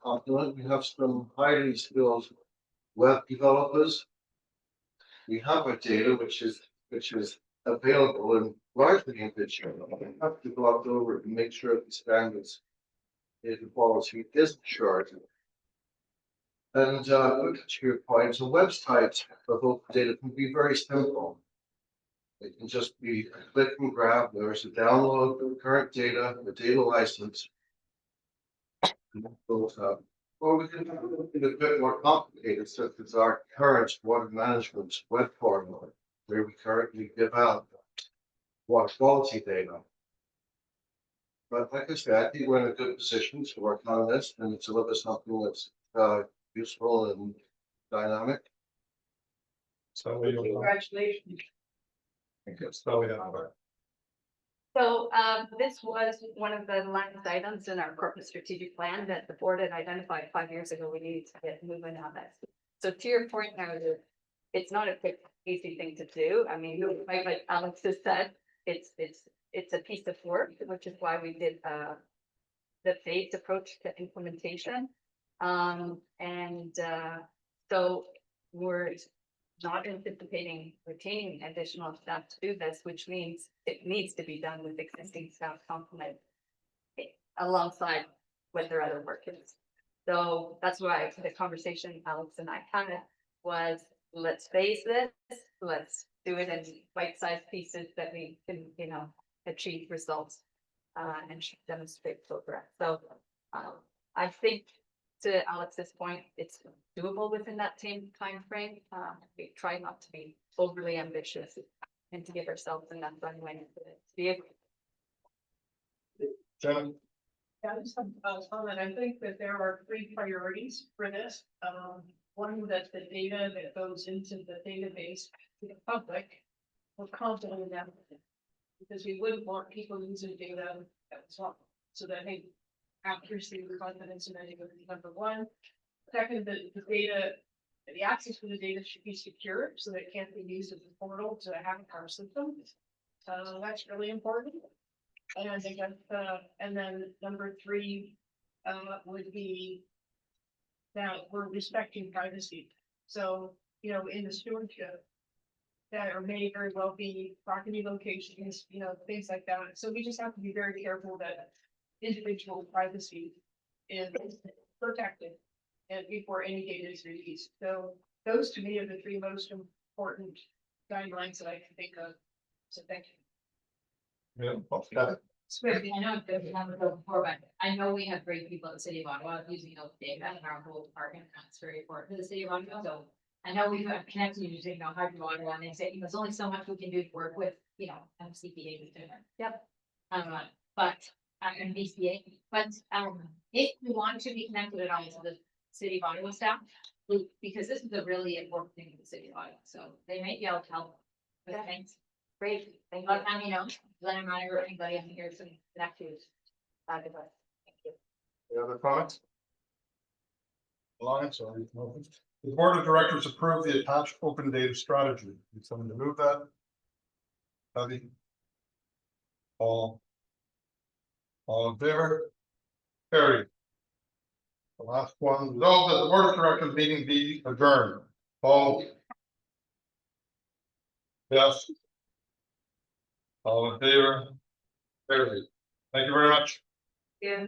confident. We have some highly skilled web developers. We have our data, which is available and largely in good shape. We have to go out over it and make sure the standards and the quality is assured. And to your point, a website for both data can be very simple. It can just be a click and grab. There's a download of the current data, the data license. Or we can make it a bit more complicated, such as our current water management web portal, where we currently give out water quality data. But like I said, I think we're in a good position to work on this and to deliver something that's useful and dynamic. So Congratulations. Thank you. So we have So this was one of the last items in our corporate strategic plan that the board had identified 5 years ago. We needed to get moving on this. So to your point now, it's not a quick, easy thing to do. I mean, like Alex has said, it's a piece of work, which is why we did the phased approach to implementation. So we're not anticipating retaining additional staff to do this, which means it needs to be done with existing staff complement alongside what their other work is. So that's why the conversation Alex and I had was, let's phase this, let's do it in bite-sized pieces that we can, achieve results and demonstrate progress. So I think to Alex's point, it's doable within that same time frame. We try not to be overly ambitious and to give ourselves enough runway to be able. Jen, Yeah, I just have a comment. I think that there are 3 priorities for this. One, that the data that goes into the database to the public, we're confident in that. Because we wouldn't want people using data that was wrong. So that, hey, accuracy and confidence in any of number 1. Second, the data, the access to the data should be secure, so that it can't be used as a portal to hack our system. That's really important. And I think and then number 3 would be that we're respecting privacy. So, in the stewardship, that may very well be property locations, things like that. So we just have to be very careful that individual privacy is protected and before any data is released. So those to me are the 3 most important guidelines that I can think of. So thank you. yeah, Swift, I know we haven't go before, but I know we have great people at the city of Ottawa using those data in our whole department. That's very important to the city of Ottawa. So I know we've got connected using Hydro Ottawa, and they say there's only so much we can do to work with, MCPA is different. Yep. But MVCA, but if we want to be connected at all to the city of Ottawa staff, because this is a really important thing for the city of Ottawa, so they might be able to help with things. Great, thank you. Let me know, let them know, or anybody on here, so connect you. Bye, goodbye. Any other comments? Alliance, or anything? The board of directors approved the attached open data strategy. Need someone to move that? Abby? All in favor? Carried. The last one, resolved that the board of directors meeting be adjourned. Paul? Yes. All in favor? Carried. Thank you very much. Yeah.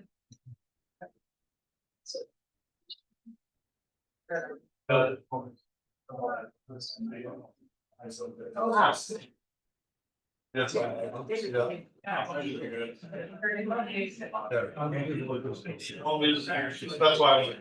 Yes. That's why.